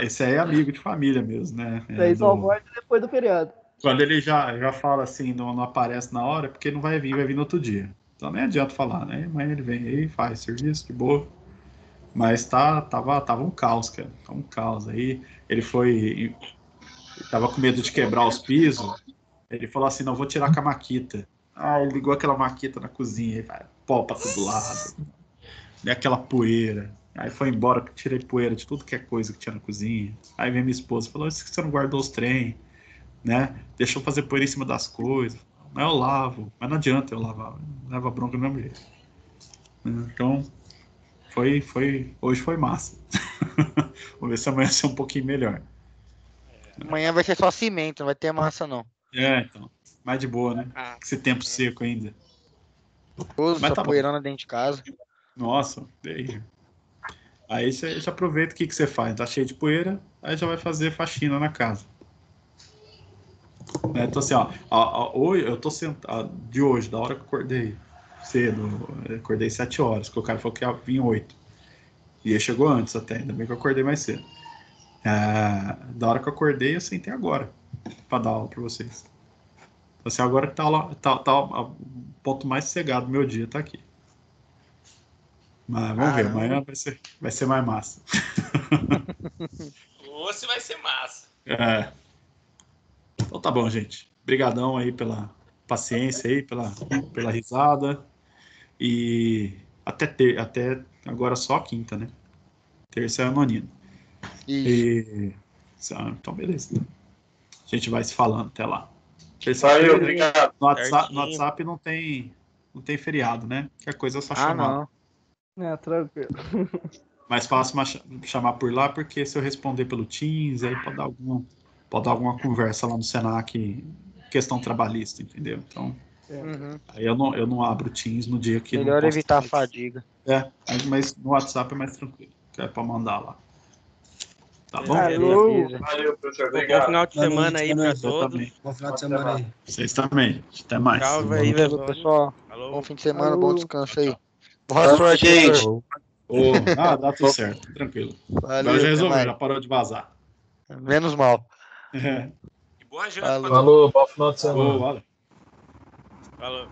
Esse aí é amigo de família mesmo, né? Isso aí só volta depois do feriado. Quando ele já fala assim, não aparece na hora, porque não vai vir no outro dia. Então nem adianta falar, né? Amanhã ele vem aí, faz serviço de boa. Mas tava um caos, cara. Tava um caos. Aí ele tava com medo de quebrar os pisos. Ele falou assim, não, vou tirar com a maquita. Ele ligou aquela maquita na cozinha, aí vai pó pra todo lado. E aquela poeira. Aí foi embora, tirei poeira de tudo que é coisa que tinha na cozinha. Aí vem minha esposa, falou, você não guardou os trem, né? Deixa eu fazer poeira em cima das coisas. Mas eu lavo. Mas não adianta eu lavar. Leva bronca do mesmo jeito. Então, hoje foi massa. Vamos ver se amanhã vai ser um pouquinho melhor. Amanhã vai ser só cimento, não vai ter massa, não. Então. Mais de boa, né? Esse tempo seco ainda. Mas tá poeirando dentro de casa. Nossa, aí você aproveita o que você faz. Tá cheio de poeira, aí já vai fazer faxina na casa. Então assim, hoje eu tô sentado, de hoje, da hora que eu acordei cedo, acordei 7 horas, que o cara falou que ia vir 8. E ele chegou antes até, ainda bem que eu acordei mais cedo. Da hora que eu acordei, eu sentei agora, pra dar aula pra vocês. Então assim, agora que tá o ponto mais sossegado do meu dia, tá aqui. Mas vamos ver, amanhã vai ser mais massa. Ou se vai ser massa. Então tá bom, gente. Obrigadão aí pela paciência aí, pela risada. E até agora só a quinta, né? Terça é anônimo. Então, beleza. A gente vai se falando até lá. Valeu, obrigado. No WhatsApp não tem feriado, né? Que a coisa é só chamar. Não. Tranquilo. Mais fácil chamar por lá, porque se eu responder pelo Teams, aí pode dar alguma conversa lá no Senac, questão trabalhista, entendeu? Então, aí eu não abro o Teams no dia que melhor evitar a fadiga. Mas no WhatsApp é mais tranquilo, que é para mandar lá. Tá bom? Valeu, professor. Obrigado. Bom final de semana aí pra todos. Bom final de semana aí. Vocês também. Até mais. Tchau aí, pessoal. Falou. Bom fim de semana, bom descanso aí. Boa sorte, gente. Dá tudo certo. Tranquilo. Valeu, Agora já resolveu, já parou de vazar. Menos mal. E boa Boa janta. Falou, bom final de semana. Falou. Falou.